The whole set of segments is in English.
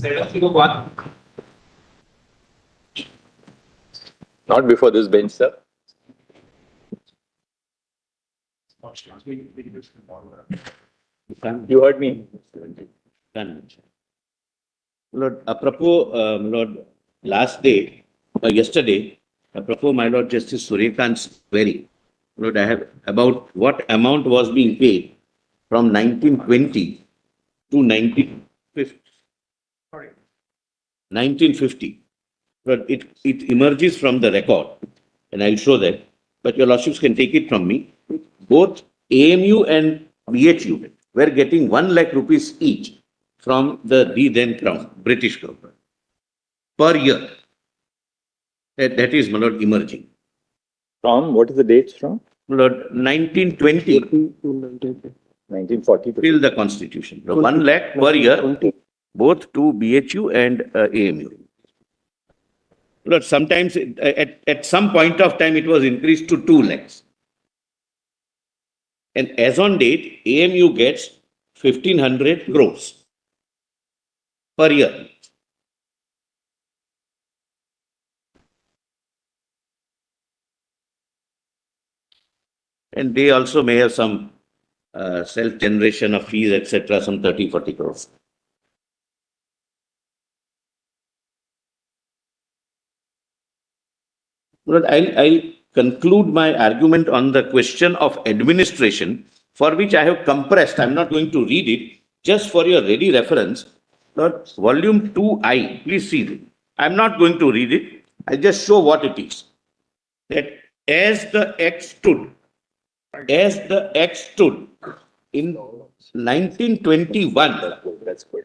701. Not before this bench, sir. You heard me. Lord, apropos, Lord, yesterday, apropos, my Lord Justice Surya Kant's query, Lord, I have about what amount was being paid from 1920 to 1950. Lord, it emerges from the record, and I'll show that. But your lordships can take it from me. Both AMU and BHU were getting 1 lakh rupees each from the then crown, British government, per year. That is, my Lord, emerging. From, what is the dates from? Lord, 1920 1940. till the constitution. 1 lakh per year, both to BHU and AMU. Lord, sometimes at some point of time it was increased to 2 lakhs. And as on date, AMU gets 1,500 crores per year. And they also may have some self-generation of fees, etc., some 30-40 crores. Lord, I'll conclude my argument on the question of administration, for which I have compressed. I'm not going to read it, just for your ready reference. Lord, volume 2I, please see it. I'm not going to read it. I'll just show what it is. That as the Act stood in 1921. That's good.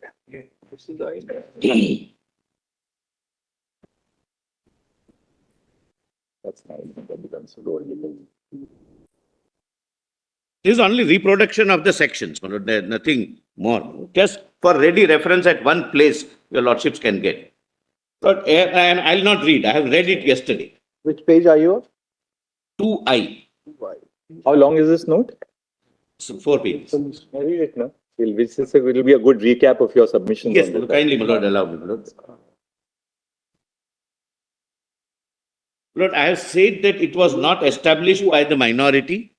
That's nice. This is only reproduction of the sections, nothing more. Just for ready reference at one place, your lordships can get. But and I'll not read. I have read it yesterday. Which page are you on? 2I. How long is this note? So 4 pages. I read it now. It will be a good recap of your submissions. Yes, kindly, my Lord, allow me, my Lord. Lord, I have said that it was not established by the minority.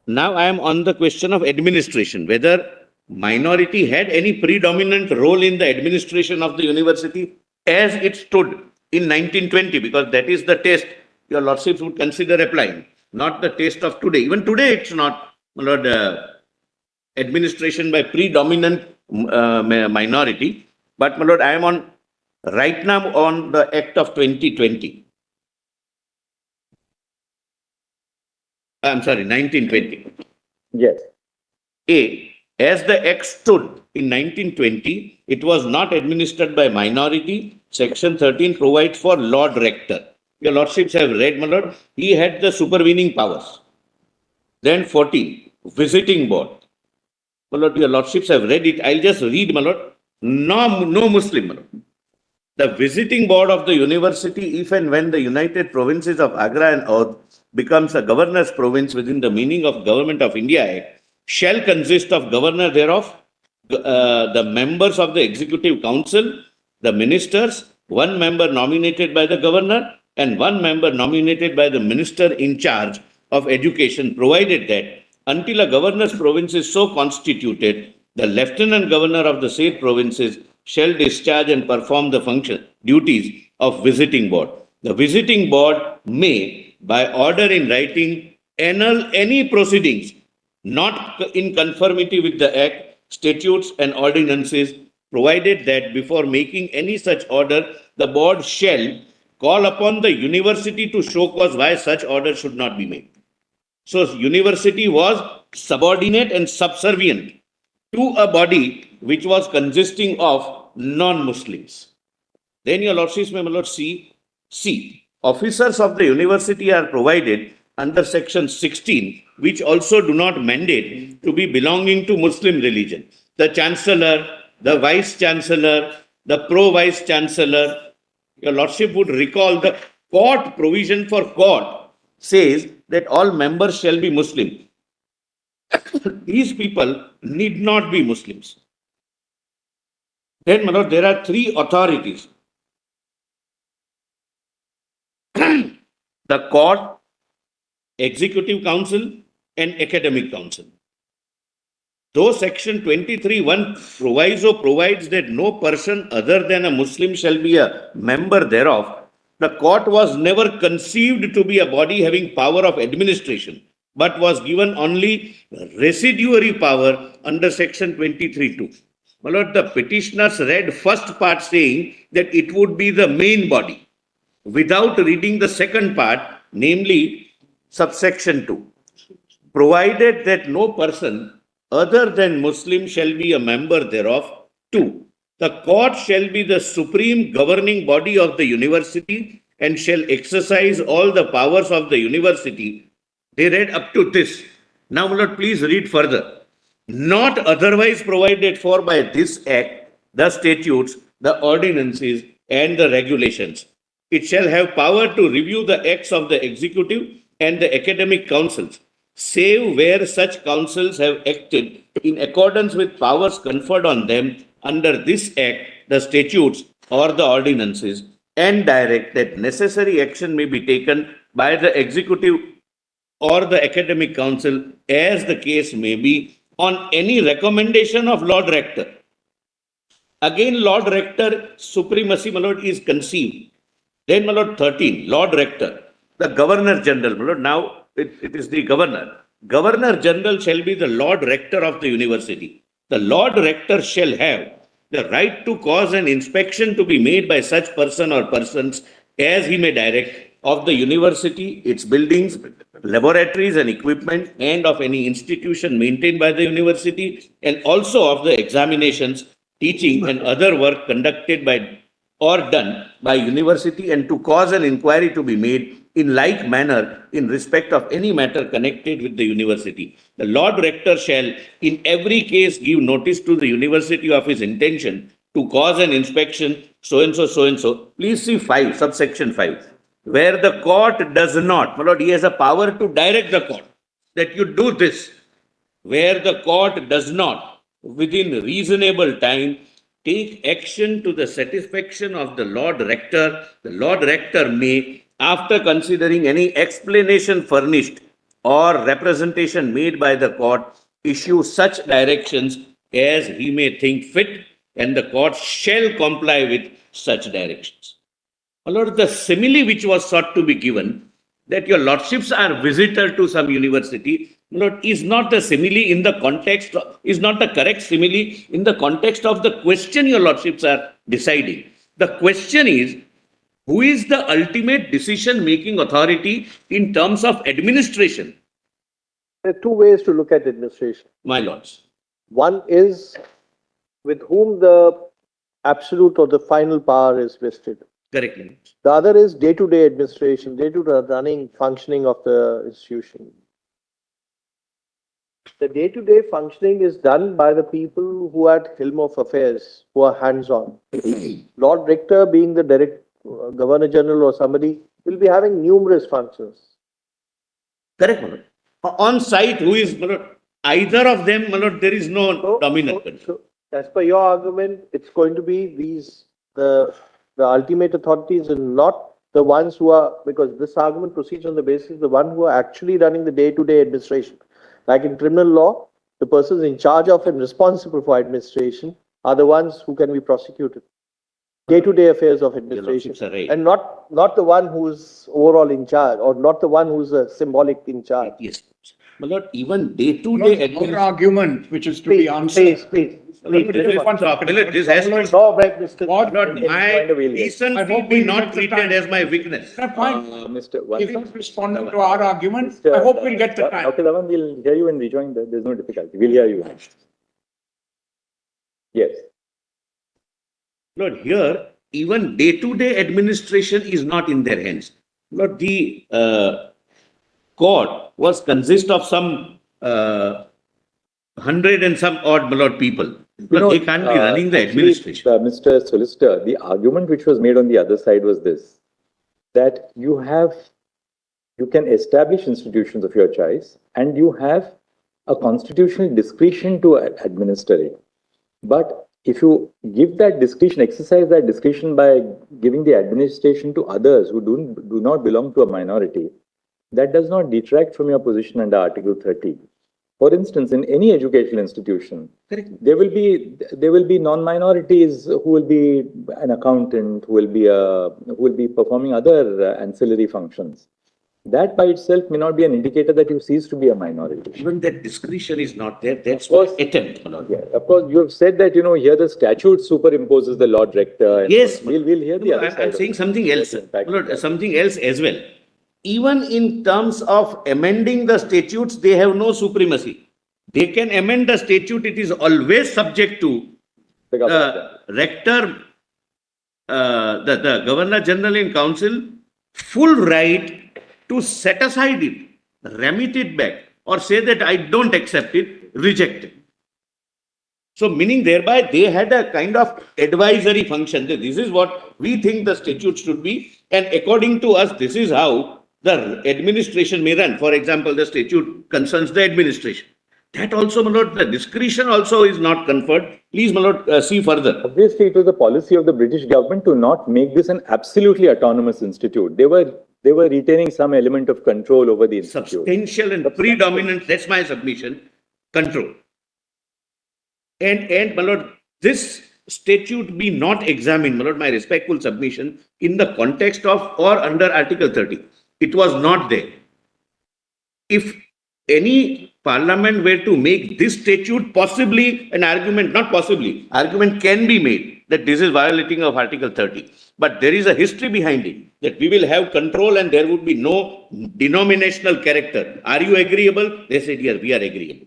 Now I am on the question of administration, whether minority had any predominant role in the administration of the university as it stood in 1920, because that is the test your lordships would consider applying, not the test of today. Even today it's not, my Lord, administration by predominant minority. But, my Lord, I am on right now on the Act of 2020. I'm sorry, 1920. Yes. A. As the Act stood in 1920, it was not administered by minority. Section 13 provides for Lord Rector. Your lordships have read, my Lord. He had the supervening powers. Then 14, Visiting Board. My Lord, your lordships have read it. I'll just read, my Lord. No Muslim, my Lord. The Visiting Board of the University, if and when the United Provinces of Agra and Oudh becomes a governor's province within the meaning of Government of India Act, shall consist of governor thereof, the members of the Executive Council, the ministers, 1 member nominated by the governor, and 1 member nominated by the minister in charge of education, provided that until a governor's province is so constituted, the lieutenant governor of the said provinces shall discharge and perform the duties of visiting board. The visiting board may, by order in writing, annul any proceedings not in conformity with the Act, statutes and ordinances, provided that before making any such order, the board shall call upon the university to show cause why such order should not be made. So, university was subordinate and subservient to a body which was consisting of non-Muslims. Then your lordships may, my Lord, see, officers of the university are provided under section 16, which also do not mandate to be belonging to Muslim religion. The chancellor, the vice chancellor, the pro-vice chancellor, your lordship would recall the court provision for court says that all members shall be Muslim. These people need not be Muslims. Then, my lord, there are three authorities. The court, executive council, and academic council. Though section 23(1) proviso provides that no person other than a Muslim shall be a member thereof, the court was never conceived to be a body having power of administration, but was given only residuary power under section 23(2). My lord, the petitioners read first part saying that it would be the main body, without reading the second part, namely subsection 2. Provided that no person other than Muslim shall be a member thereof. 2. The court shall be the supreme governing body of the university and shall exercise all the powers of the university. They read up to this. Now, my lord, please read further. Not otherwise provided for by this act, the statutes, the ordinances, and the regulations. It shall have power to review the acts of the executive and the academic councils, save where such councils have acted in accordance with powers conferred on them under this act, the statutes, or the ordinances, and direct that necessary action may be taken by the executive or the academic council, as the case may be, on any recommendation of Lord Rector. Again, Lord Rector supremacy, my lord, is conceived. Then, my lord, 13, Lord Rector, the Governor General, my lord, now it is the Governor. Governor General shall be the Lord Rector of the university. The Lord Rector shall have the right to cause an inspection to be made by such person or persons as he may direct of the university, its buildings, laboratories and equipment, and of any institution maintained by the university, and also of the examinations, teaching, and other work conducted by or done by university, and to cause an inquiry to be made in like manner in respect of any matter connected with the university. The Lord Rector shall in every case give notice to the university of his intention to cause an inspection, so and so, so and so. Please see 5, subsection 5. Where the court does not, my lord, he has a power to direct the court that you do this. Where the court does not, within reasonable time, take action to the satisfaction of the Lord Rector may, after considering any explanation furnished or representation made by the court, issue such directions as he may think fit, and the court shall comply with such directions. My lord, the simile which was sought to be given, that your lordships are visitor to some university, my lord, is not the simile in the context, is not the correct simile in the context of the question your lordships are deciding. The question is, who is the ultimate decision-making authority in terms of administration? There are two ways to look at administration. My lords. One is with whom the absolute or the final power is vested. Correctly. The other is day-to-day administration, day-to-day running, functioning of the institution. The day-to-day functioning is done by the people who are at helm of affairs, who are hands-on. Lord Rector, being the direct Governor General or somebody, will be having numerous functions. Correct, my lord. On site, who is, my lord, either of them, my lord, there is no dominant control. So, as per your argument, it's going to be these, the ultimate authorities and not the ones who are, because this argument proceeds on the basis of the one who are actually running the day-to-day administration. Like in criminal law, the persons in charge of and responsible for administration are the ones who can be prosecuted. Day-to-day affairs of administration, Right. and not the one who's overall in charge, or not the one who's a symbolic in charge. Yes. My lord, even day-to-day Another argument which is to be answered. Please. This has to No, right, Mr. Lord, my reason I will hope be we not get the treated time. as my weakness. Fair point. Mr. One He's thing. not responding to our argument. I hope we'll get the time. Okay, Lavan, we'll hear you and rejoin. There's no difficulty. We'll hear you. Yes. Lord, here, even day-to-day administration is not in their hands. Lord, the court was consist of some 100 and some odd, my lord, people. But they can't be running the administration. Mr. Solicitor, the argument which was made on the other side was this, that you have you can establish institutions of your choice, and you have a constitutional discretion to administer it. But if you give that discretion, exercise that discretion by giving the administration to others who do not belong to a minority, that does not detract from your position under Article 30. For instance, in any educational institution, there will be non-minorities who will be an accountant, who will be performing other ancillary functions. That by itself may not be an indicator that you cease to be a minority. Even that discretion is not there. That's what attempt. Yeah, of course, you have said that, here the statute superimposes the Lord Rector. Yes. We'll hear the other side. I'm saying something else. Something else as well. Even in terms of amending the statutes, they have no supremacy. They can amend the statute. It is always subject to the rector, the Governor General in Council, full right to set aside it, remit it back, or say that I don't accept it, reject it. So meaning thereby they had a kind of advisory function. This is what we think the statute should be, and according to us, this is how the administration may run. For example, the statute concerns the administration. That also, my lord, the discretion also is not conferred. Please, my lord, see further. Obviously, it was the policy of the British government to not make this an absolutely autonomous institute. They were retaining some element of control over the institute. Substantial and predominant, that's my submission, control. And my lord, this statute be not examined, my lord, my respectful submission, in the context of or under Article 30. It was not there. If any parliament were to make this statute, possibly an argument, not possibly, argument can be made that this is violating of Article 30. But there is a history behind it, that we will have control and there would be no denominational character. Are you agreeable? They said, yes, we are agreeable.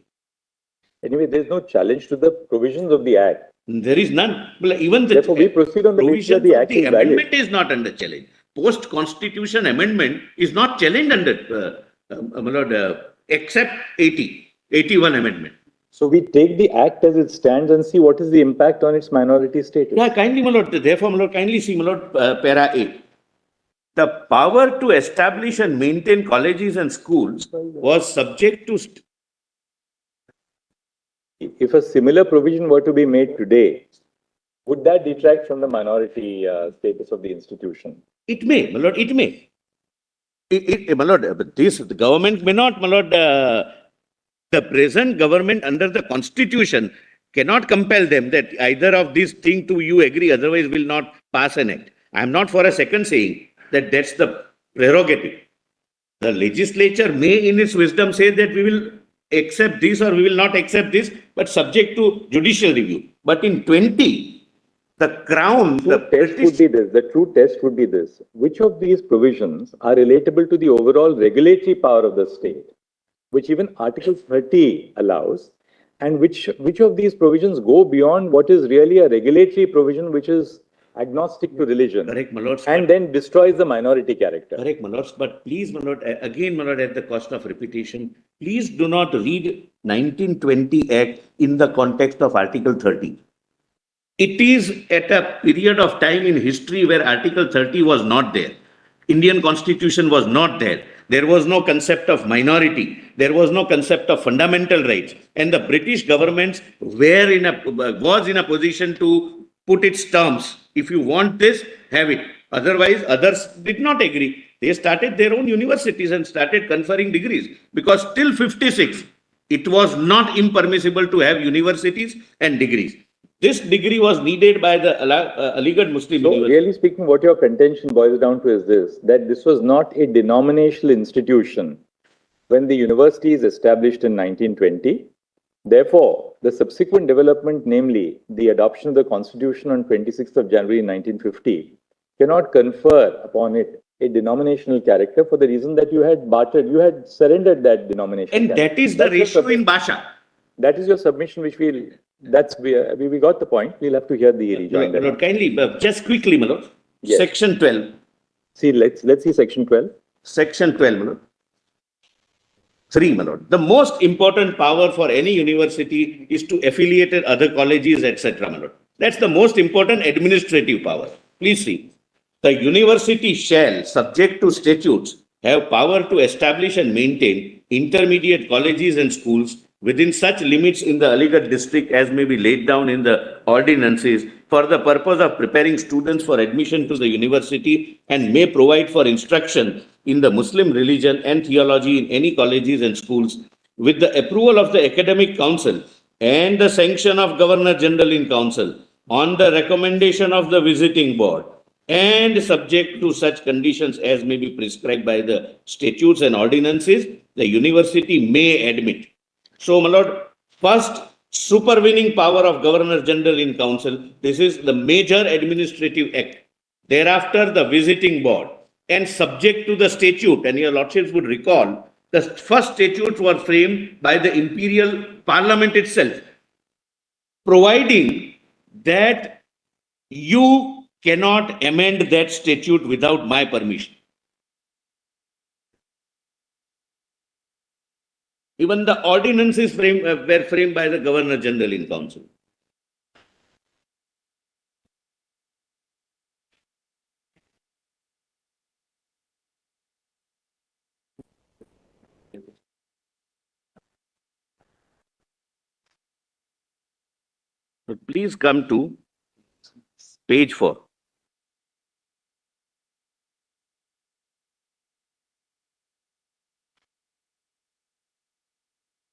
Anyway, there is no challenge to the provisions of the Act. There is none. Even the Therefore, we proceed on the basis that the Act is valid. Amendment is not under challenge. Post-constitution amendment is not challenged under, my lord, except 81 amendment. So we take the Act as it stands and see what is the impact on its minority status. Yeah, kindly, my lord. Therefore, my lord, kindly see, my lord, para 8. The power to establish and maintain colleges and schools was subject to... If a similar provision were to be made today, would that detract from the minority status of the institution? It may, my lord, it may. My lord, but the government may not, my lord. The present government under the constitution cannot compel them that either of these things to you agree, otherwise will not pass an act. I am not for a second saying that that's the prerogative. The legislature may in its wisdom say that we will accept this or we will not accept this, but subject to judicial review. But in 20, the Crown, the true test would be this. Which of these provisions are relatable to the overall regulatory power of the state, which even Article 30 allows, and which of these provisions go beyond what is really a regulatory provision, which is agnostic to religion. Correct, my lords. And then destroys the minority character. Correct, my lords. But please, my lord, again, my lord, at the cost of repetition, please do not read 1920 Act in the context of Article 30. It is at a period of time in history where Article 30 was not there. Indian Constitution was not there. There was no concept of minority. There was no concept of fundamental rights. And the British government was in a position to put its terms. If you want this, have it. Otherwise, others did not agree. They started their own universities and started conferring degrees. Because till 56, it was not impermissible to have universities and degrees. This degree was needed by the Aligarh Muslim University. Really speaking, what your contention boils down to is this, that this was not a denominational institution when the university is established in 1920. Therefore, the subsequent development, namely the adoption of the Constitution on 26th of January 1950, cannot confer upon it a denominational character for the reason that you had surrendered that denomination. And character. that is the ratio in Basha. That is your submission, which we got the point. We'll have to hear the rejoinder. Lord, kindly, just quickly, my lord. Yes. Section 12. See, let's see Section 12. Section 12, my lord. 3, my lord. The most important power for any university is to affiliate other colleges, etc., my lord. That's the most important administrative power. Please see. The university shall, subject to statutes, have power to establish and maintain intermediate colleges and schools within such limits in the Aligarh district as may be laid down in the ordinances for the purpose of preparing students for admission to the university, and may provide for instruction in the Muslim religion and theology in any colleges and schools with the approval of the academic council and the sanction of Governor General in Council on the recommendation of the visiting board, and subject to such conditions as may be prescribed by the statutes and ordinances, the university may admit. So, my lord, first supervening power of Governor General in Council, this is the major administrative act. Thereafter, the visiting board, and subject to the statute, and your lordships would recall, the first statutes were framed by the imperial parliament itself, providing that you cannot amend that statute without my permission. Even the ordinances were framed by the Governor General in Council. So please come to page 4.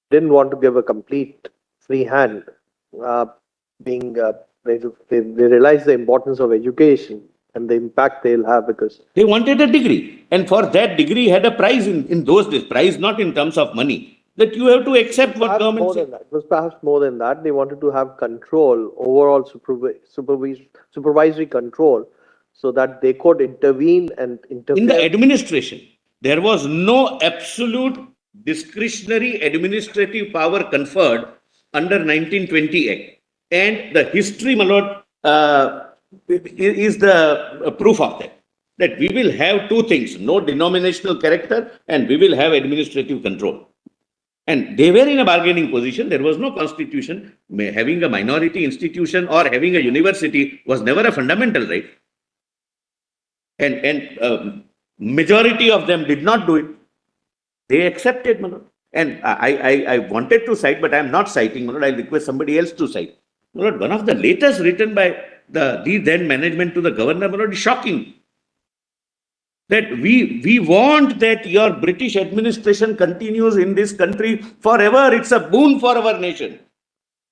Didn't want to give a complete free hand, they realize the importance of education and the impact they'll have, because They wanted a degree, and for that degree had a price in those days, price not in terms of money, that you have to accept what government says. it was perhaps more than that. They wanted to have control, overall supervisory control, so that they could intervene and interfere. In the administration, there was no absolute discretionary administrative power conferred under 1920 Act. And the history, my lord, is the proof of that. That we will have two things, no denominational character, and we will have administrative control. And they were in a bargaining position. There was no constitution. Having a minority institution or having a university was never a fundamental right. And majority of them did not do it. They accepted, Manoj. And I wanted to cite, but I am not citing, Manoj. I'll request somebody else to cite. Manoj, one of the latest written by the then management to the governor, Manoj, is shocking. That we want that your British administration continues in this country forever. It's a boon for our nation,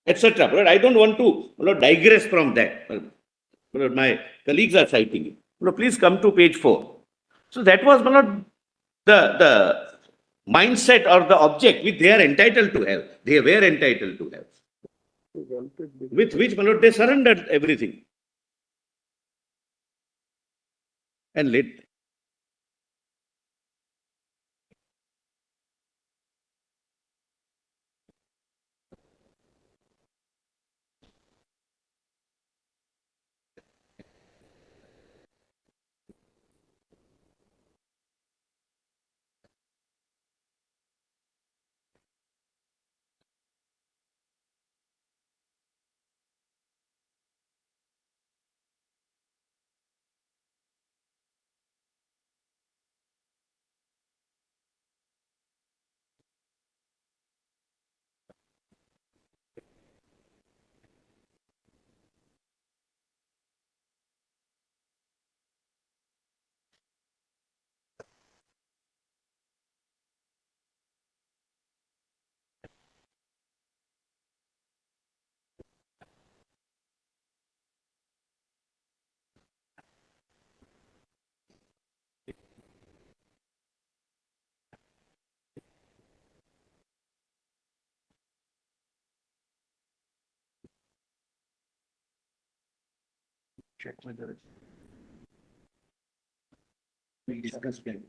etc. But I don't want to digress from that. My colleagues are citing it. Please come to page 4. So that was the mindset or the object which they are entitled to have. They were entitled to have. With which they surrendered everything. And late. Check whether we discussed it.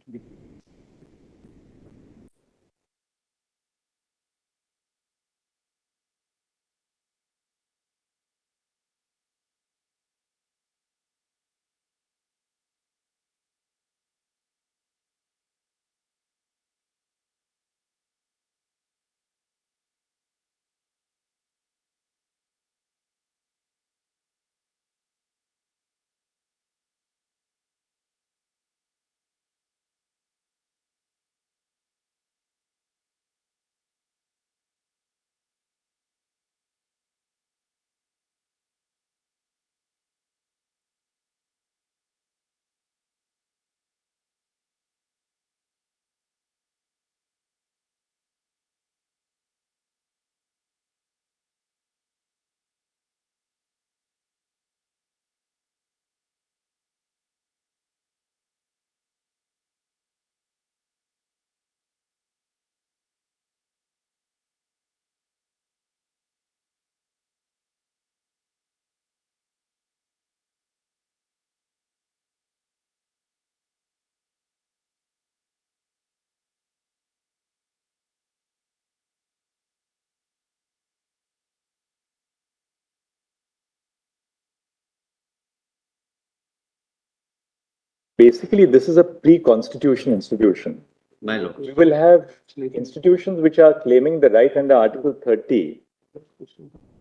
basically this is a pre-constitution institution. My lord. We will have institutions which are claiming the right under Article 30.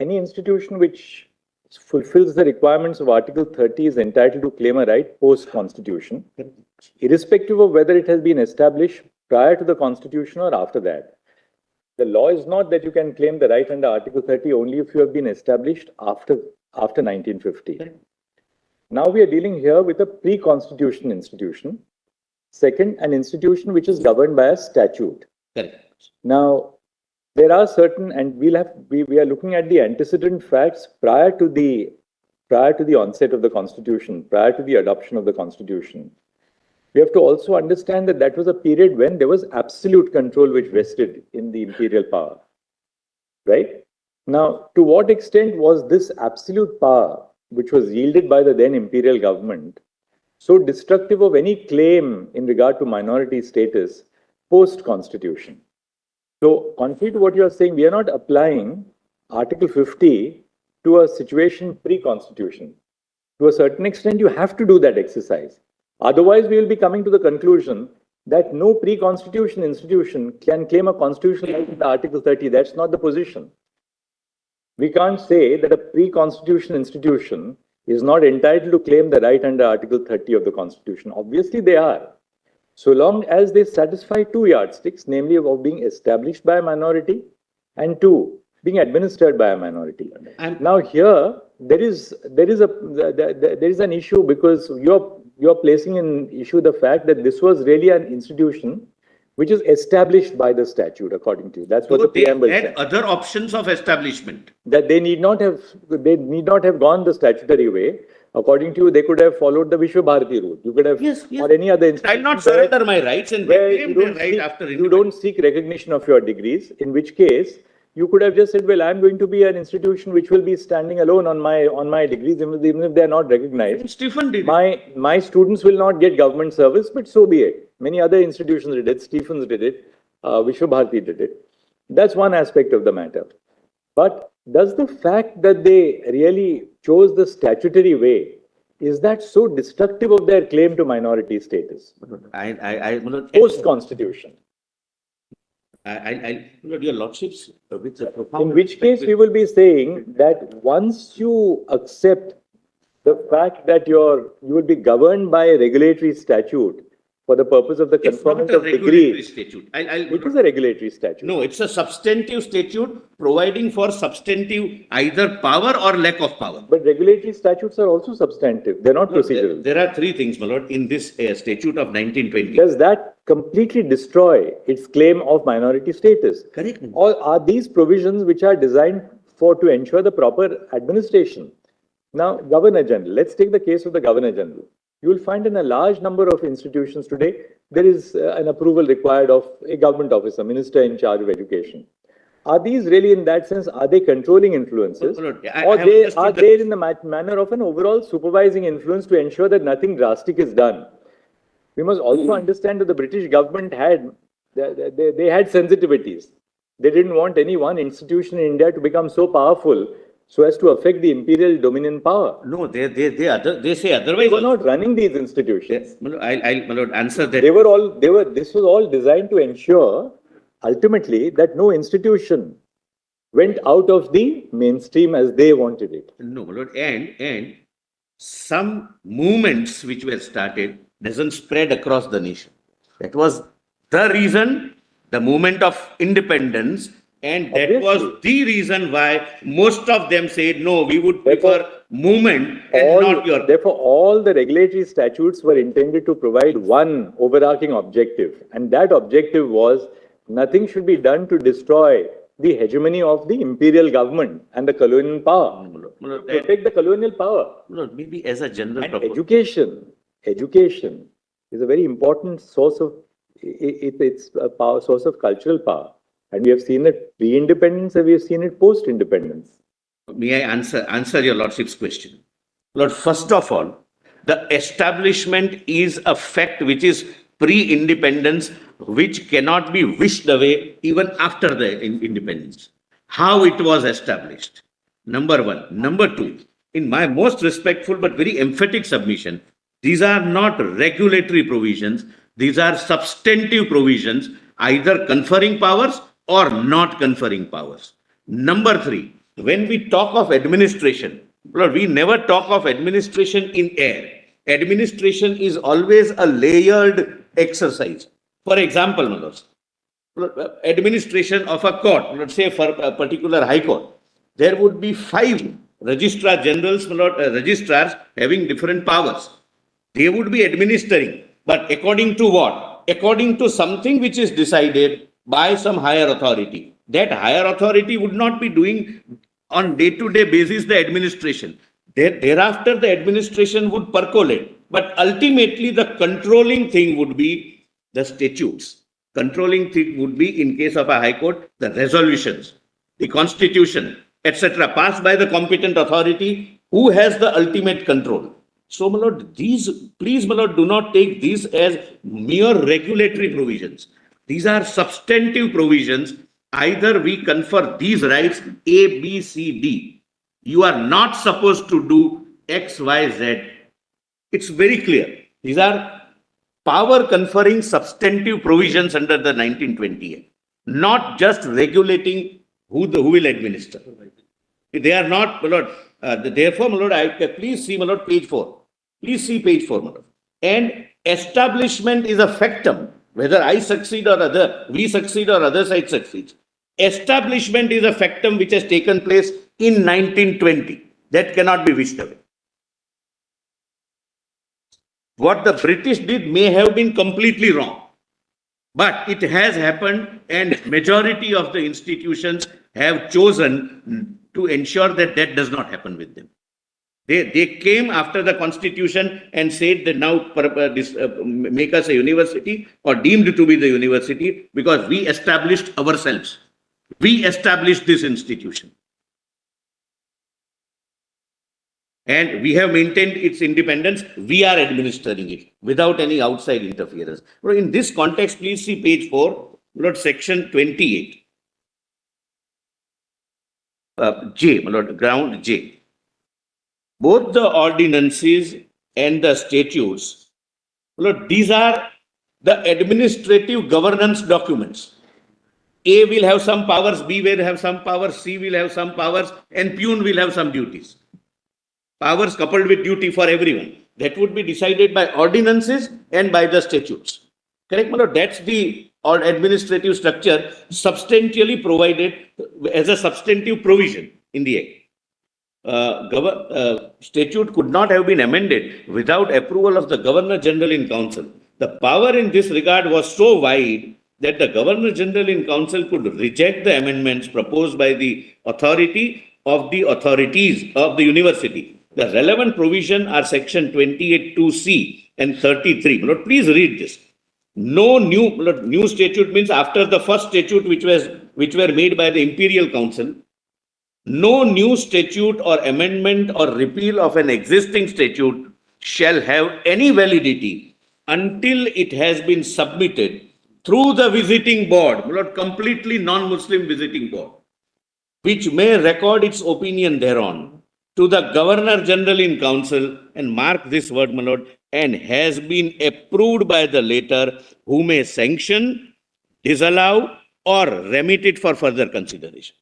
Any institution which fulfills the requirements of Article 30 is entitled to claim a right post-constitution, irrespective of whether it has been established prior to the constitution or after that. The law is not that you can claim the right under Article 30 only if you have been established after 1950. Now we are dealing here with a pre-constitution institution. Second, an institution which is governed by a statute. Correct. Now, there are certain, and we are looking at the antecedent facts prior to the onset of the Constitution, prior to the adoption of the Constitution. We have to also understand that that was a period when there was absolute control which vested in the imperial power, right? Now, to what extent was this absolute power, which was yielded by the then imperial government, so destructive of any claim in regard to minority status post-constitution? So, contrary to what you are saying, we are not applying Article 50 to a situation pre-constitution. To a certain extent, you have to do that exercise. Otherwise, we will be coming to the conclusion that no pre-constitution institution can claim a constitutional right under Article 30. That's not the position. We can't say that a pre-constitution institution is not entitled to claim the right under Article 30 of the Constitution. Obviously, they are. So long as they satisfy two yardsticks, namely of being established by a minority and two, being administered by a minority. And now here, there is an issue because you're placing in issue the fact that this was really an institution which is established by the statute, according to you. That's what the preamble says. They had other options of establishment. That they need not have gone the statutory way. According to you, they could have followed the Vishwabharati route. You could have, or any other institution. I'll not surrender my rights and claim their right after you don't seek recognition of your degrees, in which case you could have just said, well, I'm going to be an institution which will be standing alone on my degrees, even if they're not recognized. Stephen did my students will not get government service, but so be it. Many other institutions did it. Stephens did it. Vishwabharati did it. That's one aspect of the matter. But does the fact that they really chose the statutory way, is that so destructive of their claim to minority status? Post-constitution. Your lordships, in which case we will be saying that once you accept the fact that you will be governed by a regulatory statute for the purpose of the conferment of degrees. It is a regulatory statute. No, it's a substantive statute providing for substantive either power or lack of power. But regulatory statutes are also substantive. They're not procedural. There are three things, my lord, in this statute of 1920. Does that completely destroy its claim of minority status? Correct. Or are these provisions which are designed to ensure the proper administration? Now, Governor General, let's take the case of the Governor General. You will find in a large number of institutions today, there is an approval required of a government officer, minister in charge of education. Are these really, in that sense, are they controlling influences? Or are they in the manner of an overall supervising influence to ensure that nothing drastic is done? We must also understand that the British government had sensitivities. They didn't want any one institution in India to become so powerful so as to affect the imperial dominion power. No, they say otherwise. They were not running these institutions. I'll answer that. This was all designed to ensure ultimately that no institution went out of the mainstream as they wanted it. No, my lord, and some movements which were started doesn't spread across the nation. That was the reason, the movement of independence. And that was the reason why most of them said, no, we would prefer movement and not your... Therefore, all the regulatory statutes were intended to provide one overarching objective. And that objective was nothing should be done to destroy the hegemony of the imperial government and the colonial power. Protect the colonial power. Maybe as a general... And education is a very important source of... It's a source of cultural power. And we have seen it pre-independence and we have seen it post-independence. May I answer your lordship's question? Lord, first of all, the establishment is a fact which is pre-independence, which cannot be wished away even after the independence. How it was established, number one. Number two, in my most respectful but very emphatic submission, These are not regulatory provisions. These are substantive provisions, either conferring powers or not conferring powers. Number three, when we talk of administration, we never talk of administration in air. Administration is always a layered exercise. For example, Manoj, administration of a court, let's say for a particular high court, there would be 5 registrar generals, registrars having different powers. They would be administering, but according to what? According to something which is decided by some higher authority. That higher authority would not be doing on day-to-day basis the administration. Thereafter, the administration would percolate, but ultimately the controlling thing would be the statutes. Controlling thing would be, in case of a high court, the resolutions, the constitution, etc., passed by the competent authority who has the ultimate control. So, my lord, please, my lord, do not take these as mere regulatory provisions. These are substantive provisions. Either we confer these rights A, B, C, D. You are not supposed to do X, Y, Z. It's very clear. These are power conferring substantive provisions under the 1920 Act, not just regulating who will administer. They are not, my lord. Therefore, my lord, please see, my lord, page 4. Please see page 4, my lord. And establishment is a factum, whether I succeed or we succeed or other side succeeds. Establishment is a factum which has taken place in 1920. That cannot be wished away. What the British did may have been completely wrong, but it has happened, and majority of the institutions have chosen to ensure that that does not happen with them. They came after the constitution and said that now make us a university or deemed to be the university because we established ourselves. We established this institution. And we have maintained its independence. We are administering it without any outside interference. In this context, please see page 4, Lord, section 28. J, Lord, ground J. Both the ordinances and the statutes, Lord, these are the administrative governance documents. A will have some powers, B will have some powers, C will have some powers, and Pune will have some duties. Powers coupled with duty for everyone. That would be decided by ordinances and by the statutes. Correct, my lord? That's the administrative structure substantially provided as a substantive provision in the Act. Statute could not have been amended without approval of the Governor General in Council. The power in this regard was so wide that the Governor General in Council could reject the amendments proposed by the authority of the authorities of the university. The relevant provision are section 28(2)(c) and 33. Lord, please read this. No new statute means after the first statute which were made by the Imperial Council. No new statute or amendment or repeal of an existing statute shall have any validity until it has been submitted through the visiting board, Lord, completely non-Muslim visiting board, which may record its opinion thereon to the Governor General in Council, and mark this word, my lord, and has been approved by the latter, who may sanction, disallow, or remit it for further consideration.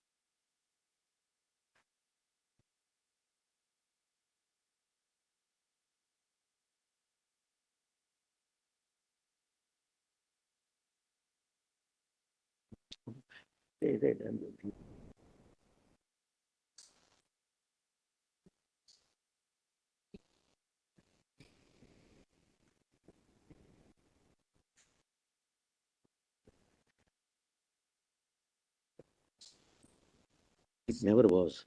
It never was.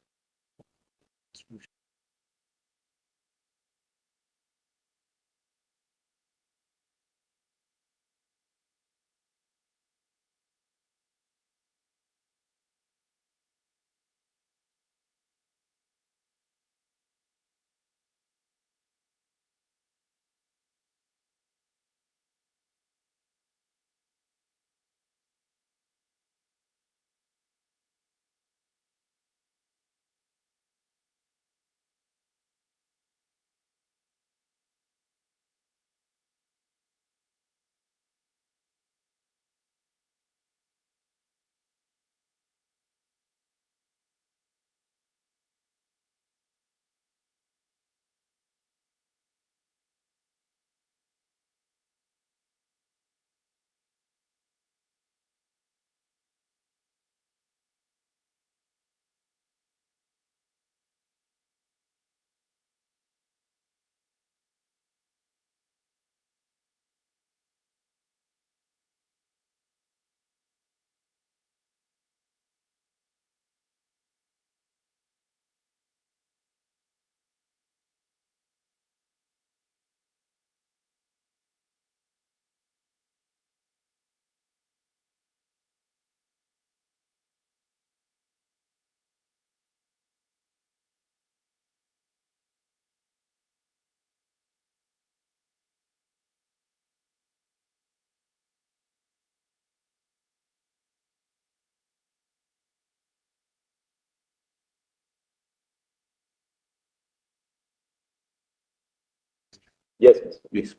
Yes, Mr. Yes.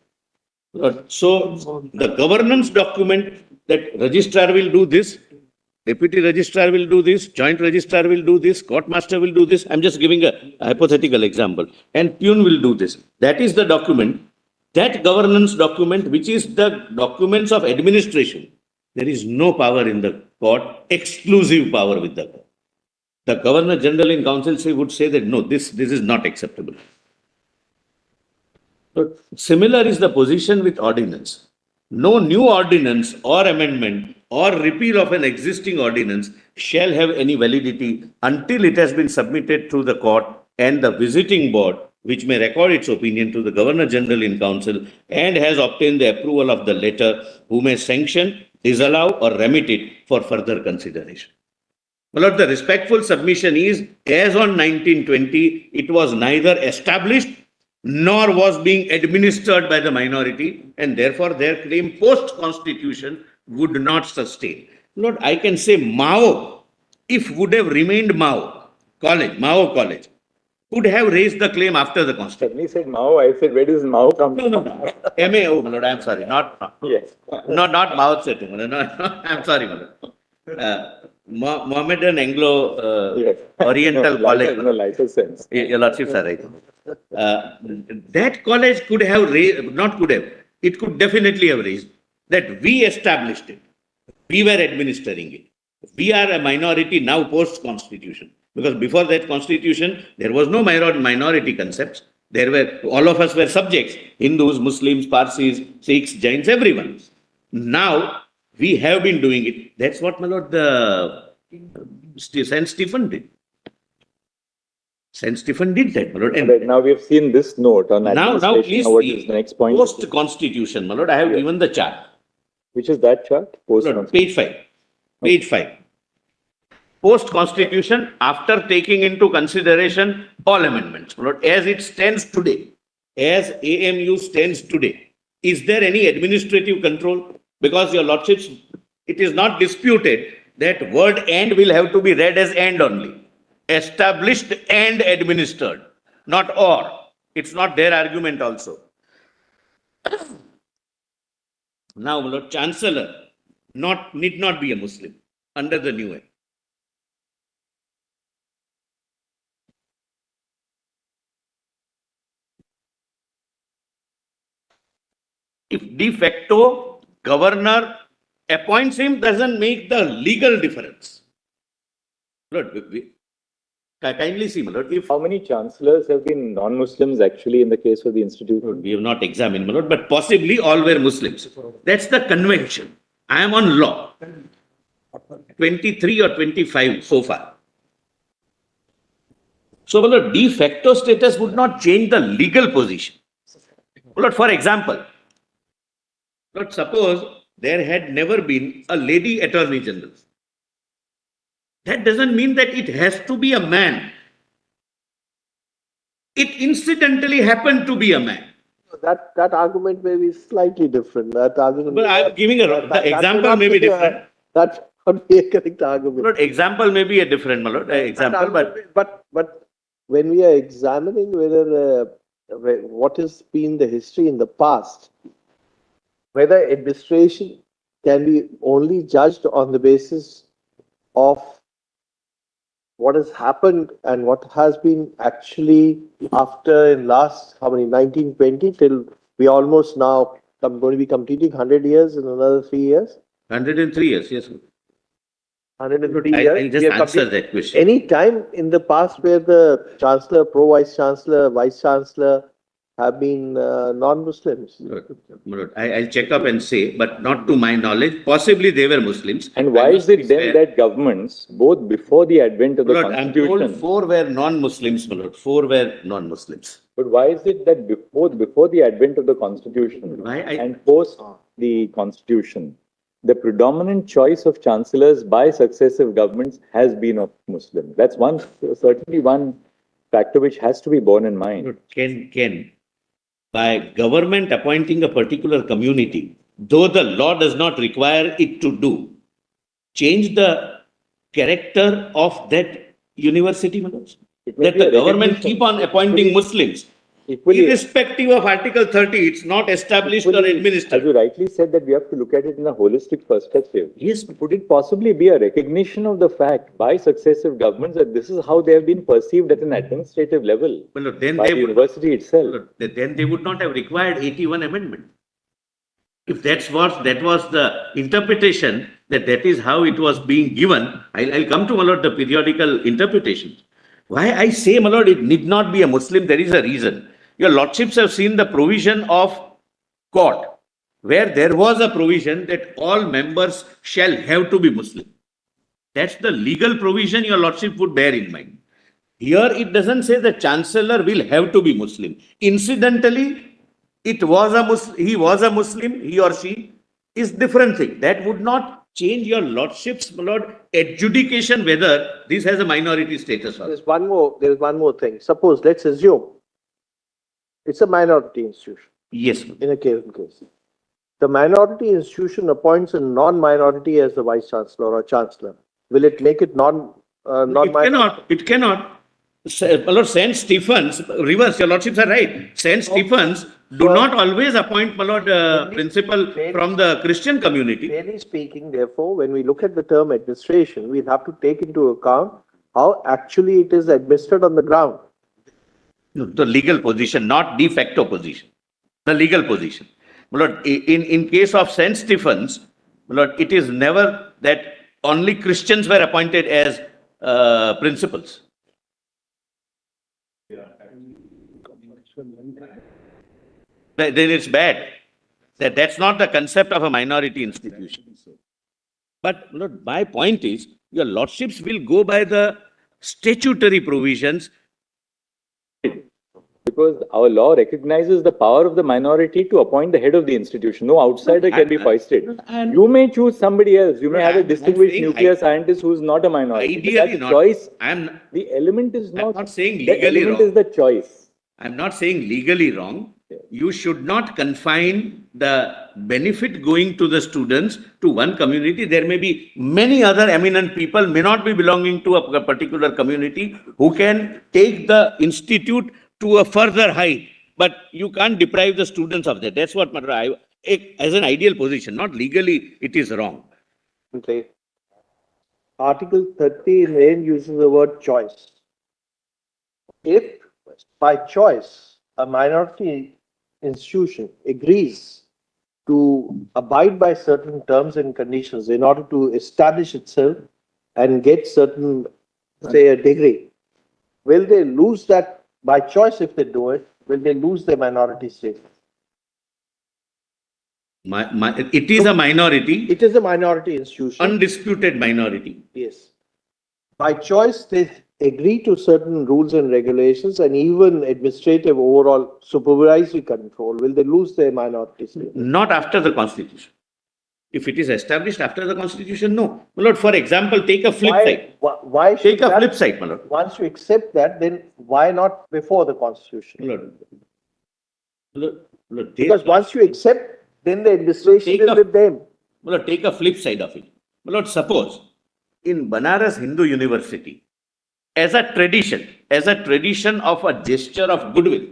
So the governance document that registrar will do this, deputy registrar will do this, joint registrar will do this, court master will do this. I'm just giving a hypothetical example. And peon will do this. That is the document, that governance document, which is the documents of administration. There is no power in the court, exclusive power with the court. The Governor General in Council would say that no, this is not acceptable. So similar is the position with ordinance. No new ordinance or amendment or repeal of an existing ordinance shall have any validity until it has been submitted to the court and the visiting board, which may record its opinion to the Governor General in Council and has obtained the approval of the latter, who may sanction, disallow or remit it for further consideration. Well, the respectful submission is, as on 1920, it was neither established nor was being administered by the minority, and therefore their claim post-constitution would not sustain. Lord, I can say Mao, if would have remained Mao College, would have raised the claim after the constitution. He said Mao, I said, where does Mao come from? No. MAO, Lord, I'm sorry, not. Yes. Not Mao Zedong, no, I'm sorry, Lord. Mohammedan Anglo Yes. Oriental College. No, lighter sense. Your Lordships are right. That college could have raised, not could have, it could definitely have raised that we established it. We were administering it. We are a minority now post-constitution. Because before that constitution, there was no minority concepts. There were, all of us were subjects, Hindus, Muslims, Parsis, Sikhs, Jains, everyone. Now, we have been doing it. That's what, my lord, the St. Stephen did. St. Stephen did that, my lord. And now we have seen this note on now please what is the next point? Post-constitution, my lord, I have given the chart. Which is that chart? Lord, page 5. Page 5. Post-constitution, after taking into consideration all amendments, my lord, as it stands today, as AMU stands today, is there any administrative control? Because, your lordships, it is not disputed that word "and" will have to be read as "and" only. Established and administered, not "or." It's not their argument also. Now, my lord, Chancellor need not be a Muslim under the new act. If de facto governor appoints him, doesn't make the legal difference. Lord, kindly see, my lord, if how many chancellors have been non-Muslims actually in the case of the institute? we have not examined, my lord, but possibly all were Muslims. That's the convention. I am on law. 23 or 25 so far. So, my lord, de facto status would not change the legal position. My lord, for example, Lord, suppose there had never been a lady attorney general. That doesn't mean that it has to be a man. It incidentally happened to be a man. That argument may be slightly different. That argument. But I'm giving the example may be different. That would be a correct argument. Lord, example may be a different, my lord. Example, but when we are examining whether what has been the history in the past, whether administration can be only judged on the basis of what has happened and what has been actually after in last, 1920 till we almost now going to be completing 100 years in another 3 years? 103 years, yes. 103 years. I'll just answer that question. Any time in the past where the Chancellor, Pro-Vice Chancellor, Vice Chancellor have been non-Muslims? I'll check up and say, but not to my knowledge. Possibly they were Muslims. And why is it then that governments, both before the advent of the constitution... I'm told 4 were non-Muslims, my lord. 4 were non-Muslims. But why is it that before the advent of the constitution and post the constitution, the predominant choice of chancellors by successive governments has been of Muslims? That's certainly one factor which has to be borne in mind. By government appointing a particular community, though the law does not require it to do, change the character of that university, Manoj? That the government keep on appointing Muslims. Equally, irrespective of Article 30, it's not established or as administered. you rightly said, that we have to look at it in a holistic perspective. Yes. Could it possibly be a recognition of the fact by successive governments that this is how they have been perceived at an administrative level Well, then by they the would, university itself? then they would not have required 81 amendment. If that was the interpretation, that is how it was being given, I'll come to, my lord, the periodical interpretation. Why I say, my lord, it need not be a Muslim, there is a reason. Your lordships have seen the provision of court, where there was a provision that all members shall have to be Muslim. That's the legal provision your lordship would bear in mind. Here it doesn't say the chancellor will have to be Muslim. Incidentally, he was a Muslim, he or she is different thing. That would not change your lordship's, my lord, adjudication whether this has a minority status or not. There is one more thing. Suppose, let's assume it's a minority institution. Yes. In a case. The minority institution appoints a non-minority as the vice chancellor or chancellor. Will it make it It cannot. My lord, Saint Stephens, reverse, your lordships are right. Saint Stephens do not always appoint, my lord, principal from the Christian community. Fairly speaking, therefore, when we look at the term administration, we'll have to take into account how actually it is administered on the ground. The legal position, not de facto position. The legal position. My lord, in case of Saint Stephens, my lord, it is never that only Christians were appointed as principals. Then it's bad. That's not the concept of a minority institution. But Lord, my point is, your lordships will go by the statutory provisions. Because our law recognizes the power of the minority to appoint the head of the institution. No outsider can be foisted. You may choose somebody else. You may have a distinguished nuclear scientist who is not a minority. Ideally not. Choice. The element is not. I'm not saying legally wrong. The element wrong. is the choice. I'm not saying legally wrong. You should not confine the benefit going to the students to one community. There may be many other eminent people, may not be belonging to a particular community, who can take the institute to a further height. But you can't deprive the students of that. That's what as an ideal position, not legally, it is wrong. Okay. Article 30 in the end uses the word choice. If by choice a minority institution agrees to abide by certain terms and conditions in order to establish itself and get certain, say, a degree, will they lose that by choice? If they do it, will they lose their minority status? It is a minority. It is a minority institution. Undisputed minority. Yes. By choice, they agree to certain rules and regulations and even administrative overall supervisory control. Will they lose their minority status? Not after the Constitution. If it is established after the Constitution, no. My lord, for example, take a flip side. Why take a flip side, my lord. Once you accept that, then why not before the Constitution? Lord, because once you accept, then the administration is with them. My lord, take a flip side of it. My lord, suppose in Banaras Hindu University, as a tradition of a gesture of goodwill,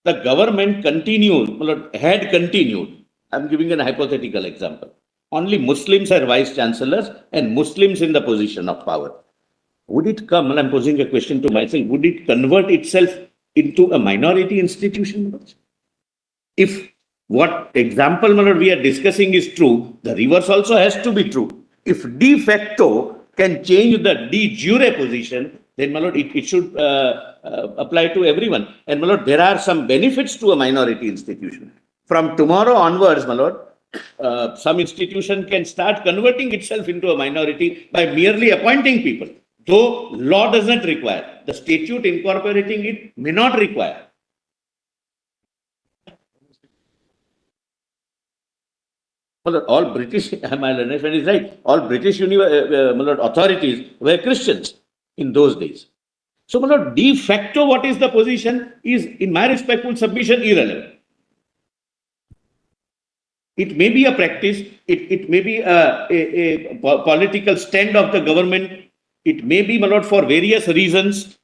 the government continued, my lord, had continued. I'm giving a hypothetical example. Only Muslims are vice chancellors and Muslims in the position of power. Would it come, and I'm posing a question to myself, would it convert itself into a minority institution? If what example, my lord, we are discussing is true, the reverse also has to be true. If de facto can change the de jure position, then, my lord, it should apply to everyone. And, my lord, there are some benefits to a minority institution. From tomorrow onwards, my lord, some institution can start converting itself into a minority by merely appointing people. Though law doesn't require, the statute incorporating it may not require. Well, all British, my understanding is right, all British authorities were Christians in those days. So, my lord, de facto, what is the position is, in my respectful submission, irrelevant. It may be a practice, it may be a political stand of the government, it may be, my lord, for various reasons.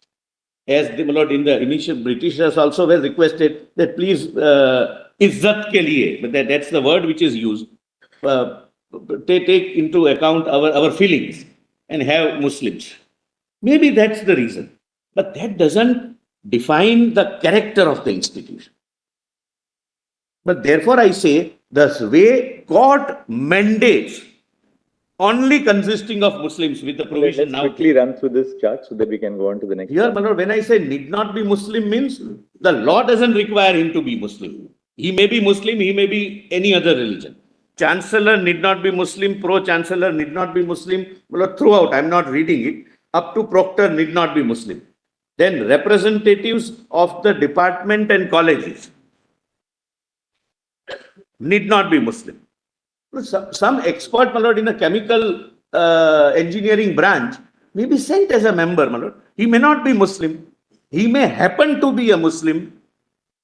as the, my lord, in the initial Britishers also were requested that please, izzat ke liye, but that's the word which is used. Take into account our feelings and have Muslims. Maybe that's the reason. But that doesn't define the character of the institution. But therefore, I say the way court mandates only consisting of Muslims with the provision Let's now. quickly run through this chart so that we can go on to the next Here, one. Manoj, when I say need not be Muslim means the law doesn't require him to be Muslim. He may be Muslim, he may be any other religion. Chancellor need not be Muslim, pro-chancellor need not be Muslim. Well, throughout, I'm not reading it, up to proctor need not be Muslim. Then representatives of the department and colleges need not be Muslim. Some expert, my lord, in a chemical engineering branch may be sent as a member, my lord. He may not be Muslim. He may happen to be a Muslim.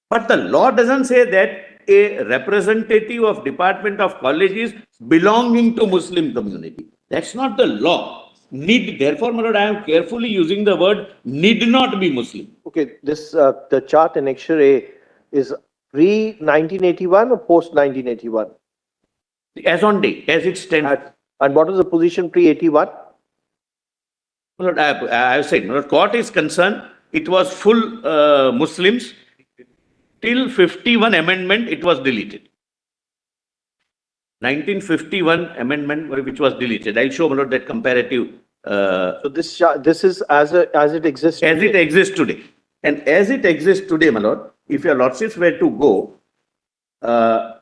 But the law doesn't say that a representative of department of colleges belonging to Muslim community. That's not the law. Need, therefore, my lord, I am carefully using the word need not be Muslim. Okay, this the chart in Annexure A is pre-1981 or post-1981? As on date, as it stands. And what was the position pre-81? My lord, I have said, my lord, court is concerned, it was full Muslims. Till 51 amendment, it was deleted. 1951 amendment, which was deleted. I'll show, my lord, that comparative. So this is as it exists. As it exists today. And as it exists today, my lord, if your lordships were to go,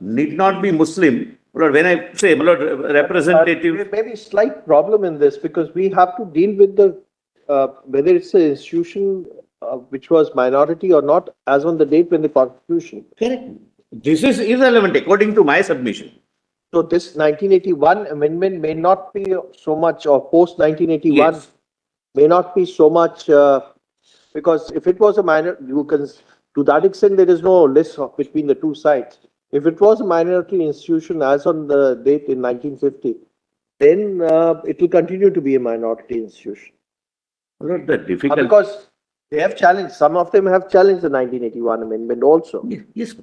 need not be Muslim. My lord, when I say, my lord, representative. There may be a slight problem in this because we have to deal with the whether it's an institution which was minority or not, as on the date when the constitution. Correct. This is irrelevant according to my submission. So this 1981 amendment may not be so much, or post 1981 Yes. may not be so much, because if it was a minor, you can, to that extent, there is no list between the two sides. If it was a minority institution as on the date in 1950, then it will continue to be a minority institution. Lord, the difficult. Because they have challenged, some of them have challenged the 1981 amendment also. Yes,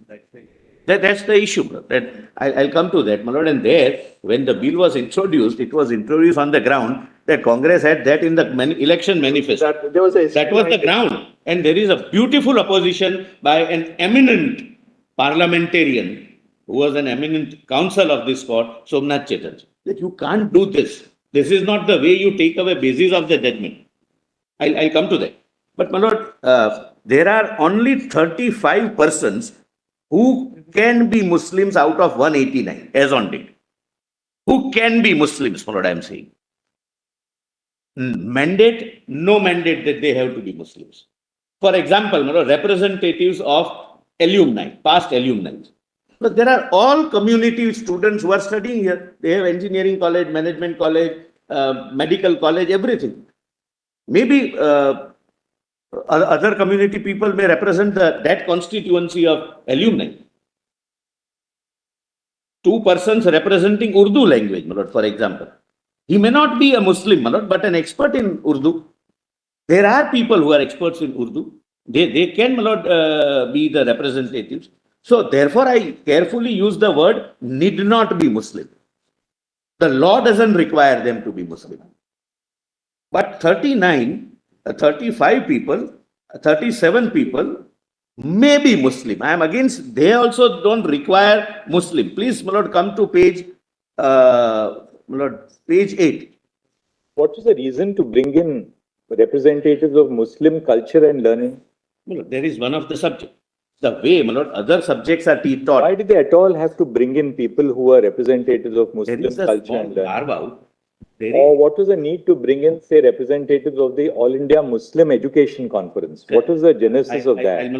that's the issue. That I'll come to that, my lord. And there, when the bill was introduced, it was introduced on the ground that Congress had that in the election manifesto. That was the ground. And there is a beautiful opposition by an eminent parliamentarian who was an eminent counsel of this court, Somnath Chatterjee, that you can't do this. This is not the way you take away basis of the judgment. I'll come to that. But, my lord, there are only 35 persons who can be Muslims out of 189, as on date. Who can be Muslims, my lord, I am saying. Mandate, no mandate that they have to be Muslims. For example, my lord, representatives of alumni, past alumni. But there are all community students who are studying here. They have engineering college, management college, medical college, everything. Maybe other community people may represent that constituency of alumni. Two persons representing Urdu language, my lord, for example. He may not be a Muslim, my lord, but an expert in Urdu. There are people who are experts in Urdu. They can, my lord, be the representatives. So, therefore, I carefully use the word need not be Muslim. The law doesn't require them to be Muslim. But 35 people, 37 people may be Muslim. I am against, they also don't require Muslim. Please, my lord, come to page 8. What is the reason to bring in representatives of Muslim culture and learning? There is one of the subjects. The way, my lord, other subjects are taught. Why did they at all have to bring in people who are representatives of Muslim culture and learning? Or what was the need to bring in, say, representatives of the All India Muslim Education Conference? What was the genesis of that? My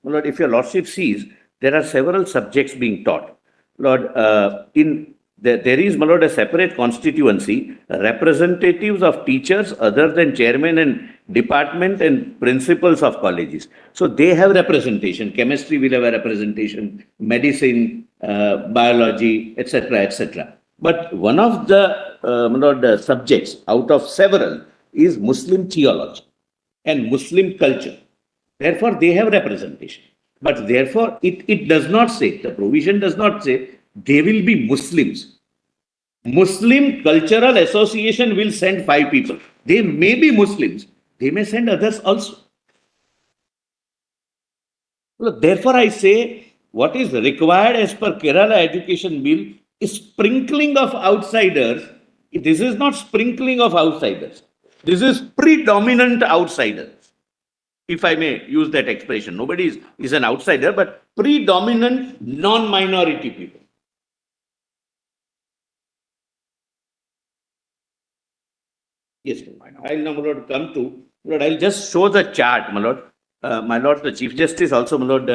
lord, if your lordship sees, there are several subjects being taught. Lord, there is, my lord, a separate constituency, representatives of teachers other than chairman and department and principals of colleges. So they have representation. Chemistry will have a representation, medicine, biology, etc., etc. But one of the, my lord, subjects out of several is Muslim theology. and Muslim culture. Therefore, they have representation. But therefore, it does not say, the provision does not say they will be Muslims. Muslim Cultural Association will send 5 people. They may be Muslims. They may send others also. Look, therefore, I say what is required as per Kerala Education Bill is sprinkling of outsiders. This is not sprinkling of outsiders. This is predominant outsiders. If I may use that expression, nobody is an outsider, but predominant non-minority people. Yes, I'll now, my lord, come to, my lord, I'll just show the chart, my lord. My lord, the Chief Justice also, my lord,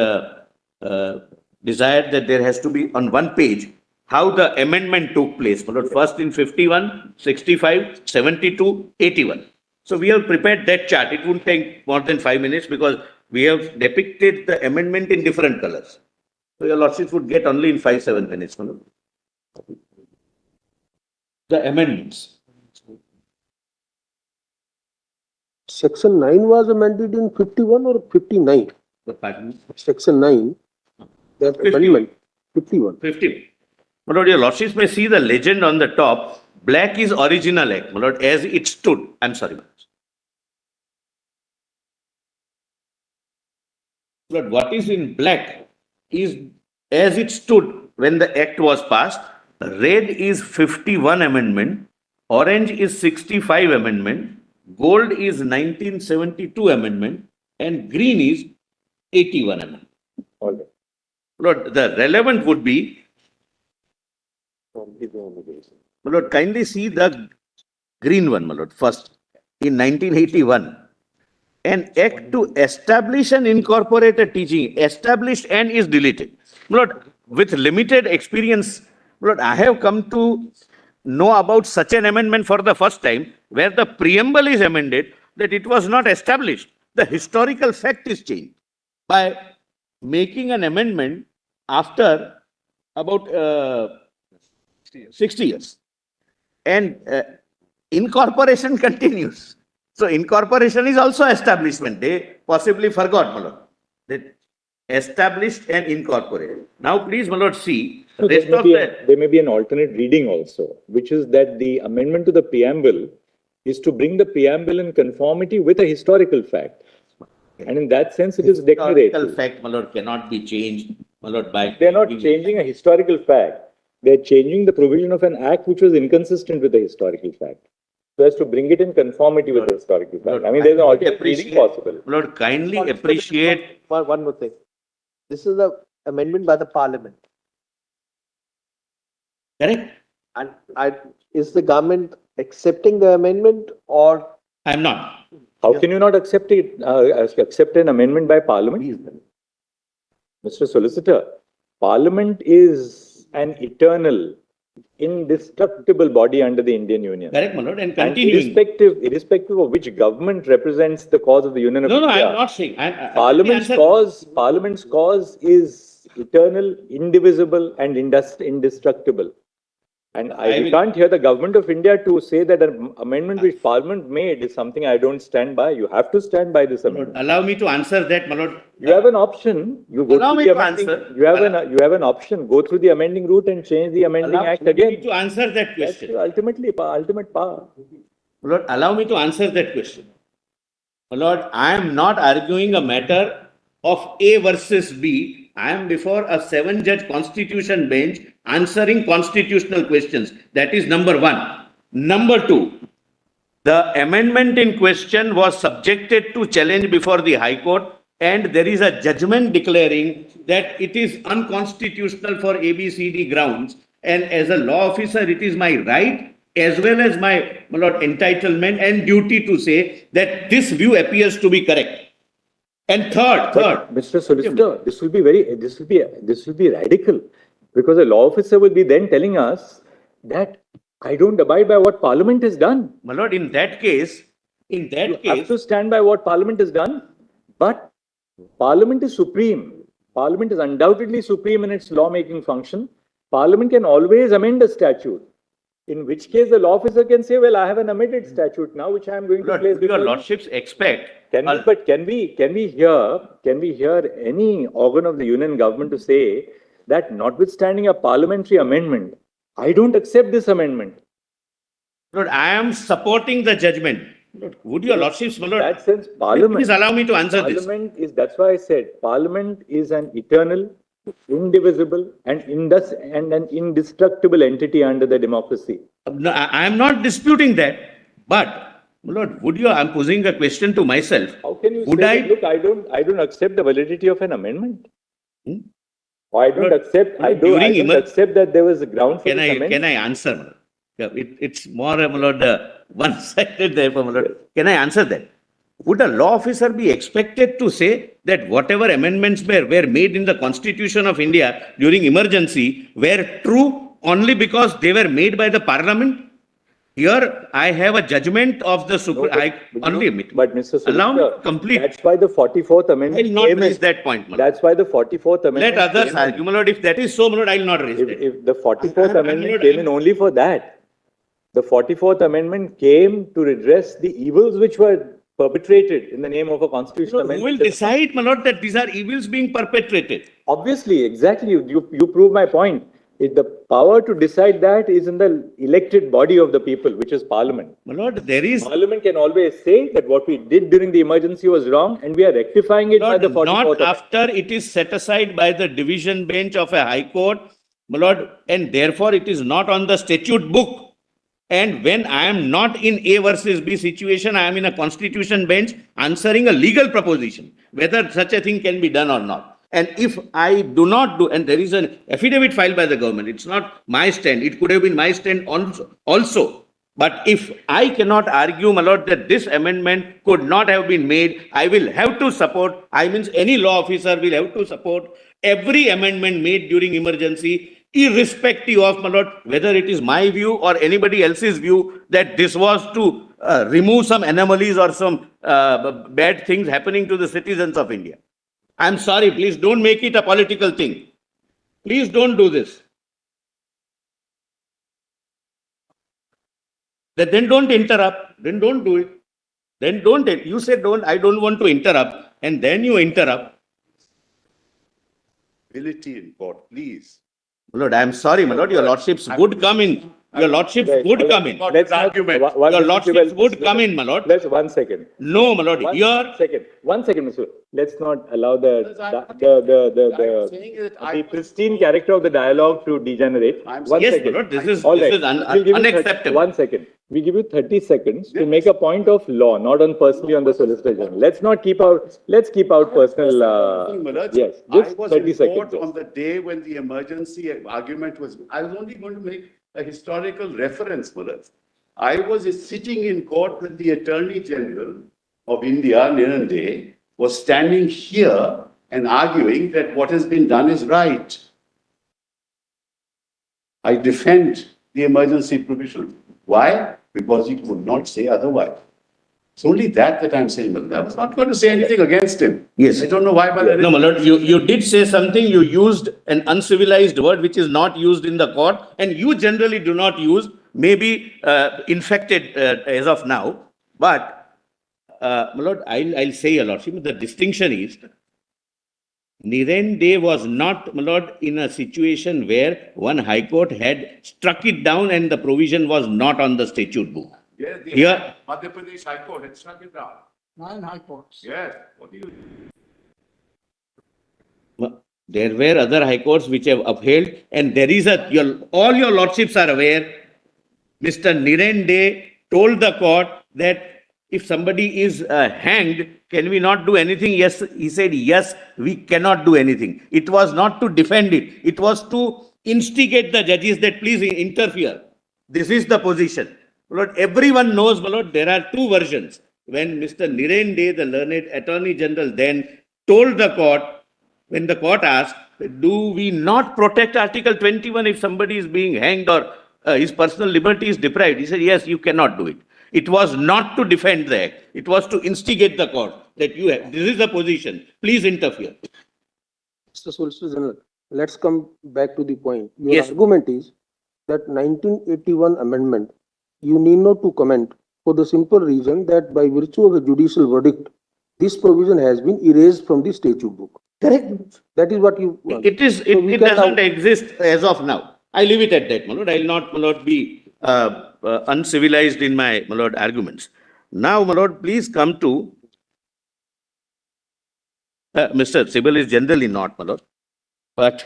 desired that there has to be on one page how the amendment took place, my lord, first in 51, 65, 72, 81. So we have prepared that chart. It won't take more than 5 minutes because we have depicted the amendment in different colors. So your lordship would get only in 5-7 minutes, my lord. The amendments. Section 9 was amended in 51 or 59? The pattern. Section 9, that 50. amendment, 51. 50. My lord, your lordships may see the legend on the top. Black is original act, my lord, as it stood. I'm sorry, my lord. What is in black is as it stood when the act was passed. Red is 51 amendment, orange is 65 amendment, gold is 1972 amendment, and green is 81 amendment. All right. Lord, the relevant would be, my lord, kindly see the green one, my lord, first in 1981. An act to establish and incorporate a teaching, established and is deleted. My lord, with limited experience, my lord, I have come to know about such an amendment for the first time, where the preamble is amended that it was not established. The historical fact is changed by making an amendment after about 60 years. And incorporation continues. So incorporation is also establishment. They possibly forgot, my lord, that established and incorporated. Now, please, my lord, see. So there may be an alternate reading also, which is that the amendment to the preamble is to bring the preamble in conformity with a historical fact. And in that sense, it is declarative. Historical fact, my lord, cannot be changed, my lord, by... They are not changing a historical fact. They are changing the provision of an act which was inconsistent with the historical fact. So as to bring it in conformity with the historical fact. Lord, I mean, there is an alternate reading possible. Lord, kindly appreciate... One more thing. This is the amendment by the parliament. Correct? And is the government accepting the amendment or? I'm not. How can you not accept it? Accept an amendment by Parliament? Mr. Solicitor, Parliament is an eternal, indestructible body under the Indian Union. Correct, my lord, and And continuing. irrespective of which government represents the cause of the Union of No, India. I'm not saying. Parliament's cause is eternal, indivisible, and indestructible. And I can't hear the government of India to say that an amendment which Parliament made is something I don't stand by. You have to stand by this amendment. Allow me to answer that, my lord. You have an option. You go Allow through me the to amending. answer. You have an option. Go through the amending route and change the amending act Allow me again. to answer that That's question. ultimate power. My lord, allow me to answer that question. My lord, I am not arguing a matter of A versus B. I am before a 7-judge constitution bench answering constitutional questions. That is number one. Number two, the amendment in question was subjected to challenge before the High Court, and there is a judgment declaring that it is unconstitutional for ABCD grounds. And as a law officer, it is my right as well as my lord, entitlement and duty to say that this view appears to be correct. And third, Mr. Solicitor, this will be radical, because a law officer will be then telling us that I don't abide by what Parliament has done. my lord, in that case, You have to stand by what Parliament has done, but Parliament is supreme. Parliament is undoubtedly supreme in its lawmaking function. Parliament can always amend a statute. In which case the law officer can say, well, I have an amended statute now, which I am going to place Your before you. lordships expect. Can we hear any organ of the union government to say that notwithstanding a parliamentary amendment, I don't accept this amendment? Lord, I am supporting the judgment. Lord, would your lordships, my lord, In that sense, Parliament. please allow me to answer this. Parliament is, that's why I said, Parliament is an eternal, indivisible, and an indestructible entity under the democracy. No, I am not disputing that, but my lord, would you? I am posing a question to myself. How can you Would say, I- look, I don't accept the validity of an amendment? Hmm? Or I don't Lord, accept, I during don't emer- accept that there was a ground for Can this I amendment. answer? My lord? Yeah, it's more, my lord, one-sided therefore, my lord. Can I answer that? Would a law officer be expected to say that whatever amendments were made in the Constitution of India during emergency were true only because they were made by the Parliament? Here, I have a judgment of the Supreme. But Mr. Allow me Solicitor, to complete. that's why the 44th I amendment will not came raise in. that point, my lord. That's why the 44th amendment. Let others came in. argue, my lord. If that is so, my lord, I will not raise that. If the 44th amendment Lord, came in only for that, the 44th amendment came to redress the evils which were perpetrated in the name of a constitutional Who will amendment. decide, my lord, that these are evils being perpetrated? Obviously, exactly. You prove my point. The power to decide that is in the elected body of the people, which is Parliament. My lord, there is Parliament can always say that what we did during the emergency was wrong and we are rectifying it by the 44th not amendment. after it is set aside by the division bench of a high court, my lord, and therefore it is not on the statute book. And when I am not in A versus B situation, I am in a constitution bench answering a legal proposition, whether such a thing can be done or not. And if I do not do, and there is an affidavit filed by the government, it's not my stand, it could have been my stand also. But if I cannot argue, my lord, that this amendment could not have been made, I will have to support, any law officer will have to support every amendment made during emergency, irrespective of, my lord, whether it is my view or anybody else's view that this was to remove some anomalies or some bad things happening to the citizens of India. I'm sorry, please don't make it a political thing. Please don't do this. Then don't interrupt. Then don't do it. Then don't. You say don't. I don't want to interrupt, and then you interrupt. Ability in court, please. My lord, I'm sorry, my lord. Your lordships would come in. Your lordships would come in. Let's not argument. Your lordships would come in, my lord. Let's 1 second. No, my lord. One second, Mr. Let's not allow the pristine character of the dialogue to degenerate. Yes, my lord. This is All right. We'll give you unacceptable. 1 second. We give you 30 seconds to make a point of law, not on personally on the Solicitor General. Let's keep out personal. Yes, just I was 30 in court seconds. on the day when the emergency argument was. I was only going to make a historical reference, Manoj. I was sitting in court when the Attorney General of India, Nirande, was standing here and arguing that what has been done is right. I defend the emergency provision. Why? Because he could not say otherwise. It's only that I'm saying. But I was not going to say anything against him. Yes. I don't know why. But No, my lord, you did say something. You used an uncivilized word which is not used in the court, and you generally do not use, maybe infected as of now. But, my lord, I'll say, your lordship, the distinction is, Nirende was not, my lord, in a situation where one high court had struck it down and the provision was not on the statute book. yes, the Here- Madhya Pradesh High Court had struck it down. 9 high courts. Yes. What do you? There were other high courts which have upheld, and there is all your lordships are aware, Mr. Nirende told the court that if somebody is hanged, can we not do anything? Yes, he said, yes, we cannot do anything. It was not to defend it. It was to instigate the judges that please interfere. This is the position. Lord, everyone knows, my lord, there are two versions. When Mr. Nirende, the learned Attorney General, then told the court, when the court asked, do we not protect Article 21 if somebody is being hanged or his personal liberty is deprived? He said, yes, you cannot do it. It was not to defend the act. It was to instigate the court that this is the position. Please interfere. Mr. Solicitor General, let's come back to the point. Your Yes. argument is that 1981 amendment, you need not to comment for the simple reason that by virtue of a judicial verdict, this provision has been erased from the statute book. Correct. That is what you want. It is, So we it can doesn't now- exist as of now. I leave it at that, my lord. I will not, my lord, be uncivilized in my, my lord, arguments. Now, my lord, please come to Mr. Sibal is generally not, my lord, but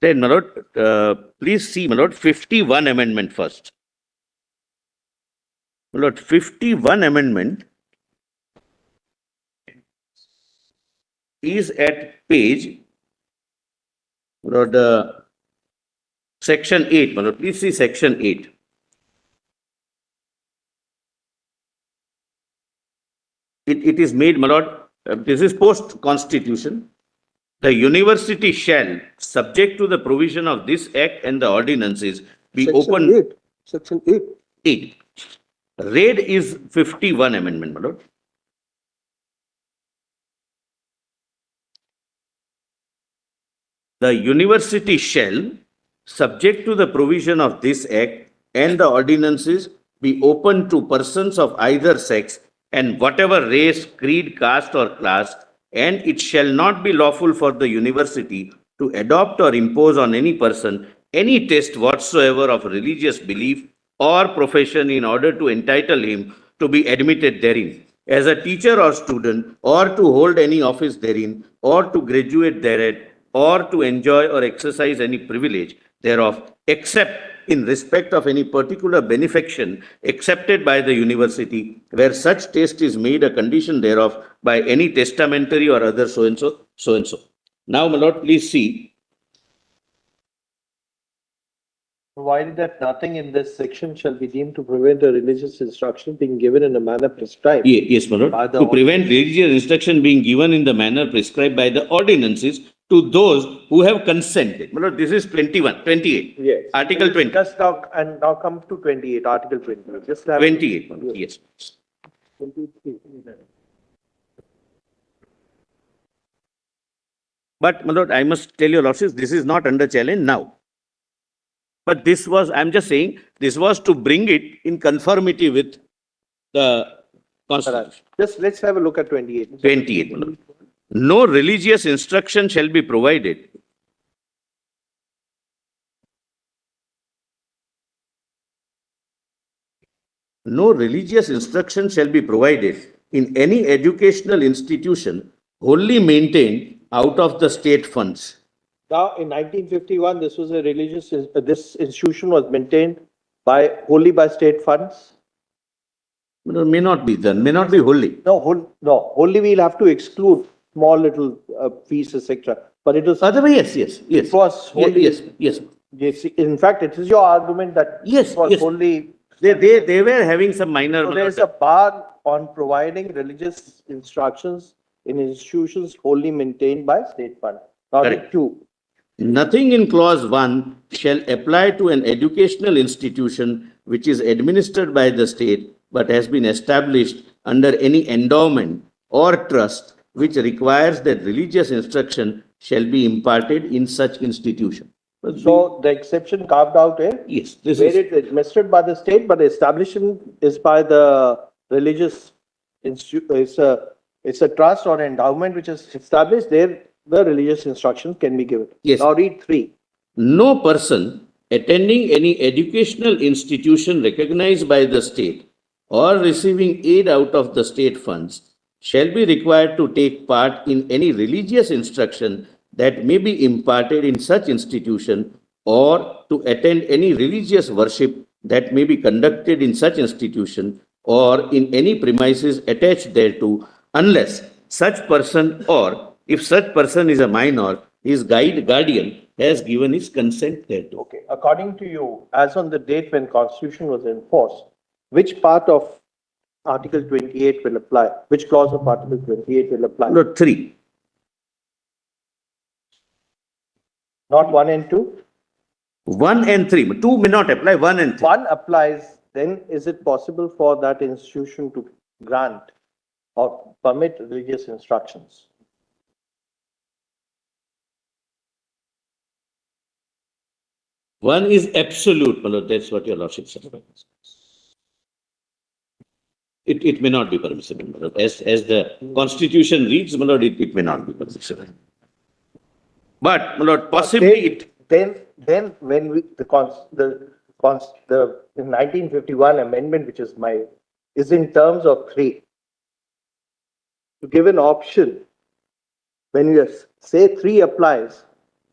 then, my lord, please see, my lord, 51 amendment first. My lord, 51 amendment is at page, my lord, section 8, my lord. Please see section 8. It is made, my lord, this is post-constitution. The university shall, subject to the provision of this act and the ordinances, be Section open. 8. Section 8. 8. Read is 51 amendment, my lord. The university shall, subject to the provision of this act and the ordinances, be open to persons of either sex and whatever race, creed, caste or class, and it shall not be lawful for the university to adopt or impose on any person any test whatsoever of religious belief or profession in order to entitle him to be admitted therein as a teacher or student, or to hold any office therein, or to graduate thereat, or to enjoy or exercise any privilege thereof, except in respect of any particular benefaction accepted by the university, where such test is made a condition thereof by any testamentary or other so and so, so and so. Now, my lord, please see. Provided that nothing in this section shall be deemed to prevent a religious instruction being given in a manner prescribed. Yes, my lord. By the To prevent religious instruction being given in the manner prescribed by the ordinances to those who have consented. My lord, this is 28. Yes. Article 20. Just now, and now come to 28, Article 28. Just have 28, my lord. Yes. 23. But, my lord, I must tell your lordships, this is not under challenge now. But this was, I'm just saying, this was to bring it in conformity with the Constitution. Just let's have a look at 28. 28, my lord. No religious instruction shall be provided. No religious instruction shall be provided in any educational institution wholly maintained out of the state funds. Now, in 1951, this was a religious, this institution was maintained wholly by state funds. May not be done, may not be wholly. No, wholly we'll have to exclude small little fees, etc. But it was, Otherwise, yes. it was wholly. Yes. Yes, in fact, it is your argument that Yes, it was yes. wholly. They were having some minor. So there's a bar on providing religious instructions in institutions wholly maintained by state fund. Now, the Correct. 2. Nothing in clause 1 shall apply to an educational institution which is administered by the state but has been established under any endowment or trust which requires that religious instruction shall be imparted in such institution. So the exception carved out here, Yes, this where is it is administered by the state, but the establishment is by the religious institute. It's a trust or endowment which is established. There, the religious instructions can be given. Yes. Now read 3. no person attending any educational institution recognized by the state or receiving aid out of the state funds shall be required to take part in any religious instruction that may be imparted in such institution or to attend any religious worship that may be conducted in such institution or in any premises attached thereto, unless such person or if such person is a minor, his guardian has given his consent thereto. Okay. According to you, as on the date when Constitution was enforced, which part of Article 28 will apply? Which clause of Article 28 will apply? No, 3. Not 1 and 2? 1 and 3. 2 may not apply, 1 and 3. 1 applies then is it possible for that institution to grant or permit religious instructions? One is absolute, my lord, that's what your lordship said. It may not be permissible, my lord. As the constitution reads, my lord, it may not be permissible. But, my lord, possibly Then when we, the 1951 amendment, which is is in terms of 3, to give an option, when you say 3 applies,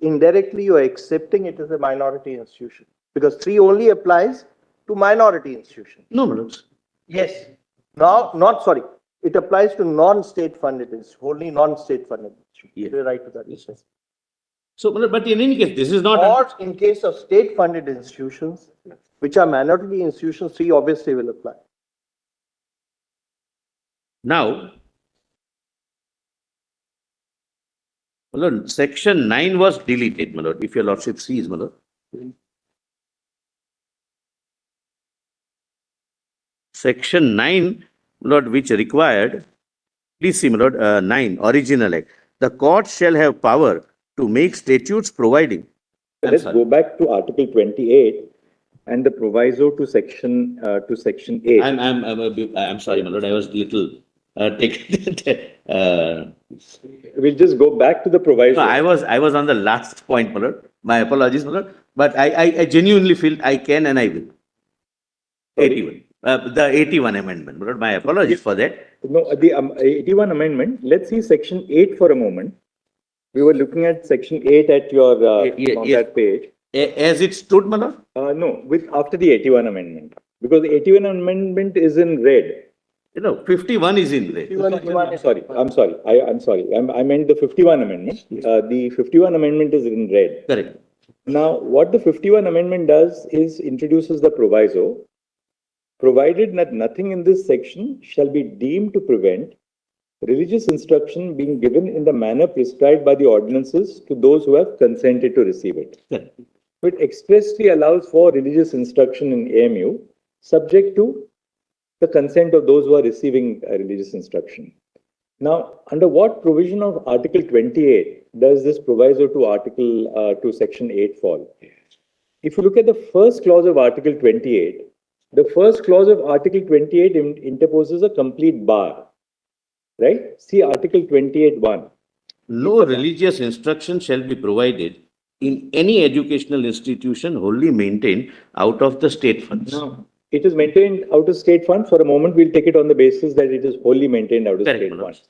indirectly you are accepting it as a minority institution, because 3 only applies to minority institutions. no, my lord. Yes. Now, sorry. It applies to non-state funded institutions, only non-state funded institutions. Yeah. You're right to that. Yes, yes. So, my lord, but in any case, this is not. Or in case of state funded institutions, which are minority institutions, 3 obviously will apply. Now, my lord, section 9 was deleted, my lord, if your lordship sees, my lord. Section 9, my lord, which required, please see, my lord, 9, original act. The court shall have power to make statutes providing. Let's go back to Article 28 and the proviso to section 8. I'm sorry, my lord, I was little taken. We'll just go back to the proviso. No, I was on the last point, my lord. My apologies, my lord. But I genuinely feel I can and I will. Sorry? 81. The 81 amendment, my lord. My apologies for that. No, the 81 amendment. Let's see section 8 for a moment. We were looking at section 8 at your on that page. As it stood, my lord? No, after the 81 amendment, because the 81 amendment is in red. You know, 51 is in red. I'm sorry. I meant the 51 amendment. Yes. The 51 amendment is in red. Correct. Now, what the 51 amendment does is introduces the proviso, provided that nothing in this section shall be deemed to prevent religious instruction being given in the manner prescribed by the ordinances to those who have consented to receive it. Correct. It expressly allows for religious instruction in AMU, subject to the consent of those who are receiving religious instruction. Now, under what provision of Article 28 does this proviso to Section 8 fall? If you look at the first clause of Article 28, the first clause of Article 28 interposes a complete bar. Right? See Article 28(1). No religious instruction shall be provided in any educational institution wholly maintained out of the state funds. No, it is maintained out of state funds. For a moment, we'll take it on the basis that it is wholly maintained out of Correct, state Manoj. funds.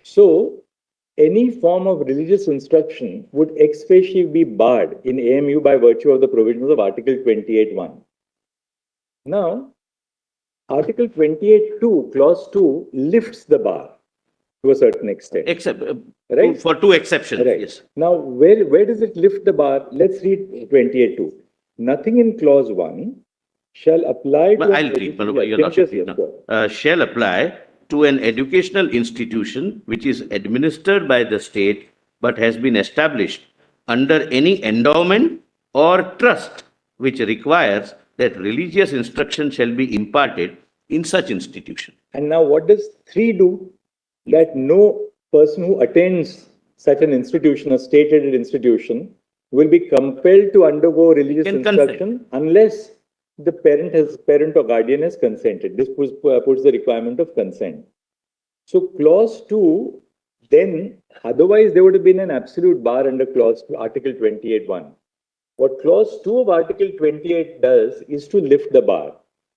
So, any form of religious instruction would ex facie be barred in AMU by virtue of the provisions of Article 28(1). Now, Article 28(2), Clause 2 lifts the bar to a certain extent. Except Right? for 2 exceptions. Right. Yes. Now, where does it lift the bar? Let's read 28(2). Nothing in clause 1 shall apply to... Well, I'll read. Your lordship, shall apply to an educational institution which is administered by the state but has been established under any endowment or trust which requires that religious instruction shall be imparted in such institution. And now what does 3 do? That no person who attends such an institution, a state-aided institution, will be compelled to undergo religious instruction unless the parent or guardian has consented. This puts the requirement of consent. So clause 2, then otherwise there would have been an absolute bar under clause 2, Article 28(1). What clause 2 of Article 28 does is to lift the bar.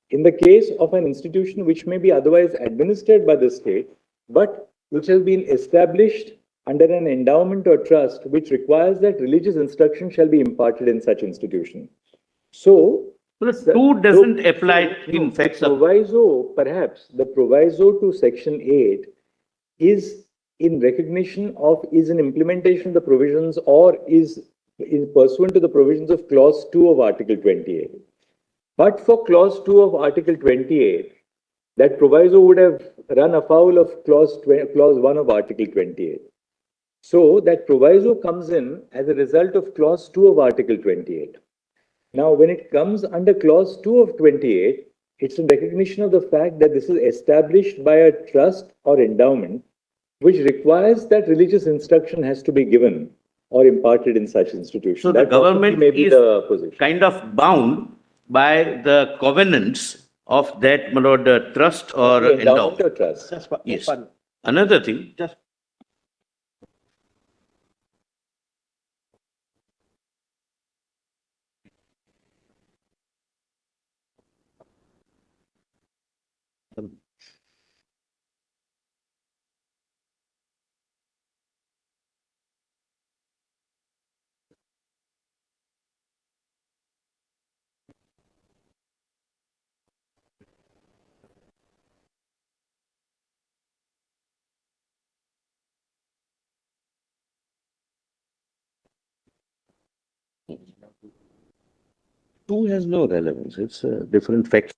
In the case of an institution which may be otherwise administered by the state, but which has been established under an endowment or trust which requires that religious instruction shall be imparted in such institution. So, But 2 doesn't apply in fact. The proviso to Section 8 is in recognition of, is an implementation of the provisions or is pursuant to the provisions of Clause 2 of Article 28. But for Clause 2 of Article 28, that proviso would have run afoul of Clause 1 of Article 28. So that proviso comes in as a result of Clause 2 of Article 28. Now, when it comes under Clause 2 of 28, It's a recognition of the fact that this is established by a trust or endowment, which requires that religious instruction has to be given or imparted in such institutions. So that the government may be is the position. kind of bound by the covenants of that, my lord, trust or The endowment endowment. or trust. Yes. Another thing, Just two has no relevance. It's a different fact.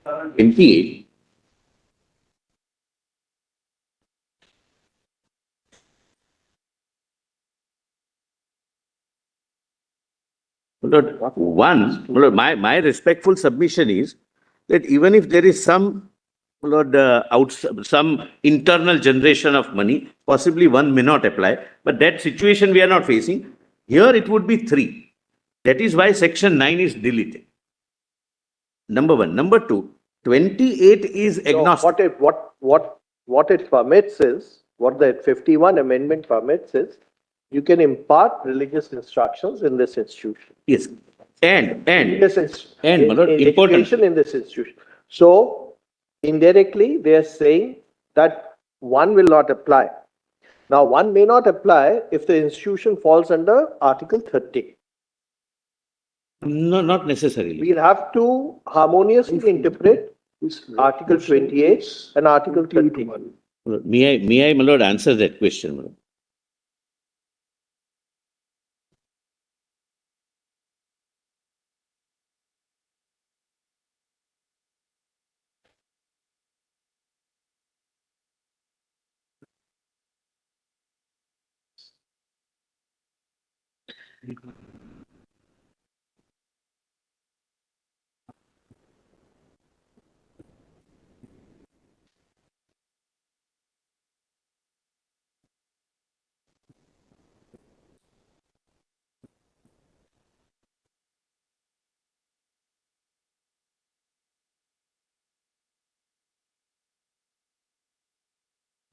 NPA. Lord, one, Lord, my respectful submission is that even if there is some, Lord, some internal generation of money, possibly one may not apply, but that situation we are not facing. Here it would be 3. That is why section 9 is deleted. Number 1. Number 2, 28 is so agnostic. what it permits is, what the 51 amendment permits is, you can impart religious instructions in this institution. Yes. And, my lord, important. Education in this institution. So indirectly, they are saying that one will not apply. Now, one may not apply if the institution falls under Article 30. No, not necessarily. We'll have to harmoniously interpret Article 28 and Article 30. May I, my lord, answer that question, my lord?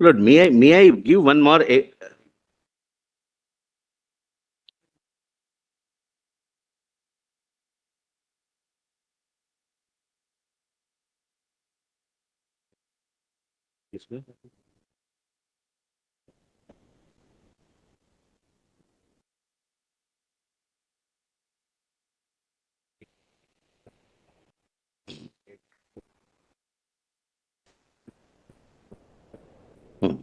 Lord, may I give one more? Yes, ma'am. Hmm.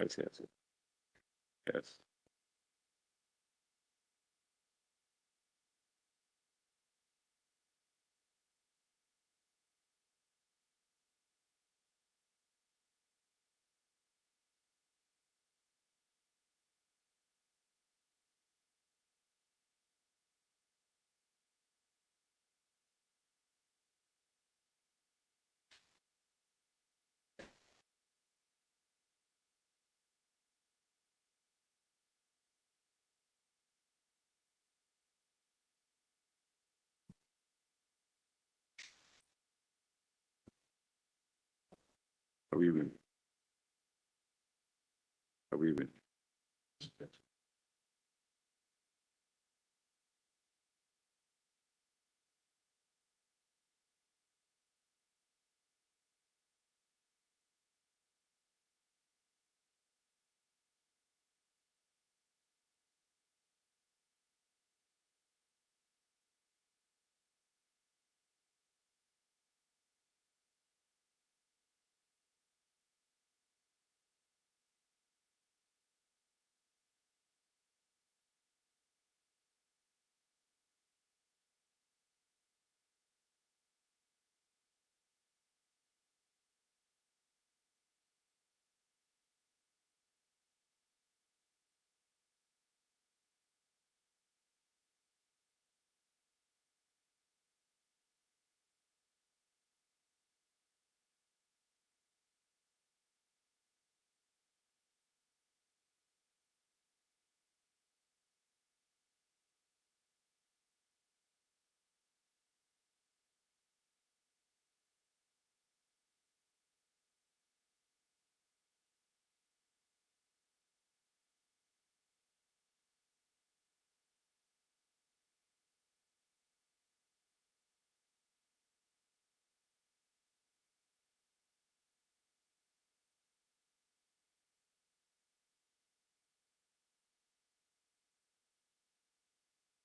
Yes. Yes. We will. We will.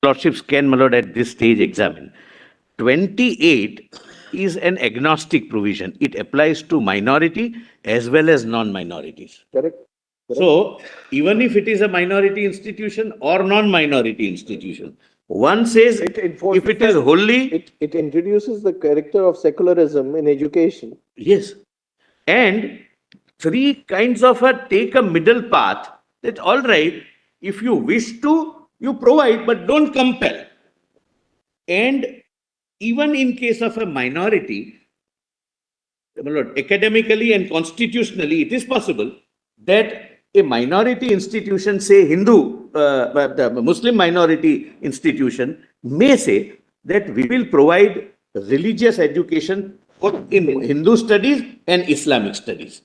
lordships can, my lord, at this stage examine. 28 is an agnostic provision. It applies to minority as well as non-minorities. Correct. So, even if it is a minority institution or non-minority institution, one says if it is wholly... It introduces the character of secularism in education. Yes. And three kinds of take a middle path. That's all right. If you wish to, you provide, but don't compel. And even in case of a minority, my lord, academically and constitutionally, it is possible that a minority institution, say Hindu, the Muslim minority institution, may say that we will provide religious education in Hindu studies and Islamic studies.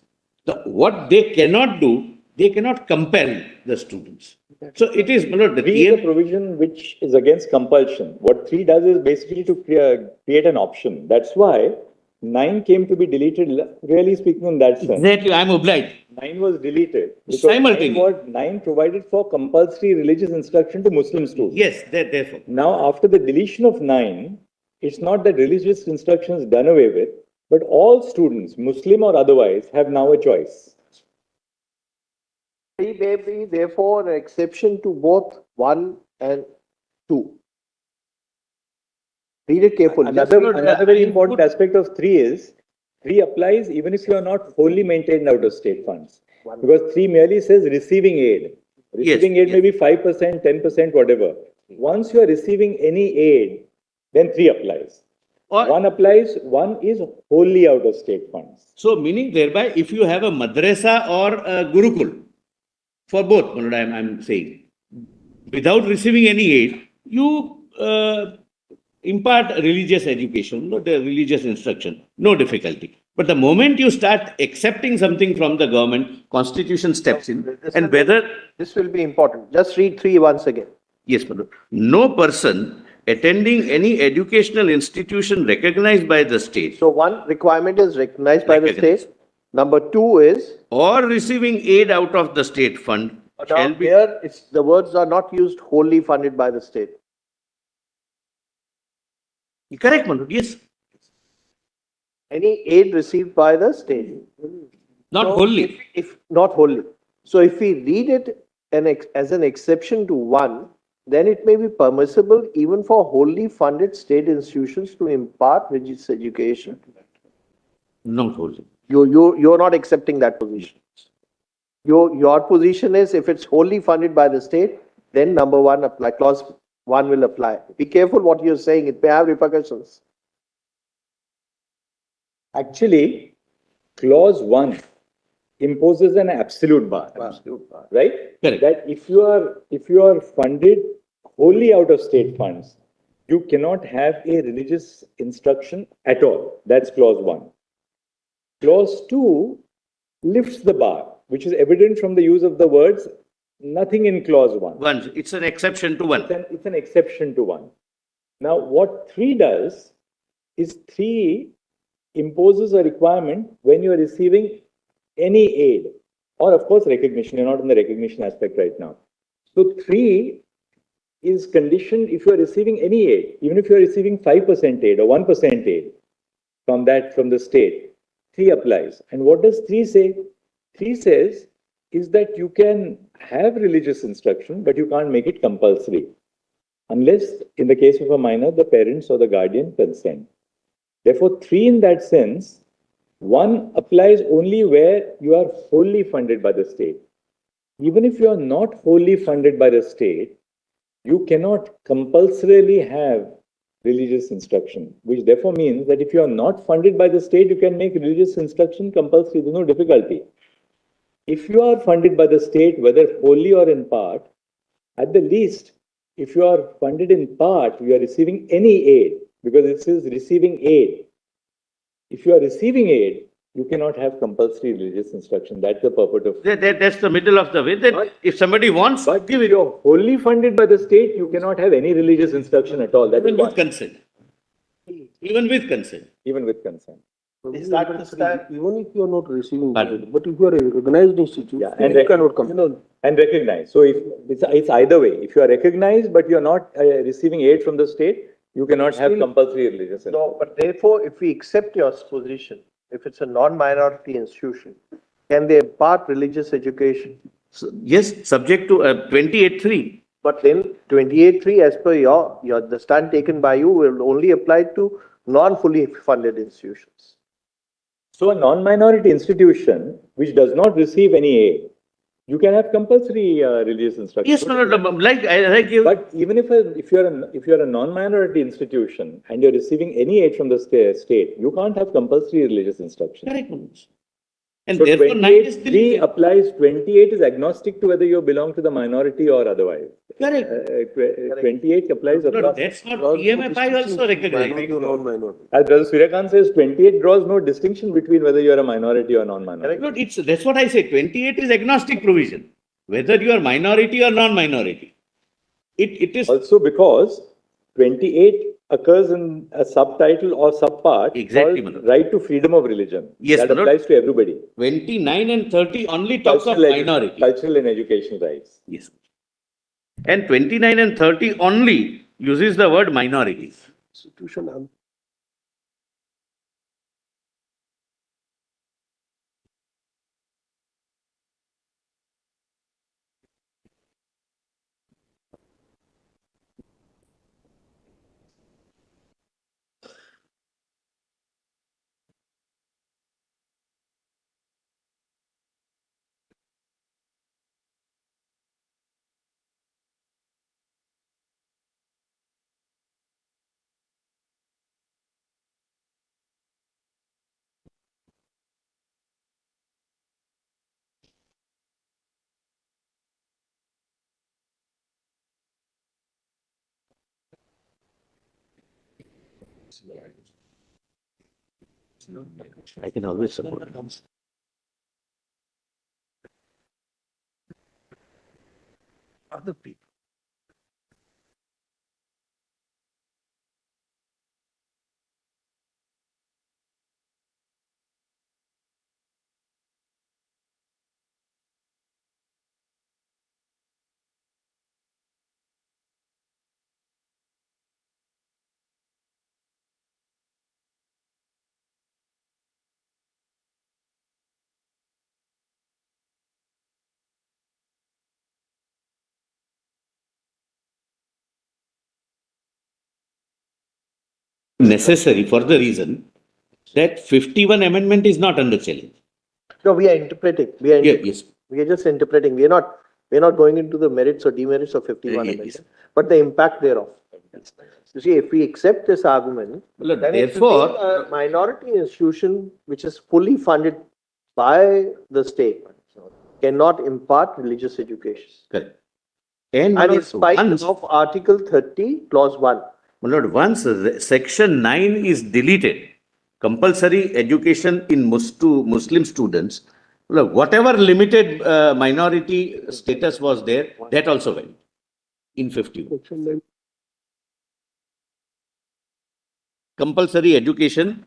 So what they cannot do, they cannot compel the students. So it is, my lord, the 3 is a provision which is against compulsion. What 3 does is basically to create an option. That's why 9 came to be deleted, really speaking in that sense. Exactly, I am obliged. 9 was deleted. Simultaneously. 9 provided for compulsory religious instruction to Muslim students. Yes, therefore. Now, after the deletion of 9, it's not that religious instruction is done away with, but all students, Muslim or otherwise, have now a choice. There may be, therefore, an exception to both 1 and 2. Read it carefully. Another very important aspect of 3 is, 3 applies even if you are not wholly maintained out of state funds. Because 3 merely says receiving aid. Receiving aid may be 5%, 10%, whatever. Once you are receiving any aid, then 3 applies. 1 applies, 1 is wholly out of state funds. So, meaning thereby, if you have a madrasa or a gurukul, for both, I am saying, without receiving any aid, you impart religious education, not the religious instruction, no difficulty. But the moment you start accepting something from the government, constitution steps in, and whether... This will be important. Just read 3 once again. Yes, Manoj. No person attending any educational institution recognized by the state. So one requirement is recognized by the state. Number 2 is... Or receiving aid out of the state fund. Now here, the words are not used wholly funded by the state. Correct, Manoj, yes. Any aid received by the state. Not wholly. If not wholly. So if we read it as an exception to 1, then it may be permissible even for wholly funded state institutions to impart religious education. Not wholly. You're not accepting that position. Your position is if it's wholly funded by the state, then number 1 apply, clause 1 will apply. Be careful what you're saying, it may have repercussions. Actually, clause 1 imposes an absolute bar. Right? Correct. That if you are funded wholly out of state funds, you cannot have a religious instruction at all. That's clause 1. Clause 2 lifts the bar, which is evident from the use of the words nothing in clause 1. It's an exception to 1. It's an exception to 1. Now, what 3 does is 3 imposes a requirement when you are receiving any aid, or of course recognition. You're not in the recognition aspect right now. So 3 is conditioned if you are receiving any aid, even if you are receiving 5% aid or 1% aid from the state. 3 applies. And what does 3 say? 3 says is that you can have religious instruction, but you can't make it compulsory. Unless, in the case of a minor, the parents or the guardian consent. Therefore, 3 in that sense, 1 applies only where you are wholly funded by the state. Even if you are not wholly funded by the state, you cannot compulsorily have religious instruction, which therefore means that if you are not funded by the state, you can make religious instruction compulsory. There's no difficulty. If you are funded by the state, whether wholly or in part, at the least, if you are funded in part, you are receiving any aid, because it says receiving aid. If you are receiving aid, you cannot have compulsory religious instruction. That's the purport of... That's the middle of the way. That if somebody wants... But if you are wholly funded by the state, you cannot have any religious instruction at all. That even with consent. Even with consent. Even with consent. Is that the stand? Even if you are not receiving Pardon? grade, but if you are a recognized institution, Yeah, you cannot come. and recognize. So if it's either way, if you are recognized but you are not receiving aid from the state, you cannot have compulsory religious instruction. No, but therefore, if we accept your position, if it's a non-minority institution, can they impart religious education? So, yes, subject to 28(3). But then 28(3), as per the stand taken by you, will only apply to non-fully funded institutions. So a non-minority institution which does not receive any aid, you can have compulsory religious instruction. Yes, no, like you. But even if you're a non-minority institution and you're receiving any aid from the state, you can't have compulsory religious instruction. Correct, Manoj. And So therefore, 9 is 28 applies. 28 is agnostic to whether you belong to the minority or otherwise. correct. 28 applies No, across. that's not PMFI also recognized. Minority or non-minority. As Brother Surya Kant says, 28 draws no distinction between whether you are a minority or non-minority. No, that's what I say. 28 is agnostic provision. Whether you are minority or non-minority. It is Also because 28 occurs in a subtitle or subpart Exactly, called Manoj. right to freedom of religion. Yes, that Manoj. applies to everybody. 29 and 30 only talks of Cultural minority. Cultural and educational rights. Yes. And 29 and 30 only uses the word minorities. Institution. I can always support it. Other people. Necessary for the reason that 51 amendment is not under challenge. No, we are interpreting. Yes. We are just interpreting. We are not going into the merits or demerits of 51 Yes. amendment, but the impact thereof. You see, if we accept this argument, Well, then therefore, it will be a minority institution which is fully funded by the state cannot impart religious education. correct. And And in once, spite of Article 30, Clause 1. my lord, once section 9 is deleted, compulsory education in Muslim students, look, whatever limited minority status was there, that also went in 51. Compulsory education,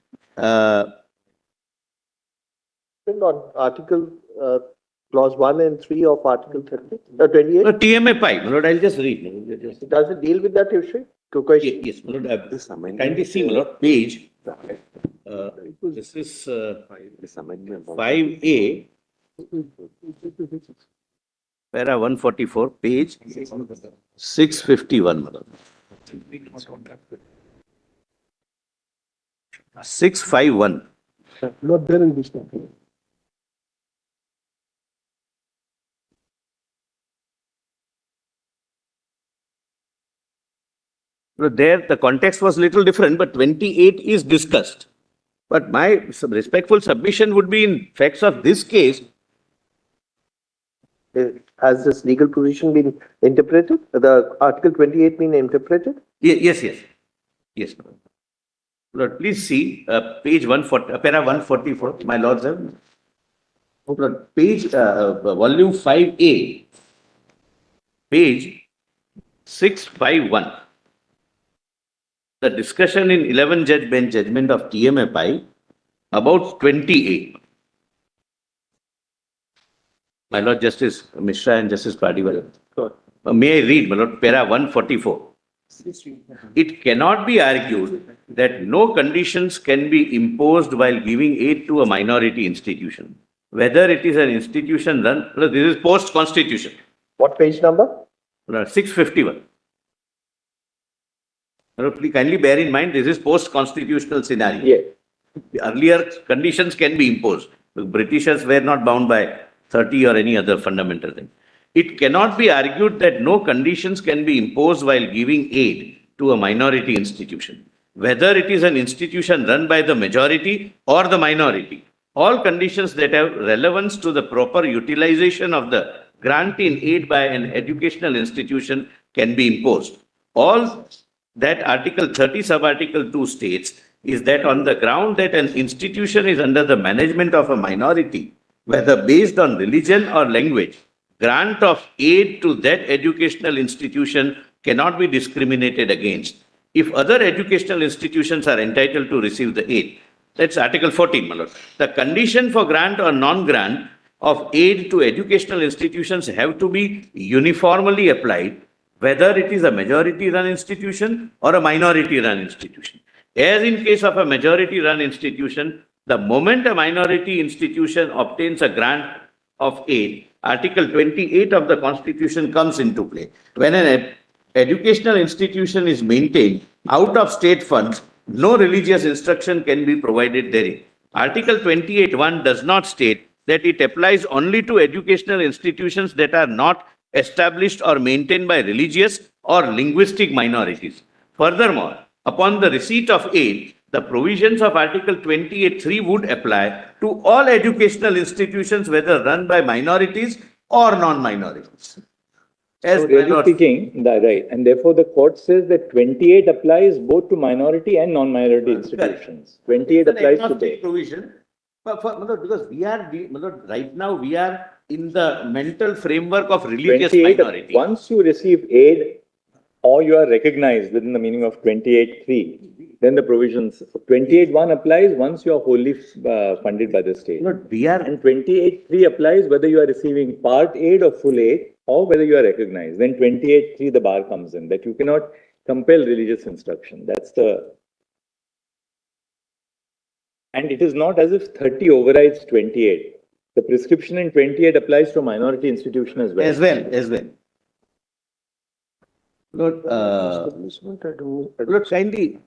On Article Clause 1 and 3 of Article 30, 28. TMA 5, my lord, I'll just read. Does it deal with that issue? Question. Yes, my lord, kindly see, my lord, page. This is 5A, para 144, page 651, my lord. 651. Not there in this document. So there, the context was little different, but 28 is discussed. But my respectful submission would be in facts of this case. Has this legal position been interpreted? The Article 28 been interpreted? Yes. Yes. Lord, please see page 140, para 144, my lords have. Lord, page, volume 5A, page 651. The discussion in 11 judge bench judgment of TMFI, about 28. My Lord Justice Misra and Justice Pardiwala. May I read, my Lord, para 144. It cannot be argued that no conditions can be imposed while giving aid to a minority institution, whether it is an institution run, this is post-constitution. What page number? 651. Please kindly bear in mind, this is post-constitutional scenario. Yes. Earlier conditions can be imposed. The Britishers were not bound by 30 or any other fundamental thing. It cannot be argued that no conditions can be imposed while giving aid to a minority institution, whether it is an institution run by the majority or the minority. All conditions that have relevance to the proper utilization of the grant in aid by an educational institution can be imposed. All that Article 30, Sub-Article 2 states is that on the ground that an institution is under the management of a minority, whether based on religion or language, grant of aid to that educational institution cannot be discriminated against. If other educational institutions are entitled to receive the aid, that's Article 14, my Lord. The condition for grant or non-grant of aid to educational institutions have to be uniformly applied, whether it is a majority-run institution or a minority-run institution. As in case of a majority-run institution, the moment a minority institution obtains a grant of aid, Article 28 of the Constitution comes into play. When an educational institution is maintained out of state funds, no religious instruction can be provided therein. Article 28(1) does not state that it applies only to educational institutions that are not established or maintained by religious or linguistic minorities. Furthermore, upon the receipt of aid, the provisions of Article 28(3) would apply to all educational institutions, whether run by minorities or non-minorities. So really speaking, right, and therefore the court says that 28 applies both to minority and non-minority institutions. 28 applies to both. Provision, because we are right now we are in the mental framework of religious minority. Once you receive aid or you are recognized within the meaning of 28(3), then the provisions 28(1) applies once you are wholly funded by the state. And 28(3) applies whether you are receiving part aid or full aid, or whether you are recognized. Then 28(3) the bar comes in, that you cannot compel religious instruction. That's the... And it is not as if 30 overrides 28. The prescription in 28 applies to a minority institution as well. As well. Lord, kindly...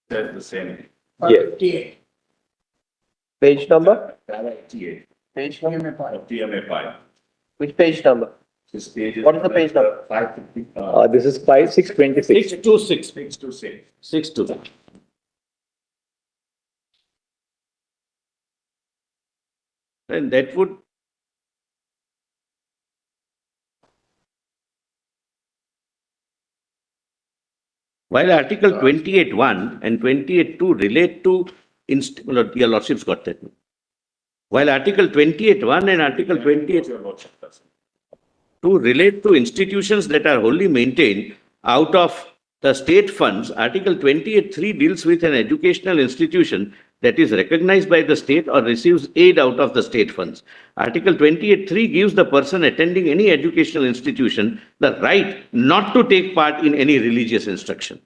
That's the same. Yes. Page number? TMA Page number? TMA 5. Which page number? This page is What is the page number? 550. This is 626. 626. 626. 626. And that would... While Article 28(1) and 28(2) relate to... Your Lordship's got that. While Article 28(1) and Article 28(2) relate to institutions that are wholly maintained out of The state funds, Article 28(3) deals with an educational institution that is recognized by the state or receives aid out of the state funds. Article 28(3) gives the person attending any educational institution the right not to take part in any religious instruction,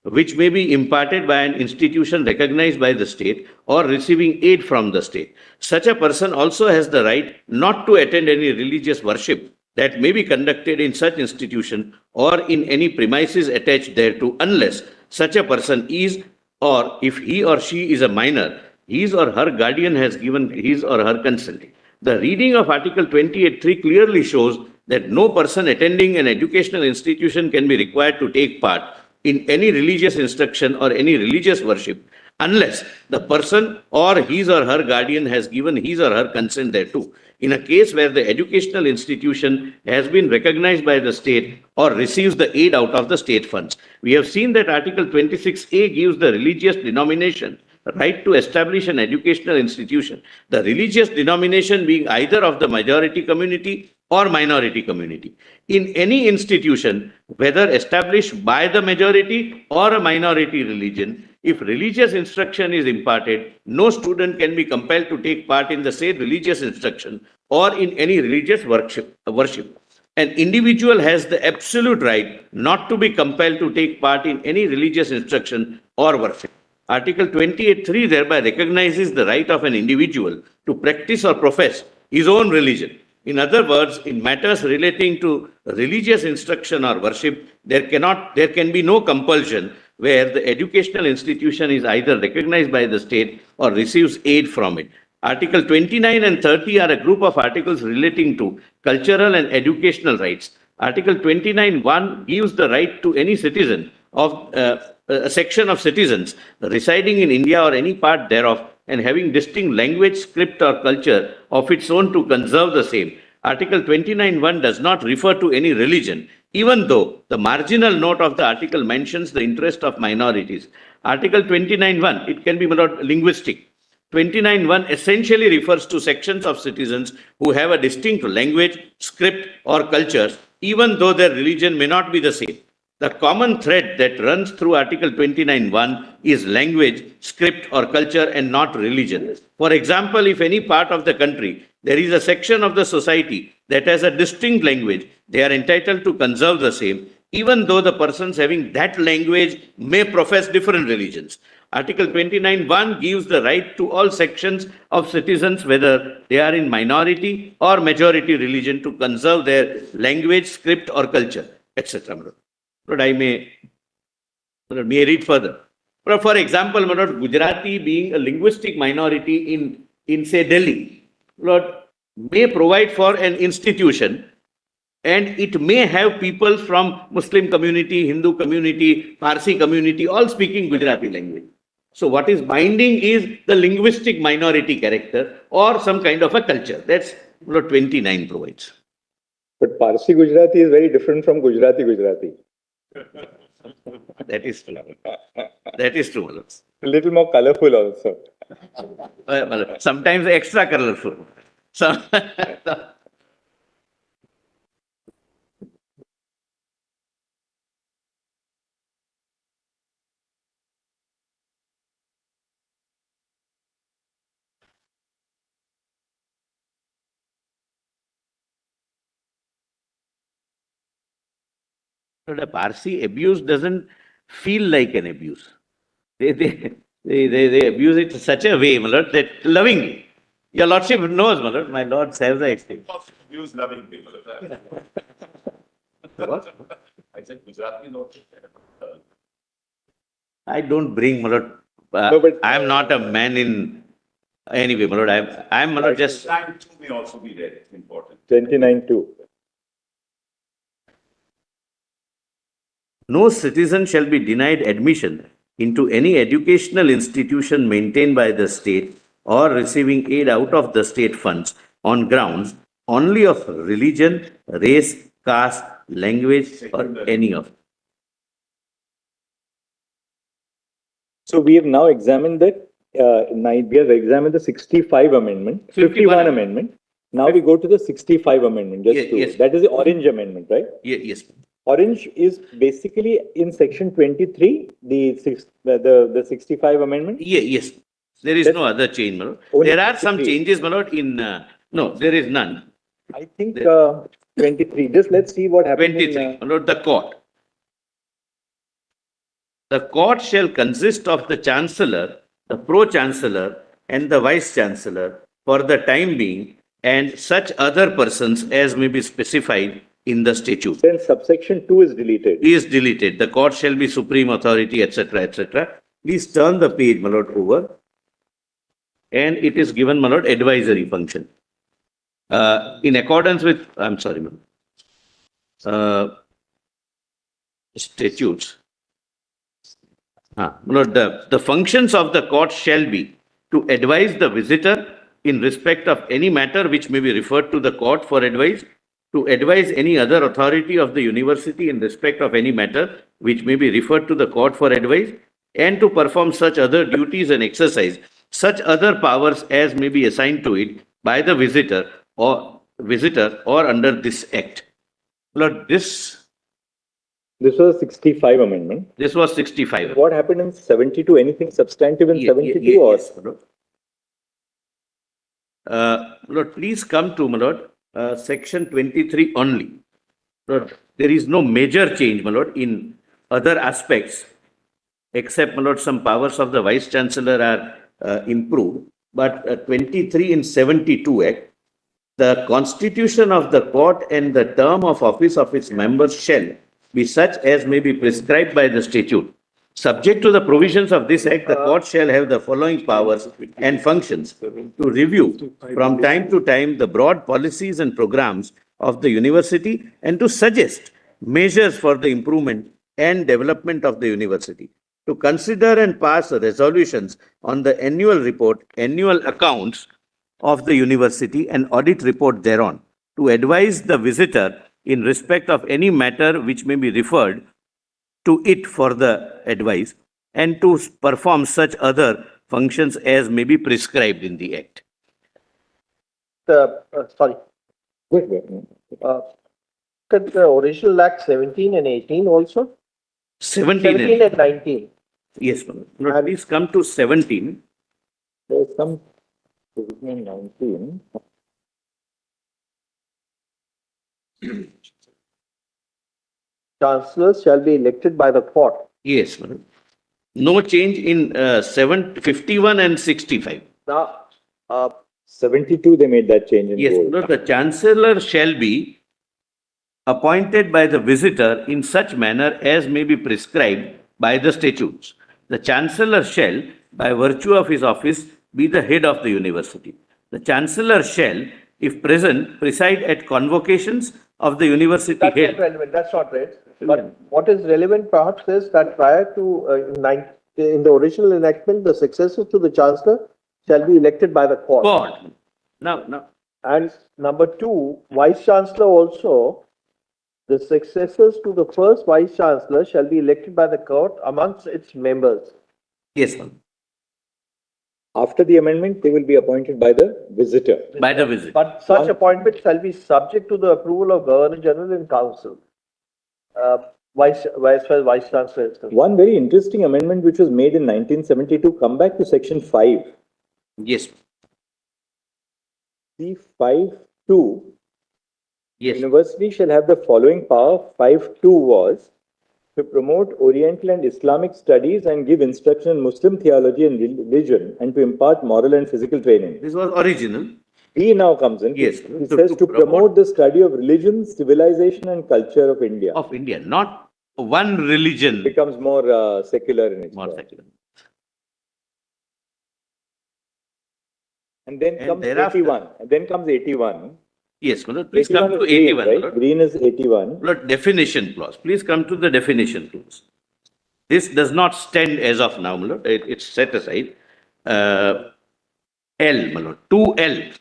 which may be imparted by an institution recognized by the state or receiving aid from the state. Such a person also has the right not to attend any religious worship that may be conducted in such institution or in any premises attached thereto, unless such a person is, or if he or she is a minor, his or her guardian has given his or her consent. The reading of Article 28(3) clearly shows that no person attending an educational institution can be required to take part in any religious instruction or any religious worship unless the person or his or her guardian has given his or her consent thereto. In a case where the educational institution has been recognized by the state or receives the aid out of the state funds. We have seen that Article 26A gives the religious denomination right to establish an educational institution, the religious denomination being either of the majority community or minority community. In any institution, whether established by the majority or a minority religion, if religious instruction is imparted, no student can be compelled to take part in the said religious instruction or in any religious worship. An individual has the absolute right not to be compelled to take part in any religious instruction or worship. Article 28(3) thereby recognizes the right of an individual to practice or profess his own religion. In other words, in matters relating to religious instruction or worship, there can be no compulsion where the educational institution is either recognized by the state or receives aid from it. Article 29 and 30 are a group of articles relating to cultural and educational rights. Article 29(1) gives the right to any citizen of a section of citizens residing in India or any part thereof and having distinct language, script or culture of its own to conserve the same. Article 29(1) does not refer to any religion, even though the marginal note of the article mentions the interest of minorities. Article 29(1), it can be linguistic. 29(1) essentially refers to sections of citizens who have a distinct language, script or culture, even though their religion may not be the same. The common thread that runs through Article 29(1) is language, script or culture and not religion. For example, if any part of the country, there is a section of the society that has a distinct language, they are entitled to conserve the same, even though the persons having that language may profess different religions. Article 29(1) gives the right to all sections of citizens, whether they are in minority or majority religion, to conserve their language, script or culture, etc. But I may read further. But for example, Gujarati being a linguistic minority in say Delhi, may provide for an institution and it may have people from Muslim community, Hindu community, Parsi community, all speaking Gujarati language. So what is binding is the linguistic minority character or some kind of a culture. That's what 29 provides. But Parsi Gujarati is very different from Gujarati. That is true. That is true. A little more colorful also. Sometimes extra colorful. The Parsi abuse doesn't feel like an abuse. They abuse it in such a way, my lord, that lovingly. Your lordship knows, my lord. My lords have the experience. Abuse lovingly, my lord. What? I said Gujarati notes. I don't bring, my lord. No, but I am not a man in anyway, my lord. I am, my lord, just. Time 2 may also be read. It's important. 29(2). No citizen shall be denied admission into any educational institution maintained by the state or receiving aid out of the state funds on grounds only of religion, race, caste, language, or any of. So we have now examined that. We have examined the 65 amendment, 51 amendment. Now we go to the 65 amendment. Yes. That is the orange amendment, right? Yes. Orange is basically in section 23, the 65 amendment. Yes, there is no other change, my lord. There are some changes, my lord, in, no, there is none. I think 23. Just let's see what happens. 23, my lord, the court. The court shall consist of the chancellor, the pro-chancellor, and the vice-chancellor for the time being, and such other persons as may be specified in the statute. Then subsection 2 is deleted. Is deleted. The court shall be supreme authority, etc., etc. Please turn the page, my lord, over. And it is given, my lord, advisory function. In accordance with, I'm sorry, my lord, statutes. My lord, the functions of the court shall be to advise the visitor in respect of any matter which may be referred to the court for advice, to advise any other authority of the university in respect of any matter which may be referred to the court for advice, and to perform such other duties and exercise such other powers as may be assigned to it by the visitor or under this act. Lord, this was 65 amendment. This was 65. What happened in 72? Anything substantive in 72? Yes, my lord. Lord, please come to, my lord, section 23 only. Lord, there is no major change, my lord, in other aspects, except, my lord, some powers of the vice chancellor are improved. But 23 in 72 Act, the constitution of the court and the term of office of its members shall be such as may be prescribed by the statute. Subject to the provisions of this act, the court shall have the following powers and functions: to review from time to time the broad policies and programs of the university, and to suggest measures for the improvement and development of the university, to consider and pass resolutions on the annual report, annual accounts of the university and audit report thereon, to advise the visitor in respect of any matter which may be referred to it for the advice, and to perform such other functions as may be prescribed in the act. Sorry. Look at the original act 17 and 18 also. 17 and 19. Yes, ma'am. Now, please come to 17. There is some provision in 19. Chancellors shall be elected by the court. Yes, madam. No change in 51 and 65. Now, 72, they made that change in yes, bold. no, the chancellor shall be appointed by the visitor in such manner as may be prescribed by the statutes. The chancellor shall, by virtue of his office, be the head of the university. The chancellor shall, if present, preside at convocations of the university that's head. not relevant. That's not right. But what is relevant perhaps is that prior to in the original enactment, the successor to the chancellor shall be elected by the court. Now. And number two, vice chancellor also, the successors to the first vice chancellor shall be elected by the court amongst its members. Yes, ma'am. After the amendment, they will be appointed by the visitor. By the visitor. But such appointment shall be subject to the approval of Governor General and Council. Vice Chancellor is concerned. One very interesting amendment which was made in 1972, come back to section 5. Yes. The 5(2). Yes. University shall have the following power. 5(2) was to promote Oriental and Islamic studies and give instruction in Muslim theology and religion, and to impart moral and physical training. This was original. B now comes in. Yes. It says to promote the study of religion, civilization and culture of India. Of India, not one religion. It becomes more secular in its More form. secular. And then comes 81. And then comes 81. Yes, Manoj, please come to 81. Green, right? Green is 81. Lord, definition clause. Please come to the definition clause. This does not stand as of now, Manoj. It's set aside. L, Manoj, 2L.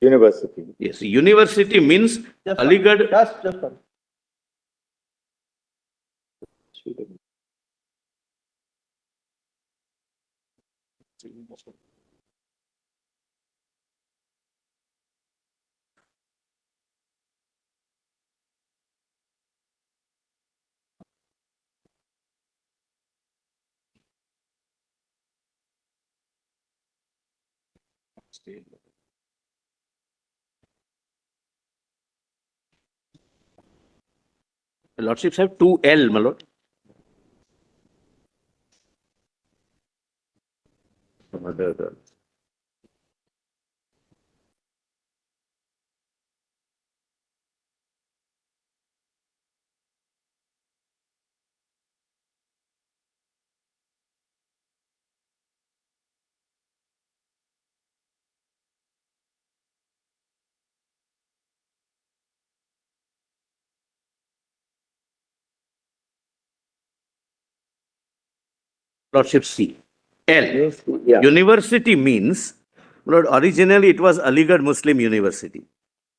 University. Yes, university means Aligarh. Just one. Lordships have 2L, my lord. Lordship C. L. Yeah. University means, Lord, originally it was Aligarh Muslim University,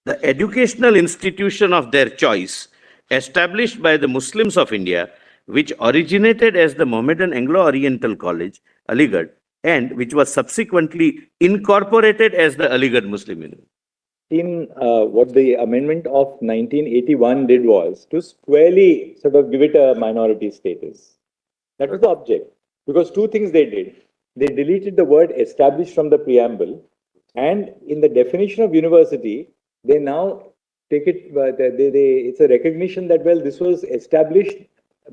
the educational institution of their choice, established by the Muslims of India, which originated as the Mohammedan Anglo-Oriental College, Aligarh, and which was subsequently incorporated as the Aligarh Muslim University. In what the amendment of 1981 did was to squarely sort of give it a minority status. That was the object. Because two things they did. They deleted the word established from the preamble, and in the definition of university, they now take it, it's a recognition that, well, this was established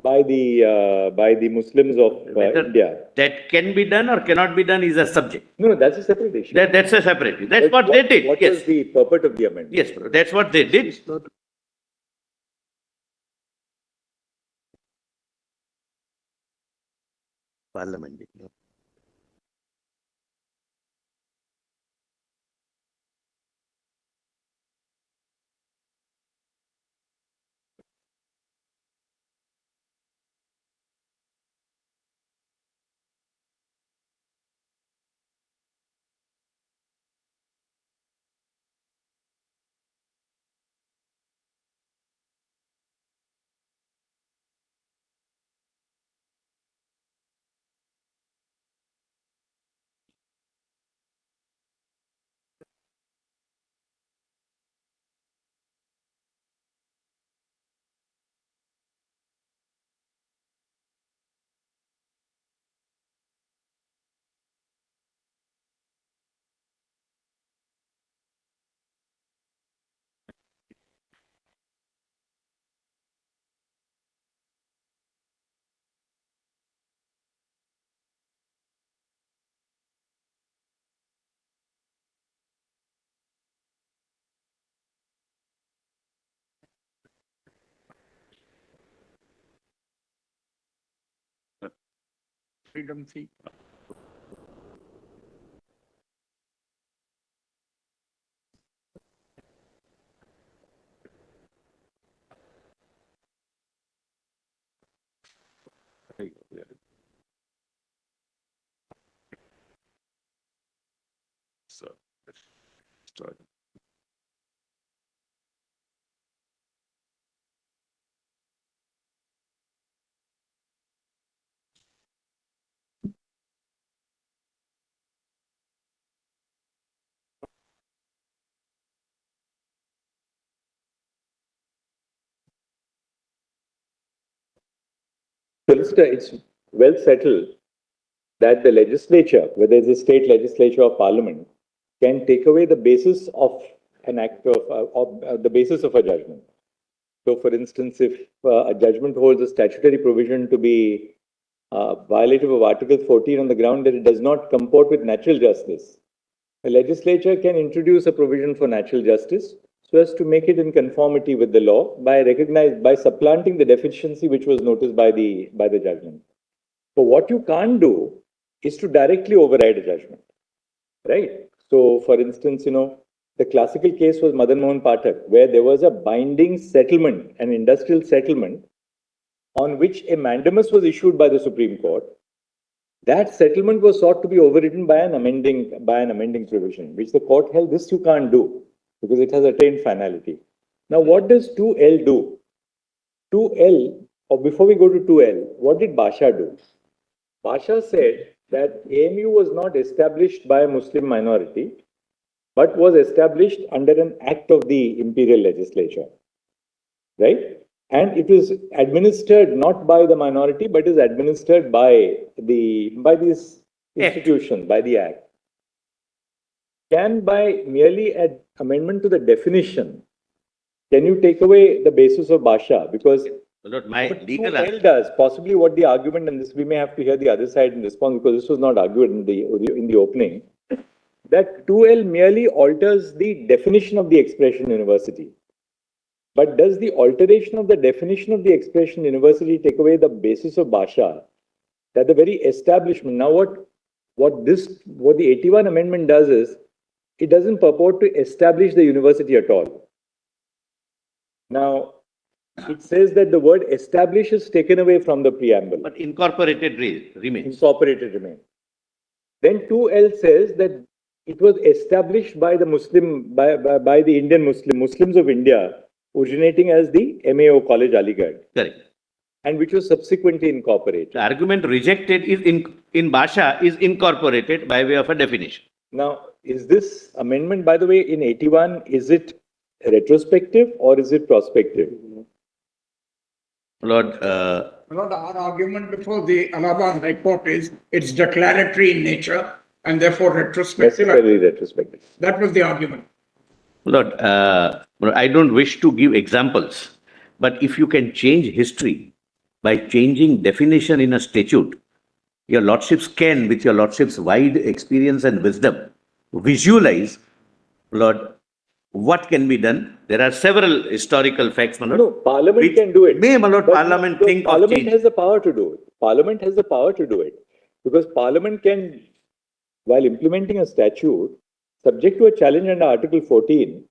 by the Muslims of India. That can be done or cannot be done is a subject. No, that's a separate issue. That's a separate issue. That's what they did. What Yes. was the purport of the amendment? Yes, bro. That's what they did. Parliament. Freedom seek. Solicitor, it's well settled that the legislature, whether it's a state legislature or parliament, can take away the basis of an act of the basis of a judgment. So, for instance, if a judgment holds a statutory provision to be violative of Article 14 on the ground that it does not comport with natural justice, the legislature can introduce a provision for natural justice so as to make it in conformity with the law by supplanting the deficiency which was noticed by the judgment. So what you can't do is to directly override a judgment, right? So, for instance, the classical case was Madan Mohan Pathak, where there was a binding settlement, an industrial settlement, on which a mandamus was issued by the Supreme Court. That settlement was sought to be overridden by an amending provision, which the court held this you can't do because it has attained finality. Now, what does 2L do? 2L, or before we go to 2L, what did Basha do? Basha said that AMU was not established by a Muslim minority, but was established under an act of the imperial legislature, right? And it is administered not by the minority, but is administered by this institution, by the act. can by merely an amendment to the definition, can you take away the basis of Bhasha? Because My legal 2L does, possibly what the argument, and this we may have to hear the other side in response because this was not argued in the opening, that 2L merely alters the definition of the expression university. But does the alteration of the definition of the expression university take away the basis of Bhasha? That the very establishment, now what the 81 amendment does is, it doesn't purport to establish the university at all. Now, it says that the word establish is taken away from the preamble. But incorporated remains. Incorporated remains. Then 2L says that it was established by the by the Indian Muslims of India, originating as the MAO College Aligarh. Correct. And which was subsequently incorporated. The argument rejected is in Bhasha is incorporated by way of a definition. Now, is this amendment, by the way, in 81, is it retrospective or is it prospective? Lord, Lord, our argument before the Allahabad High Court is it's declaratory in nature and therefore retrospective. Necessarily retrospective. That was the argument. Lord, I don't wish to give examples, but if you can change history by changing definition in a statute, your lordships can, with your lordships' wide experience and wisdom, visualize, Lord, what can be done. There are several historical facts, my Lord. No, Parliament can do it. May, my Lord, Parliament think of Parliament change. has the power to do it. Parliament has the power to do it. Because Parliament can, while implementing a statute, subject to a challenge under Article 14,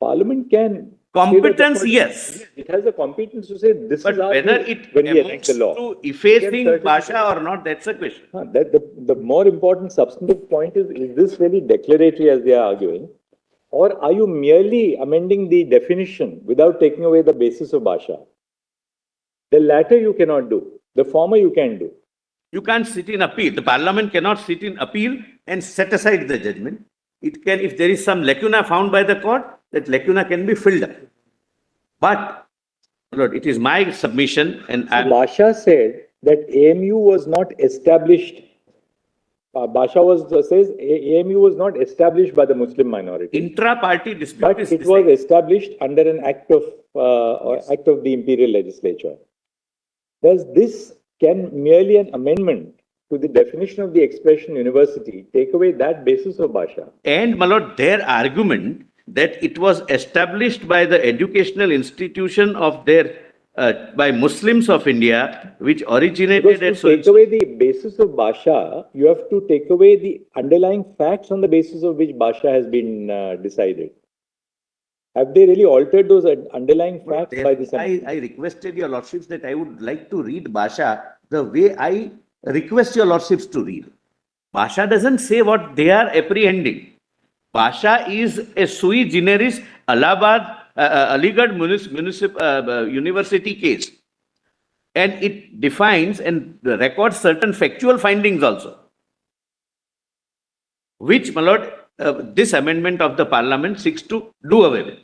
Parliament can... Competence, yes. It has the competence to say this But is our whether view it when we enact amounts the law. to effacing It can Bhasha or not, that's a question. The more important substantive point is this really declaratory as they are arguing? Or are you merely amending the definition without taking away the basis of Bhasha? The latter you cannot do. The former you can do. You can't sit in appeal. The Parliament cannot sit in appeal and set aside the judgment. It can, if there is some lacuna found by the court, that lacuna can be filled up. But, Lord, it is my submission and Bhasha said that AMU was not established. Bhasha says AMU was not established by the Muslim minority. Intra-party dispute But is it was established under an act of the imperial legislature. Thus, can merely an amendment to the definition of the expression university take away that basis of Bhasha? And, my Lord, their argument that it was established by the educational institution of their by Muslims of India, which originated at... To take away the basis of Bhasha, you have to take away the underlying facts on the basis of which Bhasha has been decided. Have they really altered those underlying facts by this? I requested your lordships that I would like to read Bhasha the way I request your lordships to read. Bhasha doesn't say what they are apprehending. Bhasha is a sui generis Aligarh Muslim University case. And it defines and records certain factual findings also, which, my Lord, this amendment of the Parliament seeks to do away with.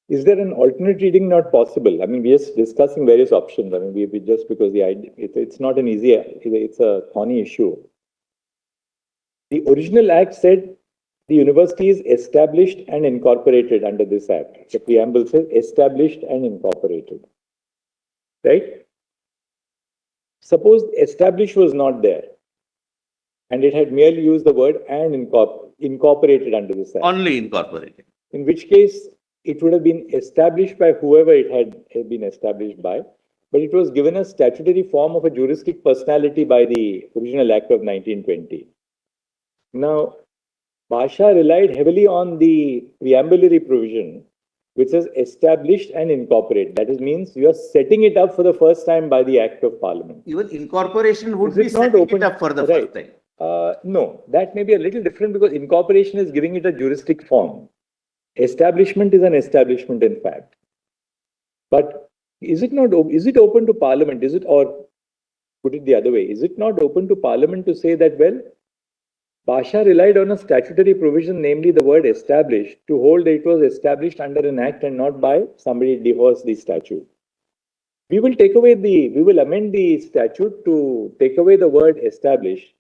Is there an alternate reading not possible? I mean, we are discussing various options. I mean, we just because the idea, it's not an easy, it's a thorny issue. The original act said the university is established and incorporated under this act. The preamble says established and incorporated. Right? Suppose established was not there and it had merely used the word and incorporated under this act. Only incorporated. In which case, it would have been established by whoever it had been established by, but it was given a statutory form of a juristic personality by the original Act of 1920. Now, Bhasha relied heavily on the preambulary provision, which says established and incorporated. That means you are setting it up for the first time by the Act of Parliament. Even incorporation would be setting it up for the first time. No, that may be a little different because incorporation is giving it a juristic form. Establishment is an establishment in fact. But is it open to Parliament? Or put it the other way, is it not open to Parliament to say that, well, Bhasha relied on a statutory provision, namely the word established, to hold that it was established under an act and not by somebody divorced the statute. we will amend the statute to take away the word establish,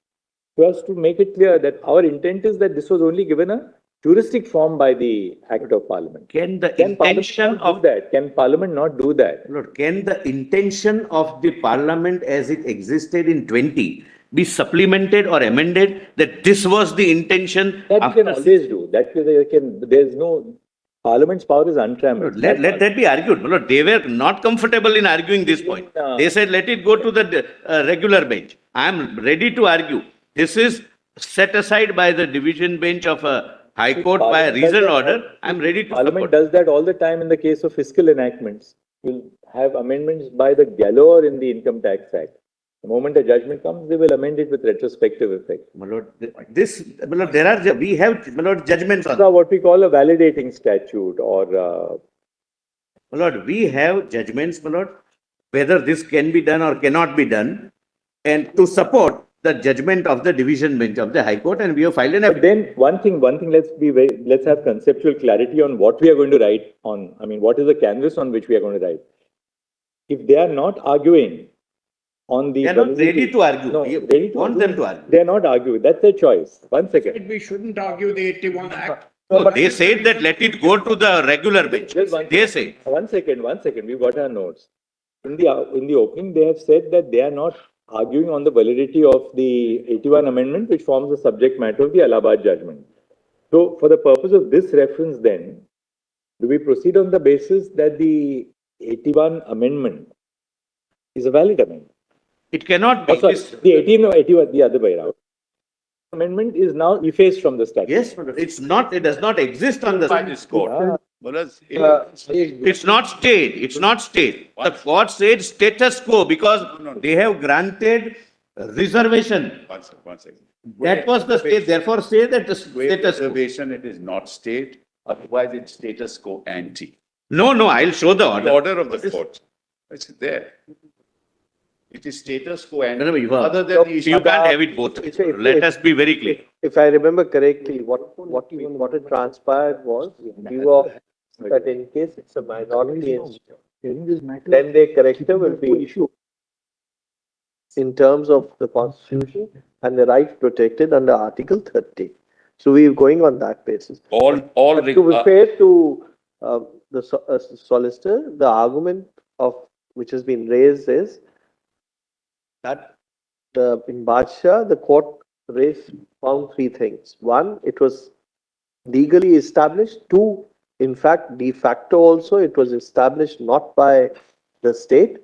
so as to make it clear that our intent is that this was only given a juristic form by the Act of Parliament. Can the Can intention Parliament not of do that? Can Parliament not do that? Lord, can the intention of the Parliament as it existed in 20 be supplemented or amended that this was the intention? That you can after- always do. There's no, Parliament's power is untrammeled. Let that be argued. Lord, they were not comfortable in arguing this point. They said, let it go to the regular bench. I am ready to argue. This is set aside by the division bench of a High Court by a reasoned order. I am ready to Parliament support. does that all the time in the case of fiscal enactments. You'll have amendments by the galore in the Income Tax Act. The moment a judgment comes, they will amend it with retrospective effect. My lord, my lord, we have, my lord, judgments on. So what we call a validating statute or My lord, we have judgments, my lord, whether this can be done or cannot be done, and to support the judgment of the division bench of the High Court, and we have filed an But affidavit. then one thing, let's have conceptual clarity on what we are going to write on. I mean, what is the canvas on which we are going to write? If they are not arguing on the... They are not ready to argue. No, We ready to want argue. them to argue. They are not arguing. That's their choice. One second. We shouldn't argue the 81 Act. No, they said that let it go to the regular bench. Just one They say. One second. We've got our notes. In the opening, they have said that they are not arguing on the validity of the 81 amendment, which forms the subject matter of the Allahabad judgment. So, for the purpose of this reference, then, do we proceed on the basis that the 81 amendment is a valid amendment? It cannot be. Oh, sorry, the 81, the other way around. Amendment is now effaced from the statute. Yes, it's not, it does not exist on By the, this court. Yeah. Whereas, it's not stayed, it's not stayed. The court said status quo because they have granted reservation. one second. That was the state, therefore say that the status quo. Reservation, it is not state, otherwise it's status quo ante. No, I'll show the The order. order of the court. It's there. It is status quo ante. No, you Other than the issue. You can't have it both. Let us be very clear. If I remember correctly, what had transpired was, we were, that in case it's a minority institution, then their character will be issued in terms of the Constitution and the rights protected under Article 30. So we are going on that basis. All, But to be fair to the solicitor, the argument of which has been raised is that in Badshah, the court found three things. One, it was legally established. Two, in fact, de facto also, it was established not by the state.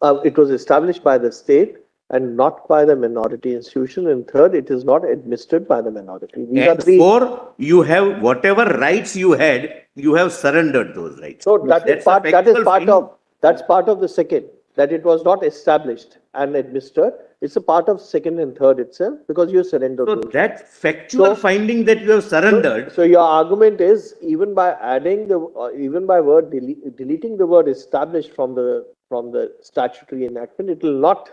It was established by the state and not by the minority institution. And third, it is not administered by the minority. These are And three. four, you have whatever rights you had, you have surrendered those rights. So that That's is a part factual of, that's part of the second, that it was not established and administered. It's a part of second and third itself because you surrendered. So those. that factual finding that you have surrendered, So your argument is even by adding even by deleting the word established from the statutory enactment, it will not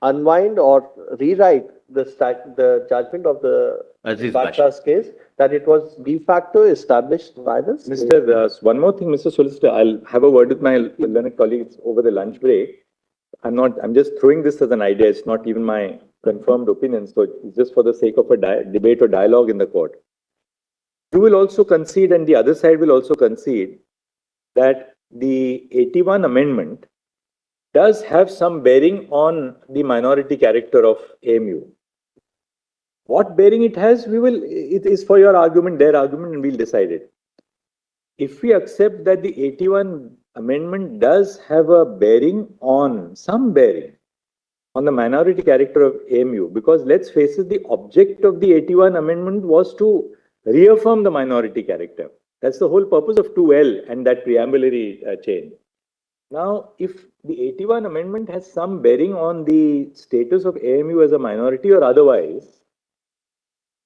unwind or rewrite the judgment of the Aziz Badshah's case that it was de facto established by the state. Mr. One more thing, Mr. Solicitor, I'll have a word with my learned colleagues over the lunch break. I'm just throwing this as an idea. It's not even my confirmed opinion. So it's just for the sake of a debate or dialogue in the court. You will also concede, and the other side will also concede, that the 81 amendment does have some bearing on the minority character of AMU. What bearing it has, it is for your argument, their argument, and we'll decide it. If we accept that the 81 amendment does have some bearing on the minority character of AMU, because let's face it, the object of the 81 amendment was to reaffirm the minority character. That's the whole purpose of 2L and that preambulary change. Now, if the 81 amendment has some bearing on the status of AMU as a minority or otherwise,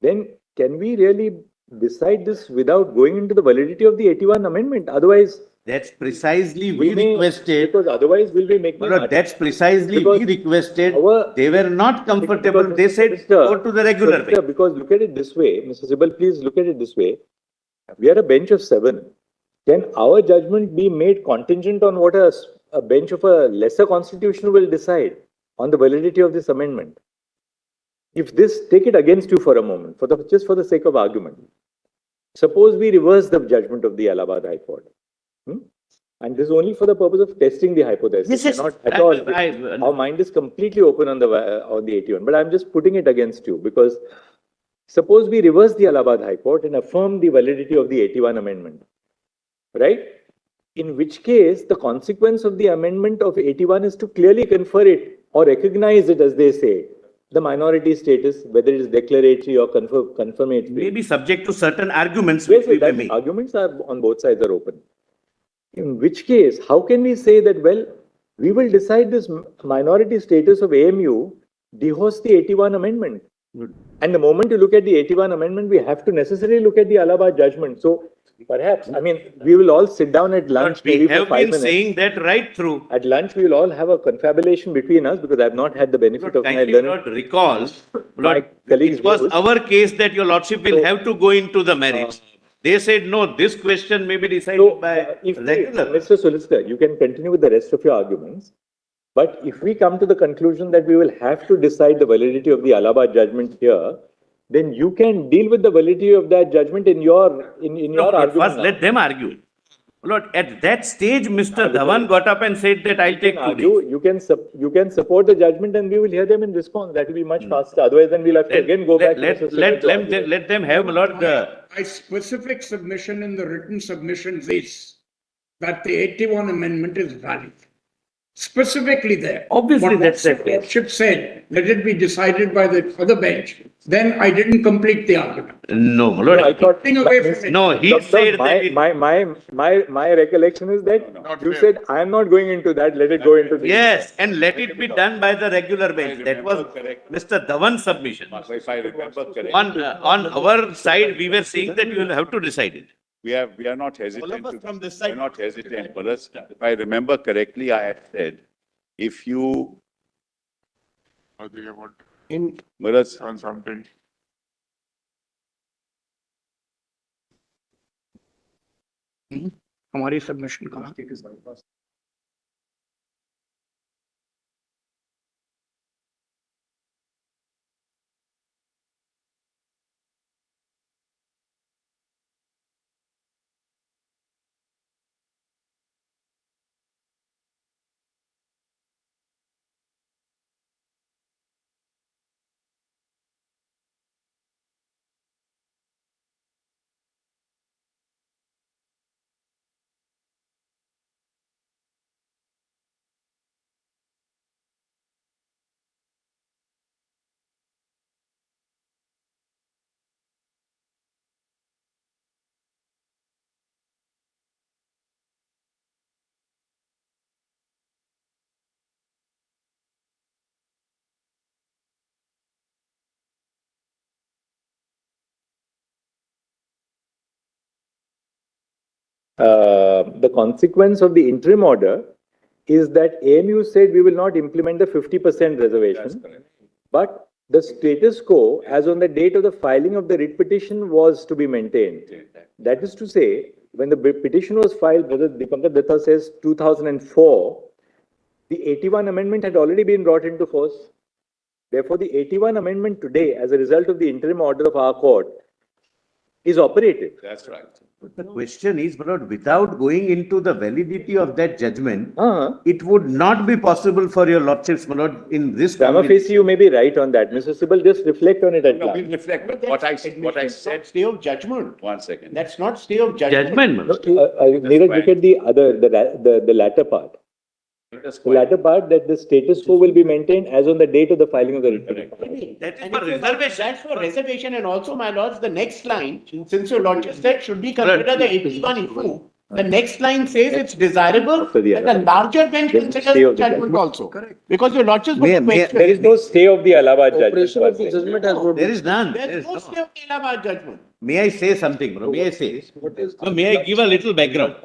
then can we really decide this without going into the validity of the 81 amendment? Otherwise, that's precisely we requested. Because otherwise we'll be making... No, that's precisely we requested. They were not comfortable. Because, They said, Mr. go to the regular bench. Because look at it this way, Mr. Sibal, please look at it this way. We are a bench of 7. Can our judgment be made contingent on what a a bench of a lesser constitution will decide on the validity of this amendment. If this, take it against you for a moment, just for the sake of argument. Suppose we reverse the judgment of the Allahabad High Court. And this is only for the purpose of testing the hypothesis. Yes, Not at all. Our mind is completely open on the 81. But I'm just putting it against you because suppose we reverse the Allahabad High Court and affirm the validity of the 81 amendment. Right? In which case, the consequence of the amendment of 81 is to clearly confer it or recognize it, as they say, the minority status, whether it is declaratory or confirmatory. Maybe subject to certain arguments. Yes, arguments are on both sides are open. In which case, how can we say that, well, we will decide this minority status of AMU dehosts the 81 amendment? And the moment you look at the 81 amendment, we have to necessarily look at the Allahabad judgment. So perhaps, I mean, we will all sit down at lunch. We have been saying that right through. At lunch, we will all have a confabulation between us because I have not had the benefit of my learning. Not recall, Lord, it was our case that your lordship will have to go into the merits. They said, no, this question may be decided by regular. Mr. Solicitor, you can continue with the rest of your arguments. But if we come to the conclusion that we will have to decide the validity of the Allahabad judgment here, then you can deal with the validity of that judgment in your argument. First, let them argue. Lord, at that stage, Mr. Dhawan got up and said that I'll take 2 days. You can support the judgment and we will hear them in response. That will be much faster. Otherwise, then we'll have to again go back. Let them have, Lord. My specific submission in the written submissions is that the 81 amendment is valid. Specifically there. Obviously, that's the lordship said, let it be decided by the other bench. Then I didn't complete the argument. No, Lord. I thought. No, he said my recollection is that you said I am not going into that. Let it go into. Yes, and let it be done by the regular bench. That was Mr. Dhawan's submission. If I remember correctly. On our side, we were saying that you will have to decide it. We are not hesitant. We are not hesitant. But if I remember correctly, I had said, if you in Maharaj, on something. हमारी submission कहाँ? The consequence of the interim order is that AMU said we will not implement the 50% reservation, but the status quo as on the date of the filing of the writ petition was to be maintained. That is to say, when the petition was filed, Brother Dipankar Datta says 2004, the 81 amendment had already been brought into force. Therefore, the 81 amendment today, as a result of the interim order of our court, is operative. that's right. But the question is, Lord, without going into the validity of that judgment, it would not be possible for your lordships, my lord, in this. Prima facie, you may be right on that. Mr. Sibal, just reflect on it at No, we'll reflect. But what I said. Stay of judgment. 1 second. That's not stay of judgment. Judgment. Neeraj, look at the latter part. The latter part, that the status quo will be maintained as on the date of the filing of the writ petition. That is for reservation. That's for reservation, and also, my lords, the next line, since your lordship said should be considered the 81 issue, the next line says it's desirable that the larger bench considers the judgment also. Correct. Because your lordship There is no stay of the Allahabad judgment. Operation of the judgment has not There is none. there is no stay of the Allahabad judgment. May I say something, bro? May I say? May I give a little background?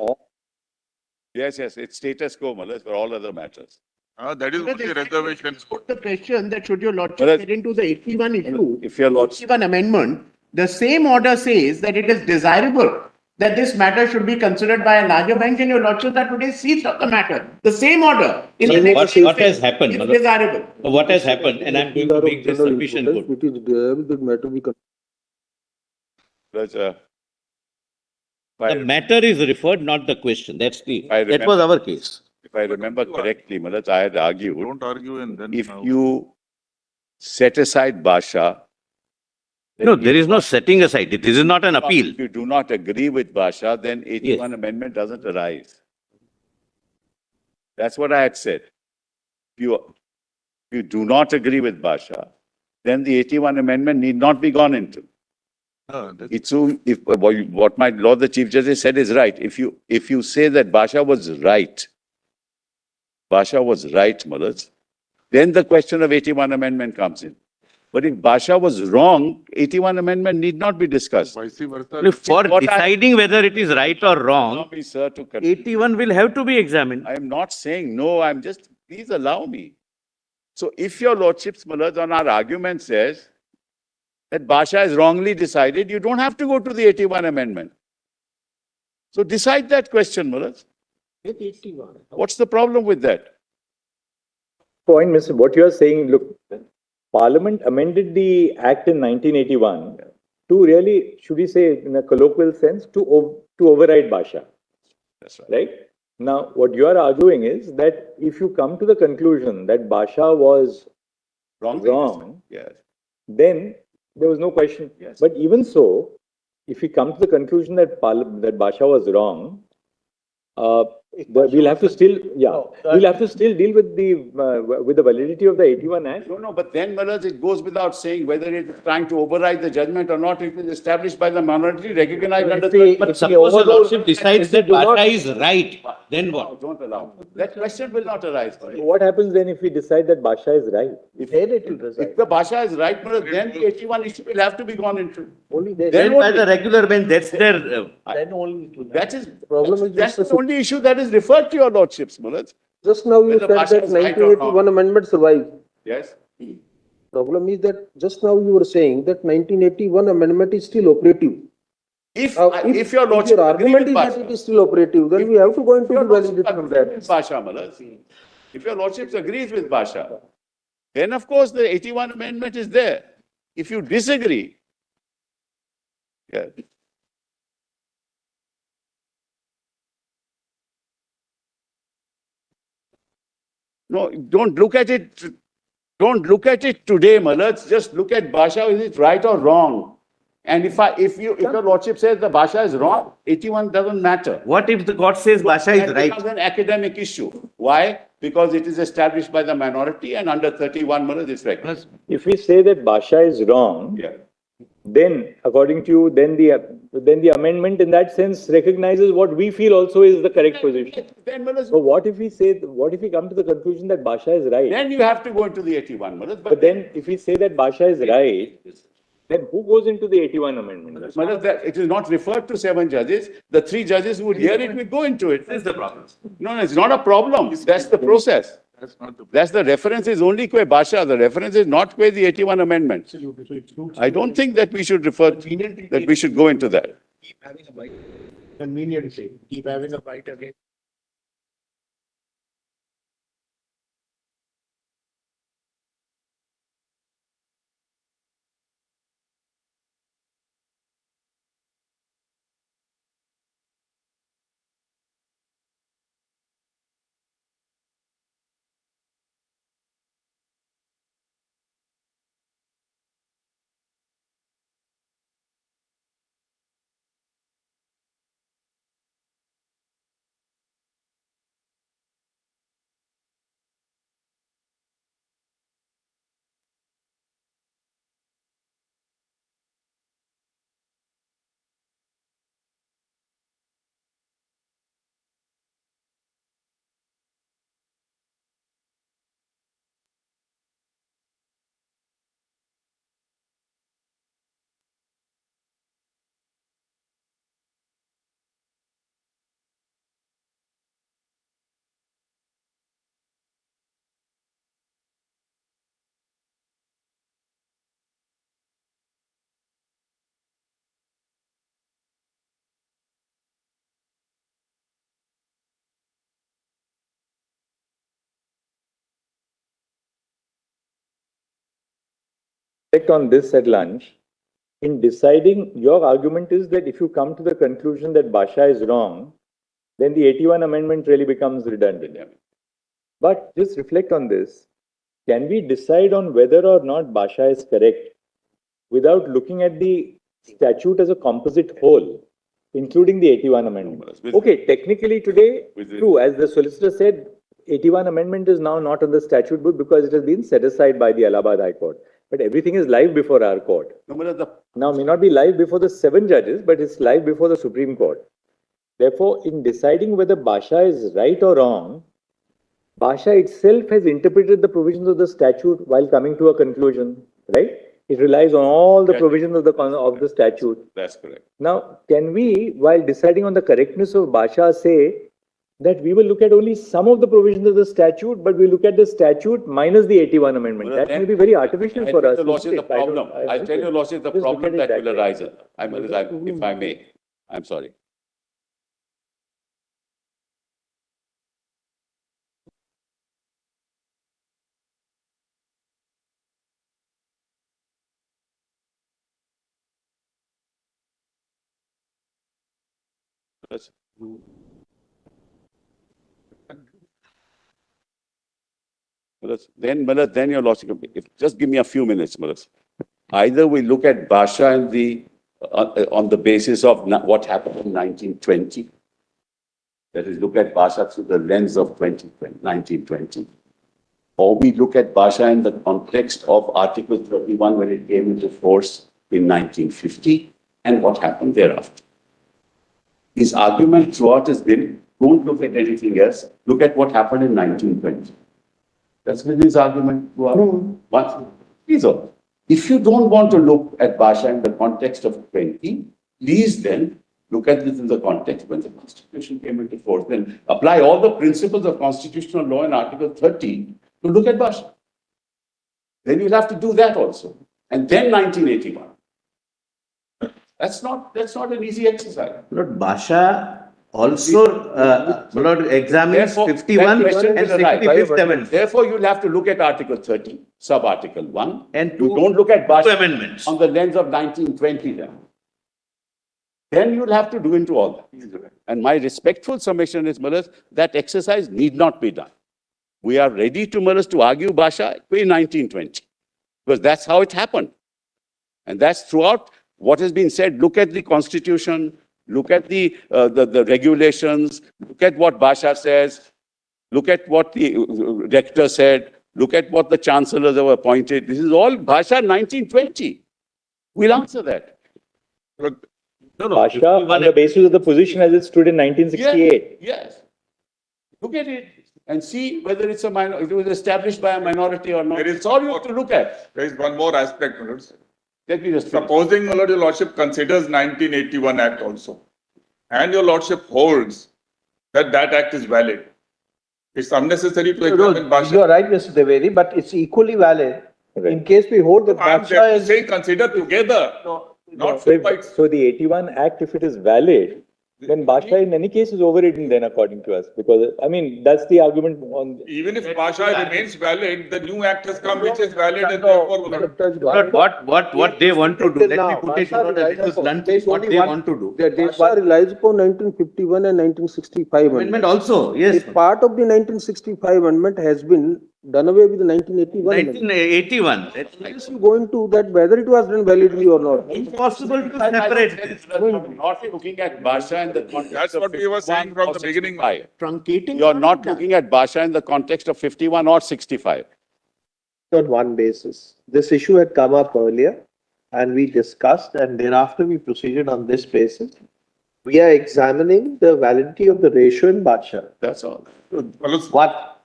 Yes, it's status quo, Maharaj, for all other matters. That is only reservation. Put the question that should your lordship Maharaj, get into the 81 issue, If your lordship, 81 amendment, the same order says that it is desirable that this matter should be considered by a larger bench, and your lordship that today seized of the matter. The same order in the next What has happened? is desirable. What has happened, and I'm going to make this sufficient good. It is there, the matter be The matter is referred, not the question. That was our case. If I remember correctly, Manoj, I had argued, Don't argue and then. if you set aside Basha. No, there is no setting aside. This is not an appeal. If you do not agree with Basha, then 81 amendment doesn't arise. That's what I had said. If you do not agree with Basha, then the 81 amendment need not be gone into. What my Lord the Chief Justice said is right. If you say that Basha was right, Manoj, then the question of 81 amendment comes in. But if Basha was wrong, 81 amendment need not be discussed. Vice versa. For deciding whether it is right or wrong, Allow me, sir, to continue. 81 will have to be examined. I am not saying no, please allow me. So if your lordships, Manoj, on our argument says that Basha is wrongly decided, you don't have to go to the 81 amendment. So decide that question, Manoj. What's the problem with that? Point, Mr. What you are saying, look, Parliament amended the Act in 1981 to really, should we say in a colloquial sense, to override Basha. That's right. Right? Now, what you are arguing is that if you come to the conclusion that Basha was wrong, Yes. then there was no question. Yes. But even so, if we come to the conclusion that that Basha was wrong, we'll have to still, we'll have to still deal with the validity of the 81 Act. No, but then, Manoj, it goes without saying whether it is trying to override the judgment or not. It is established by the minority, recognized under the... But suppose the lordship decides that Basha is right, then what? Don't allow. That question will not arise. What happens then if we decide that Basha is right? If the Basha is right, Manoj, then the 81 issue will have to be gone into. only there. Then by the regular bench, that's their... Then only. That is, Problem is that's just the only issue that is referred to your lordships, Manoj. Just now you Whether said Basha that is right or 1981 amendment survived. Yes. Problem is that just now you were saying that 1981 amendment is still operative. If If your lordship your argument is that Basha, it is still operative, then we have to go into the validity from that. Basha, Manoj. If your lordship agrees with Basha, then of course the 81 amendment is there. If you disagree, yeah. No, don't look at it. Don't look at it today, Manoj. Just look at Basha. Is it right or wrong? And if your lordship says the Basha is wrong, 81 doesn't matter. What if the court says Basha is That right? becomes an academic issue. Why? Because it is established by the minority and under 31 Manoj is recognized. If we say that Basha is wrong, Yeah. then according to you, then the amendment in that sense recognizes what we feel also is the correct position. Then, Manoj, So what if we come to the conclusion that Basha is right? then you have to go into the 81 Manoj. But then if we say that Basha is right, then who goes into the 81 amendment? Manoj, it is not referred to 7 judges. The 3 judges who would hear it will go into it. That's the problem. No, it's not a problem. That's the process. That's not the. That's the reference is only que Basha. The reference is not que the 81 amendment. I don't think that we should that we should go into that. Conveniently, keep having a bite again. reflect on this at lunch. In deciding, your argument is that if you come to the conclusion that Basha is wrong, then the 81 amendment really becomes redundant. But just reflect on this. Can we decide on whether or not Basha is correct without looking at the statute as a composite whole, including the 81 amendment? Okay, technically today, true, as the solicitor said, 81 amendment is now not on the statute book because it has been set aside by the Allahabad High Court. But everything is live before our court. Now, may not be live before the 7 judges, but it's live before the Supreme Court. Therefore, in deciding whether Basha is right or wrong, Basha itself has interpreted the provisions of the statute while coming to a conclusion, right? It relies on all the provisions of the statute. That's correct. Now, can we, while deciding on the correctness of Basha, say that we will look at only some of the provisions of the statute, but we look at the statute minus the 81 amendment? That may be very artificial for us. The problem. I'll tell you, Lordship, the problem that will arise. If I may, I'm sorry. Then your logic. Just give me a few minutes, Manoj. Either we look at Basha and on the basis of what happened in 1920. That is, look at Basha through the lens of 1920. Or we look at Basha in the context of Article 31 when it came into force in 1950 and what happened thereafter. His argument throughout has been, don't look at anything else, look at what happened in 1920. That's been his argument throughout. If you don't want to look at Basha in the context of 20, please then look at this in the context when the Constitution came into force. Then apply all the principles of constitutional law in Article 13 to look at Basha. Then you'll have to do that also. And then 1981. That's not an easy exercise. Lord Basha also examines 51 and 65th amendment. Therefore, you'll have to look at Article 30, sub-Article 1. And you don't look at Basha amendments on the lens of 1920 then. Then you'll have to do into all that. And my respectful submission is, Manoj, that exercise need not be done. We are ready to, Manoj, to argue Basha in 1920. Because that's how it happened. And that's throughout what has been said. Look at the Constitution, look at the regulations, look at what Basha says, look at what the rector said, look at what the chancellors have appointed. This is all Basha 1920. We'll answer that. Basha on the basis of the position as it stood in 1968. Yes. Look at it and see whether it was established by a minority or not. It's all you have to look at. There is one more aspect, Manoj. Let me just supposing, my Lord, your Lordship considers 1981 Act also, and your Lordship holds that that Act is valid. It's unnecessary to examine Basha. You are right, Mr. Deveri, but it's equally valid in case we hold that Basha is... saying consider together. So the 81 Act, if it is valid, then Basha in any case is overridden then according to us. Because, I mean, that's the argument on... Even if Basha remains valid, the new Act has come which is valid and therefore... What they want to do, let me put it in this bluntly, what they want to do. Basha relies upon 1951 and 1965 amendment also, yes. Part of the 1965 amendment has been done away with the 1981. 1981. Yes, you go into that whether it was done validly or not. Impossible to separate. Not looking at Basha in the context. That's what we were saying from the beginning. Truncating. You're not looking at Basha in the context of 51 or 65. On one basis. This issue had come up earlier and we discussed, and thereafter we proceeded on this basis. We are examining the validity of the ratio in Basha. That's all.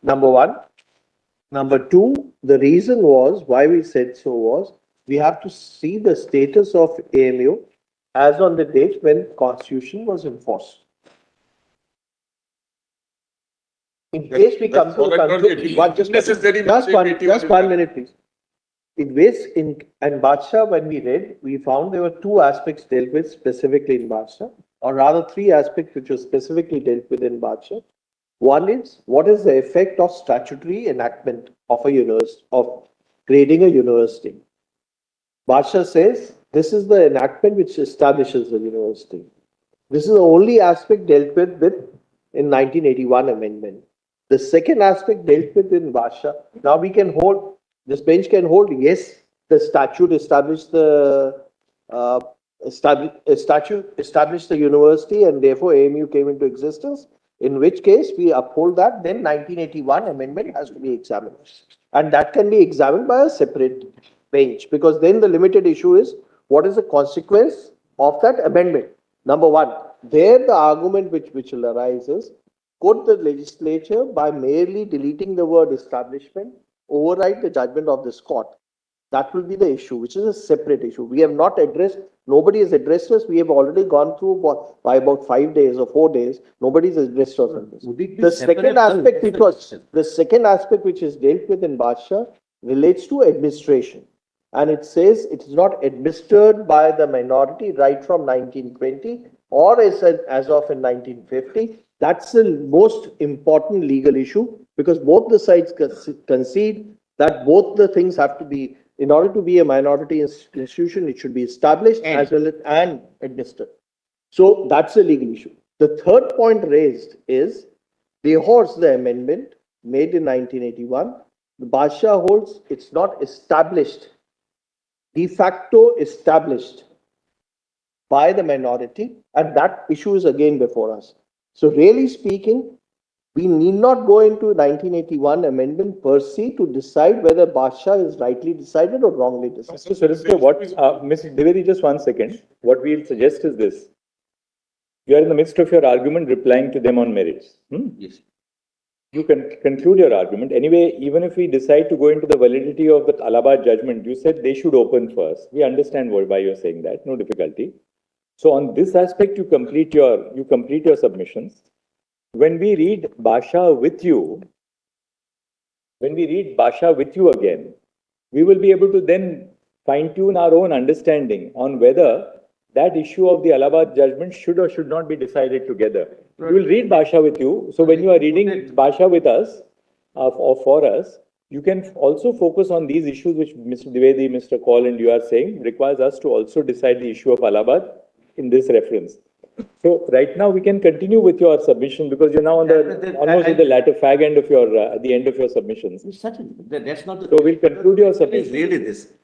Number one. Number two, the reason was, why we said so was, we have to see the status of AMU as on the date when Constitution was enforced. In case we come to the conclusion, just 1 minute, please. In Basha, when we read, we found there were 2 aspects dealt with specifically in Basha, or rather 3 aspects which were specifically dealt with in Basha. One is, what is the effect of statutory enactment of a university, of grading a university? Basha says this is the enactment which establishes the university. This is the only aspect dealt with in 1981 amendment. The second aspect dealt with in Basha. Now we can hold, this bench can hold, yes, the statute established the established the university and therefore AMU came into existence. In which case we uphold that, then 1981 amendment has to be examined. And that can be examined by a separate bench, because then the limited issue is what is the consequence of that amendment. Number one, there the argument which will arise is, could the legislature, by merely deleting the word establishment, override the judgment of this court? That will be the issue, which is a separate issue. We have not addressed, nobody has addressed us. We have already gone through by about 5 days or 4 days. Nobody has addressed us on this. The second aspect, the second aspect which is dealt with in Basha relates to administration. And it says it is not administered by the minority right from 1920 or as of in 1950. That's the most important legal issue, because both the sides concede that both the things have to be, in order to be a minority institution, it should be established as well as and administered. So that's a legal issue. The third point raised is the amendment made in 1981. The Basha holds it's not established, de facto established by the minority, and that issue is again before us. So really speaking, we need not go into 1981 amendment per se to decide whether Basha is rightly decided or wrongly decided. So, Solicitor, Mr. Dwivedi, just 1 second. What we'll suggest is this. You are in the midst of your argument, replying to them on merits. Yes. You can conclude your argument. Anyway, even if we decide to go into the validity of the Allahabad judgment, you said they should open first. We understand why you're saying that. No difficulty. So on this aspect, you complete your submissions. When we read Basha with you, again, we will be able to then fine-tune our own understanding on whether that issue of the Allahabad judgment should or should not be decided together. We will read Basha with you. So when you are reading Basha with us, or for us, you can also focus on these issues which Mr. Dwivedi, Mr. Kaul and you are saying requires us to also decide the issue of Allahabad in this reference. So right now we can continue with your submission, because you're now on the almost at the latter fag end of your at the end of your submissions. Certainly, that's not the. So we'll conclude your submission. Really, this.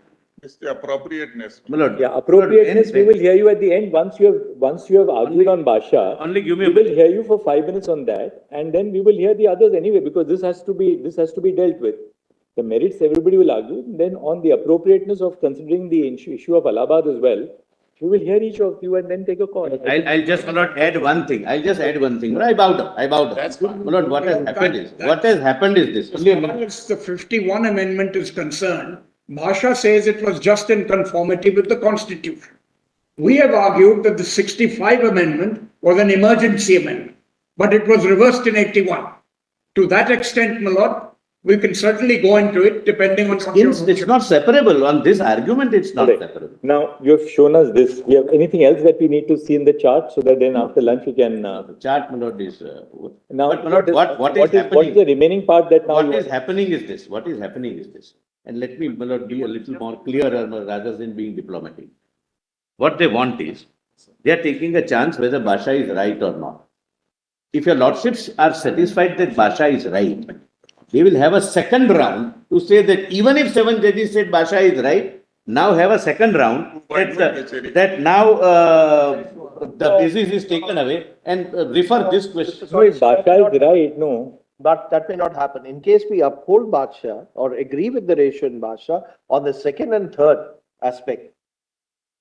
It's the appropriateness. Yeah, appropriateness. We will hear you at the end once you have argued on Basha. Only give me. We will hear you for 5 minutes on that, and then we will hear the others anyway, because this has to be dealt with. The merits everybody will argue. Then on the appropriateness of considering the issue of Allahabad as well, we will hear each of you and then take a call. I'll just add one thing. I bow down. That's fine. Lord, what has happened is this. As far as the 51 amendment is concerned, Basha says it was just in conformity with the Constitution. We have argued that the 65 amendment was an emergency amendment, but it was reversed in 81. To that extent, my lord, we can certainly go into it depending on what It's not separable. On this argument, it's not separable. Now, you have shown us this. Do you have anything else that we need to see in the chart, so that then after lunch we can... The chart, my lord, is... now, but, my lord, what is happening? What is the remaining part that now... What is happening is this. And let me, my lord, be a little more clearer rather than being diplomatic. What they want is, they are taking a chance whether Basha is right or not. If your lordships are satisfied that Basha is right, they will have a second round to say that even if 7 judges said Basha is right, now have a second round that now the basis is taken away and refer this question. So if Basha is right, no. But that may not happen. In case we uphold Basha or agree with the ratio in Basha on the second and third aspect,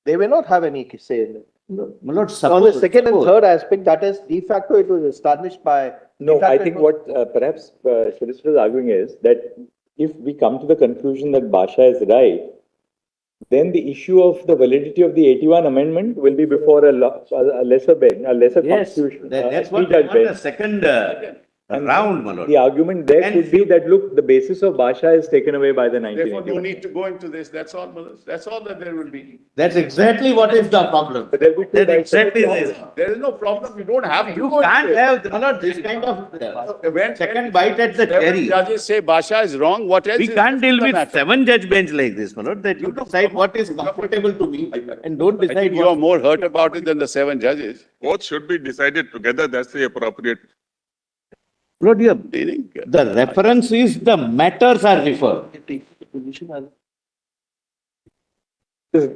they may not have any say in it. No, my lord, On the second and third aspect, that is de facto, it was established by... No, I think what perhaps Solicitor is arguing is that if we come to the conclusion that Basha is right, then the issue of the validity of the 81 amendment will be before a lesser bench, a lesser constitution. That's what we want, a second Around, my lord. The argument there And could be that, look, the basis of Bhasha is taken away by the Therefore, no 1981. need to go into this. That's all, Manoj. That's all that there will be. That's exactly what is the problem. But there would be That's exactly this. There is no problem. You don't have to You go into can't it. have, my lord, this kind of When second bite at the seven cherry. judges say Basha is wrong, what else We is can't deal the with matter? 7-judge bench like this, my lord, that you decide what is comfortable to me and don't I decide think you are what. more hurt about it than the 7 judges. Both should be decided together. That's the appropriate. Lord, the Meaning, reference is the matters are referred.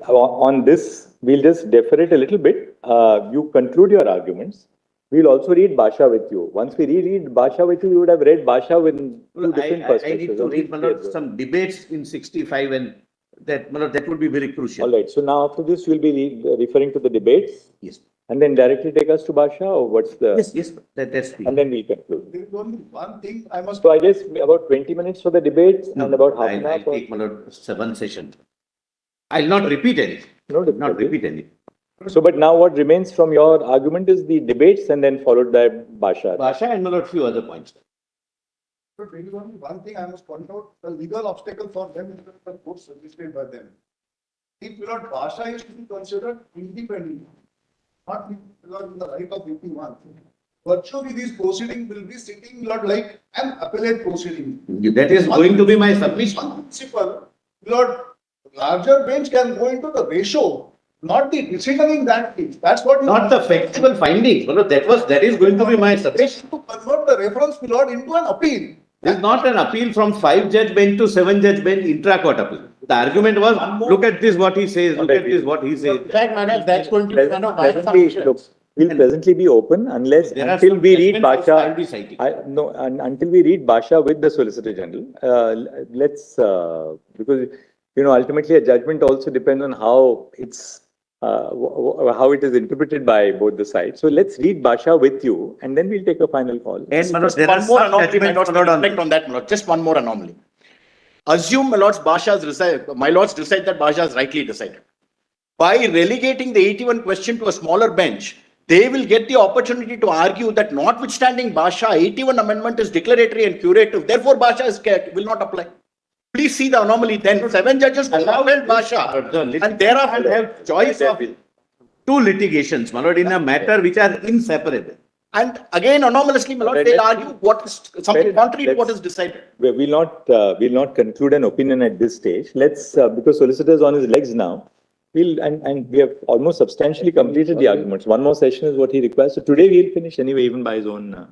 On this, we'll just defer it a little bit. You conclude your arguments. We'll also read Bhasha with you. Once we reread Bhasha with you, we would have read Bhasha with two different I perspectives. need to read, my lord, some debates in 65 and that, my lord, that would be very crucial. All right. So now after this, we'll be referring to the debates Yes. and then directly take us to Bhasha, or what's the? Yes, that's the. And then we'll conclude. There is only one thing I must. So I guess about 20 minutes for the debates and about half an hour I'll for. take, my lord, 7 sessions. I'll not repeat anything. No, Not repeat anything. So, but now what remains from your argument is the debates and then followed by Bhasha. Bhasha and, my lord, few other points. But there is only one thing I must point out, the legal obstacle for them is the court suggested by them. If Lord Basha is to be considered independent, not in the right of 81, virtually these proceedings will be sitting Lord like an appellate proceeding. That is going to be my submission. One principle, Lord, larger bench can go into the ratio, not the decision in that case. That's what you. Not the factual findings. Well, that is going to be my submission. To convert the reference Lord into an appeal. This is not an appeal from 5-judge bench to 7-judge bench, intra-court appeal. The argument was, look at this, what he says, look at this, what he says. In fact, Manoj, that's going to be one of my Presently, functions. look, we'll presently be open unless, There are until some we read judgments also I'll be Bhasha. citing. No, until we read Bhasha with the Solicitor General, let's, because, ultimately a judgment also depends on how it's, how it is interpreted by both the sides. So let's read Bhasha with you and then we'll take a final call. And Manoj, there are One more some anomaly, my judgments lords, followed on reflect on that, my lord. Just one more anomaly. Assume, my lords, my lords decide that Basha is rightly decided. By relegating the 81 question to a smaller bench, they will get the opportunity to argue that notwithstanding Basha, 81 amendment is declaratory and curative. Therefore, Basha will not apply. Please see the anomaly. Then 7 judges will have held Basha, and thereafter have choice of 2 litigations, my lord, in a matter which are inseparable. And again, anomalously, my lord, they'll argue what is something contrary to what is decided. We'll not conclude an opinion at this stage. Let's, because solicitor is on his legs now, and we have almost substantially completed the arguments. One more session is what he requires. So today we'll finish anyway, even by his own.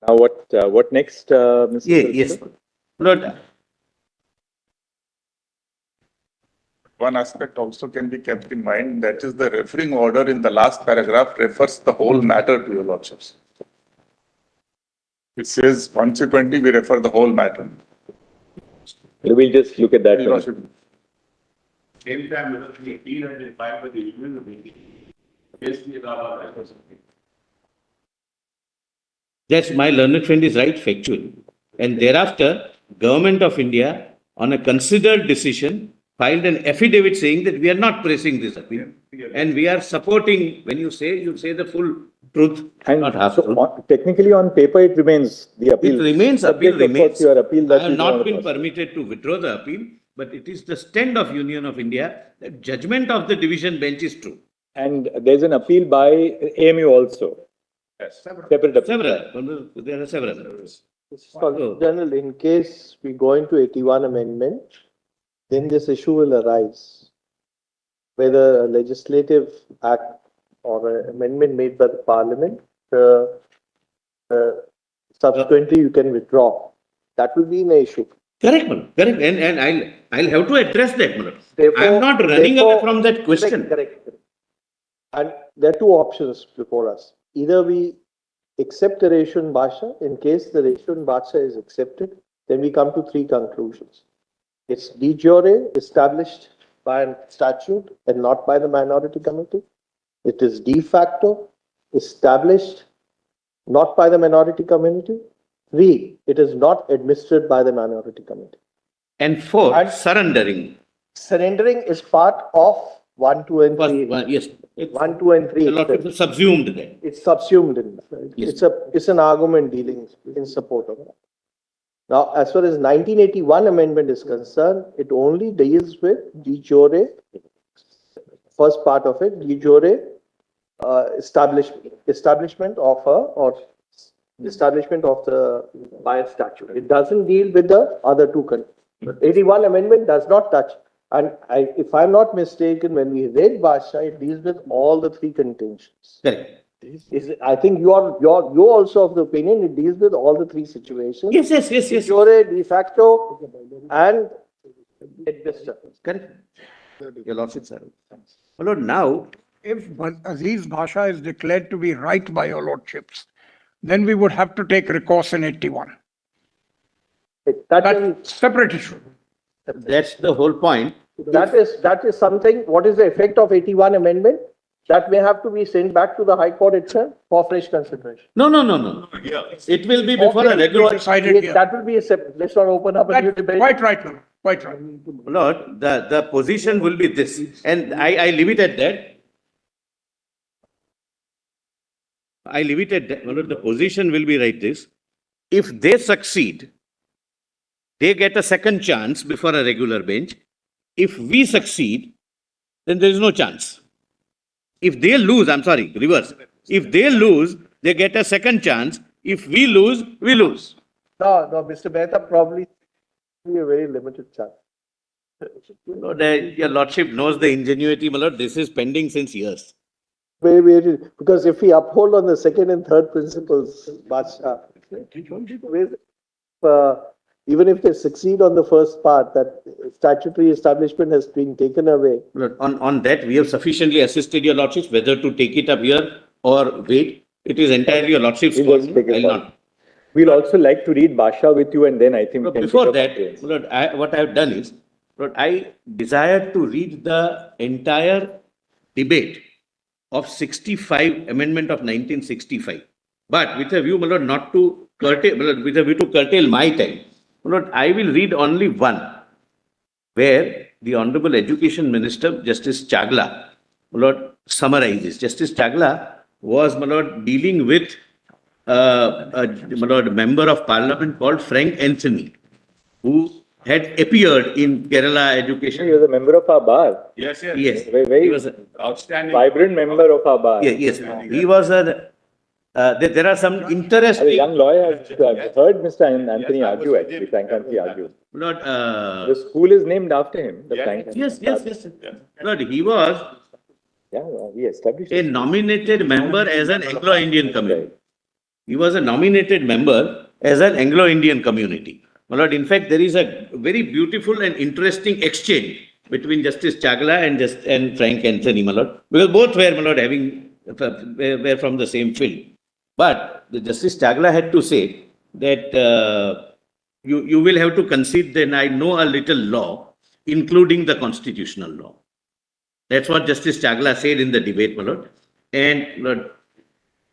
Now, what next, Mr. Yes. Lord, One aspect also can be kept in mind, that is the referring order in the last paragraph refers the whole matter to your lordships. It says consequently we refer the whole matter. We'll just look at that. Your lordship. Same time, whether the appeal had been filed by the Union of India against the Allahabad High Court. yes, my learned friend is right, factual. And thereafter, Government of India, on a considered decision, filed an affidavit saying that we are not pressing this appeal. And we are supporting, when you say the full truth, And not half so truth. technically on paper, it remains the appeal. It remains, appeal Subject, of course, remains. your appeal I that have you not want been to pass. permitted to withdraw the appeal, but it is the stand of Union of India that judgment of the division bench is true. And there's an appeal by AMU also. Yes. Separate appeal. Several, there are several. General, in case we go into 81 amendment, then this issue will arise. Whether a legislative act or an amendment made by the parliament, subsequently you can withdraw. That will be an issue. Correct, Manoj. Correct. And I'll have to address that, Manoj. Therefore- I'm not running away therefore- from that question. Correct. And there are two options before us. Either we accept the ratio in Bhasha. In case the ratio in Bhasha is accepted, then we come to three conclusions. It's de jure established by a statute and not by the minority committee. It is de facto established not by the minority committee. Three, it is not administered by the minority committee. And four, And- surrendering. Surrendering is part of 1, 2, and 3. Yes. It's 1, 2, and 3. a lot of subsumed then. It's subsumed in that. Yes. It's an argument dealing in support of that. Now, as far as 1981 amendment is concerned, it only deals with de jure, first part of it, de jure establishment of the by statute. It doesn't deal with the other two. 81 amendment does not touch. And if I'm not mistaken, when we read Bhasha, it deals with all the three contentions. Correct. I think you're also of the opinion it deals with all the three situations. Yes. De jure, de facto, and administer. Correct. Your Lordship, sir. Well, now, If Aziz Bhasha is declared to be right by your lordships, then we would have to take recourse in 81. That's separate issue. that's the whole point. That is something, what is the effect of 81 amendment? That may have to be sent back to the High Court itself for fresh consideration. No. It will be before a regular. Decided here. That will be a separate, let's not open up a new That's debate. quite right, Lord. Quite right. Lord, the position will be this, and I leave it at that. Lord, the position will be like this. If they succeed, they get a second chance before a regular bench. If we succeed, then there is no chance. If they lose, I'm sorry, reverse. If they lose, they get a second chance. If we lose, we lose. No, Mr. Mehta probably be a very limited chance. Lord, your Lordship knows the ingenuity, my Lord. This is pending since years. Because if we uphold on the second and third principles, even if they succeed on the first part, that statutory establishment has been taken away. Lord, on that, we have sufficiently assisted your Lordships, whether to take it up here or wait. It is entirely your Lordship's We'll call. just take it I'll on. not. We'll also like to read Bhasha with you, and then I think we But can before take up that, complaints. Lord, what I have done is, Lord, I desired to read the entire debate of 65, amendment of 1965. But with a view, my Lord, not to curtail, my Lord, with a view to curtail my time, my Lord, I will read only one, where the Honorable Education Minister, Justice Chagla, my Lord, summarizes. Justice Chagla was, my Lord, dealing with my Lord, member of Parliament called Frank Anthony, who had appeared in Kerala education. He was a member of our bar. Yes. Yes, Very he was a, Outstanding. vibrant member of our bar. yes. He was a. There are some As a interesting. young lawyer, I've heard Mr. Anthony argue, actually, Frank Anthony argue. Lord, The school is named after him, the Frank Anthony. yes. Lord, he was Yeah, he established a it. nominated member as an Anglo-Indian committee. He was a nominated member as an Anglo-Indian community. My lord, in fact, there is a very beautiful and interesting exchange between Justice Chagla and Frank Anthony, my lord, because both were, my lord, were from the same field. But the Justice Chagla had to say that you will have to concede that I know a little law, including the constitutional law. That's what Justice Chagla said in the debate, my lord. And Lord,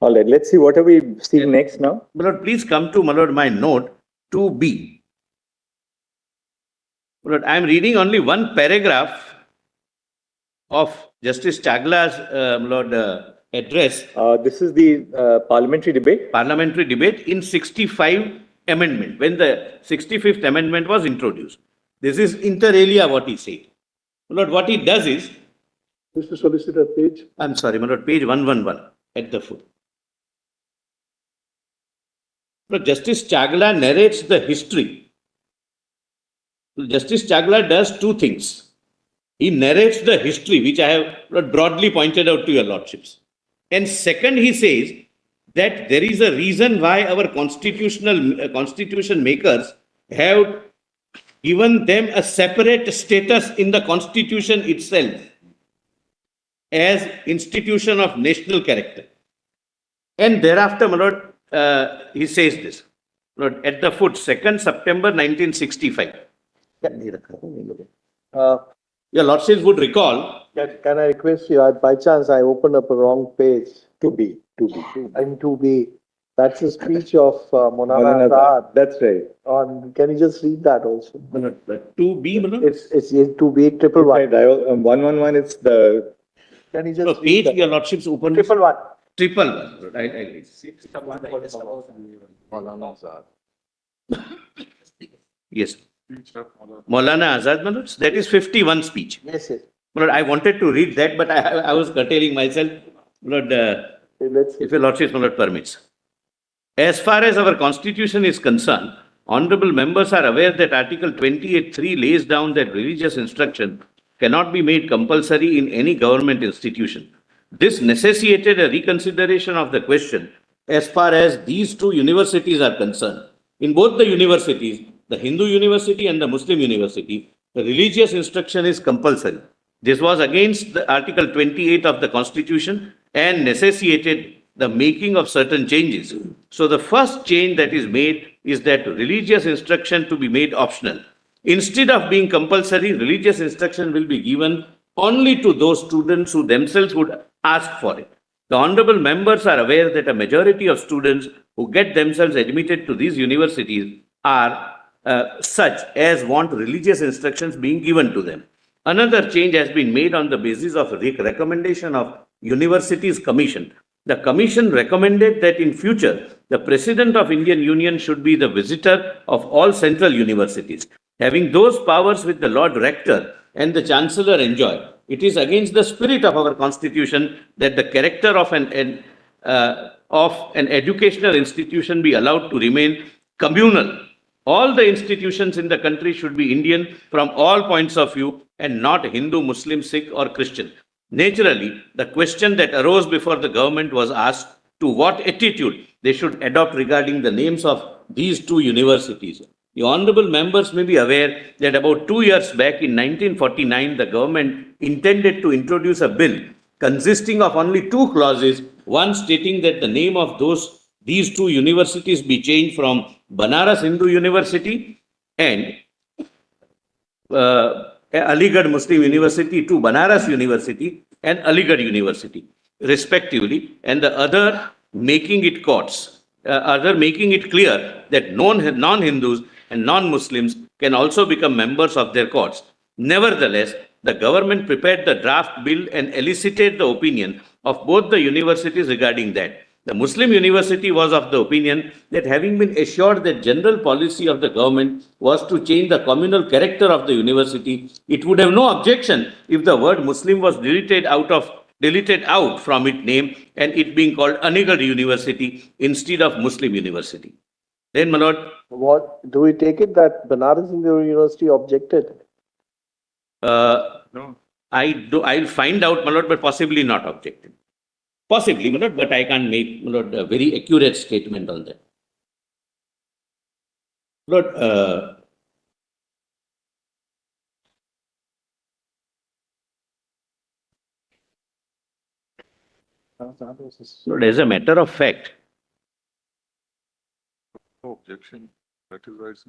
all right, let's see what are we seeing next now. my lord, please come to, my lord, my note 2B. My lord, I am reading only one paragraph of Justice Chagla's my lord, address. This is the parliamentary debate. Parliamentary debate in 65 amendment, when the 65th amendment was introduced. This is inter alia what he said. My lord, what he does is, Mr. Solicitor, page. I'm sorry, my lord, page 111 at the foot. But Justice Chagla narrates the history. Justice Chagla does two things. He narrates the history, which I have broadly pointed out to your lordships. And second, he says that there is a reason why our constitution makers have given them a separate status in the constitution itself as institution of national character. And thereafter, my lord, he says this, Lord, at the foot, 2nd September 1965. Your lordships would recall. Can I request you, by chance I opened up a wrong page. 2B. In 2B. That's a speech of Monana Azad. That's right. Can you just read that also? 2B, Manoj? It's in 2B, 111. 111, it's the... Can you just no, page your lordships open? 111. 111. I'll read. Yes. Maulana Azad, Manoj, that is 51 speech. Yes, yes. Lord, I wanted to read that, but I was curtailing myself. Lord, if your lordship, Lord, permits. As far as our constitution is concerned, honorable members are aware that Article 28(3) lays down that religious instruction cannot be made compulsory in any government institution. This necessitated a reconsideration of the question as far as these two universities are concerned. In both the universities, the Hindu university and the Muslim university, the religious instruction is compulsory. This was against the Article 28 of the Constitution and necessitated the making of certain changes. So the first change that is made is that religious instruction to be made optional. Instead of being compulsory, religious instruction will be given only to those students who themselves would ask for it. The honorable members are aware that a majority of students who get themselves admitted to these universities are such as want religious instructions being given to them. Another change has been made on the basis of recommendation of Universities Commission. The Commission recommended that in future, the President of Indian Union should be the visitor of all central universities. Having those powers with the Lord Rector and the Chancellor enjoy, it is against the spirit of our Constitution that the character of an educational institution be allowed to remain communal. All the institutions in the country should be Indian from all points of view and not Hindu, Muslim, Sikh or Christian. Naturally, the question that arose before the government was asked to what attitude they should adopt regarding the names of these two universities. The honorable members may be aware that about 2 years back in 1949, the government intended to introduce a bill consisting of only 2 clauses, one stating that the name of these two universities be changed from Banaras Hindu University and Aligarh Muslim University to Banaras University and Aligarh University, respectively, and the other making it clear that non-Hindus and non-Muslims can also become members of their courts. Nevertheless, the government prepared the draft bill and elicited the opinion of both the universities regarding that. The Muslim university was of the opinion that having been assured that general policy of the government was to change the communal character of the university, it would have no objection if the word Muslim was deleted out from its name and it being called Aligarh University instead of Muslim University. Then, my lord, what do we take it that Banaras Hindu University objected? No. I'll find out, my lord, but possibly not objected. Possibly, my lord, but I can't make, my lord, a very accurate statement on that. Lord, Lord, as a matter of fact, No objection. That is why it's.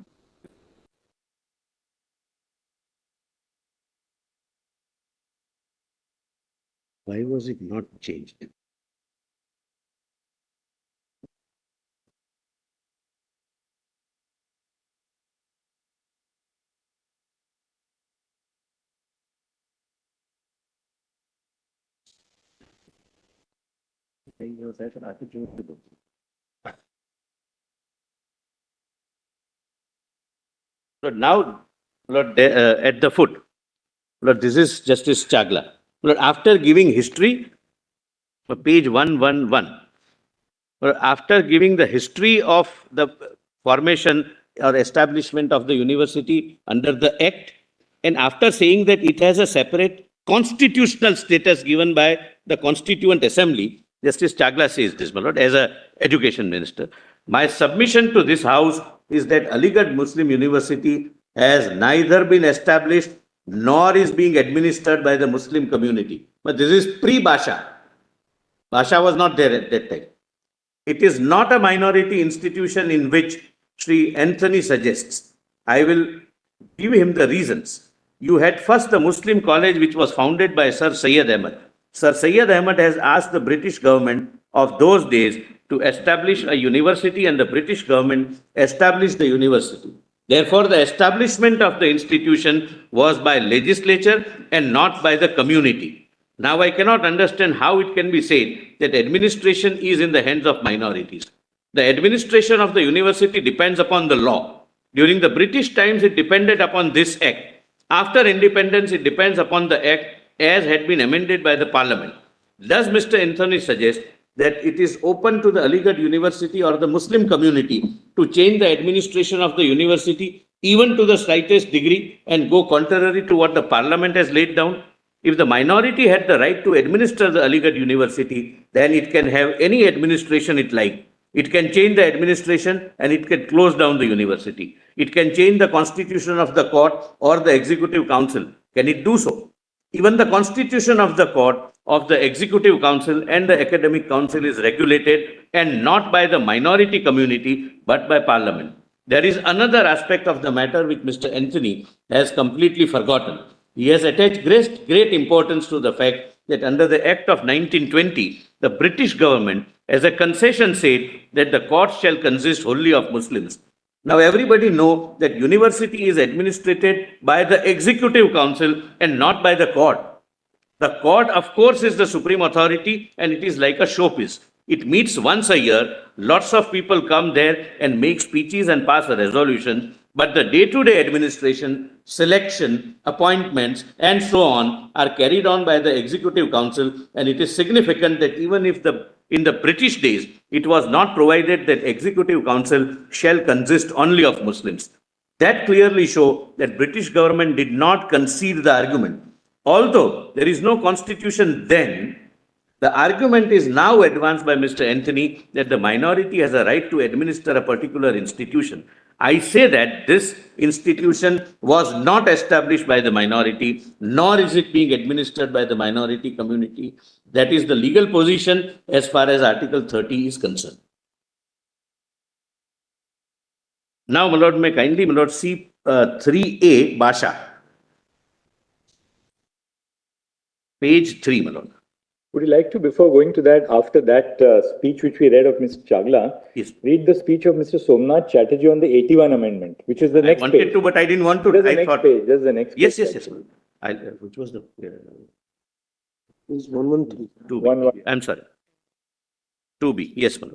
why was it not changed? Lord, now, Lord, at the foot, Lord, this is Justice Chagla. Lord, after giving history, page 111, Lord, after giving the history of the formation or establishment of the university under the Act, and after saying that it has a separate constitutional status given by the Constituent Assembly, Justice Chagla says this, my lord, as a education minister. My submission to this house is that Aligarh Muslim University has neither been established nor is being administered by the Muslim community. But this is pre-Basha. Basha was not there at that time. It is not a minority institution in which Sri Anthony suggests. I will give him the reasons. You had first the Muslim college which was founded by Sir Syed Ahmad. Sir Syed Ahmad has asked the British government of those days to establish a university, and the British government established the university. Therefore, the establishment of the institution was by legislature and not by the community. Now, I cannot understand how it can be said that administration is in the hands of minorities. The administration of the university depends upon the law. During the British times, it depended upon this act. After independence, it depends upon the act as had been amended by the parliament. Does Mr. Anthony suggest that it is open to the Aligarh University or the Muslim community to change the administration of the university even to the slightest degree and go contrary to what the parliament has laid down? If the minority had the right to administer the Aligarh University, then it can have any administration it likes. It can change the administration and it can close down the university. It can change the constitution of the court or the executive council. Can it do so? Even the constitution of the court, of the executive council and the academic council is regulated and not by the minority community but by parliament. There is another aspect of the matter which Mr. Anthony has completely forgotten. He has attached great importance to the fact that under the Act of 1920, the British government as a concession said that the courts shall consist wholly of Muslims. Now everybody knows that university is administered by the executive council and not by the court. The court, of course, is the supreme authority and it is like a showpiece. It meets once a year, lots of people come there and make speeches and pass a resolution, but the day-to-day administration, selection, appointments, and so on are carried on by the executive council, and it is significant that even if in the British days, it was not provided that executive council shall consist only of Muslims. That clearly shows that British government did not concede the argument. Although there is no constitution then, the argument is now advanced by Mr. Anthony that the minority has a right to administer a particular institution. I say that this institution was not established by the minority, nor is it being administered by the minority community. That is the legal position as far as Article 30 is concerned. Now, my lord, may kindly, my lord, see 3A, Basha. Page 3, my lord. Would you like to, before going to that, after that speech which we read of Mr. Chagla, yes, read the speech of Mr. Somnath Chatterjee on the 81 amendment, which is the next page. I wanted to, but I didn't want to. There's the next page. There's the next yes, page. Yes, yes. Which was the... Is 113. 2B. I'm sorry. 2B. Yes, my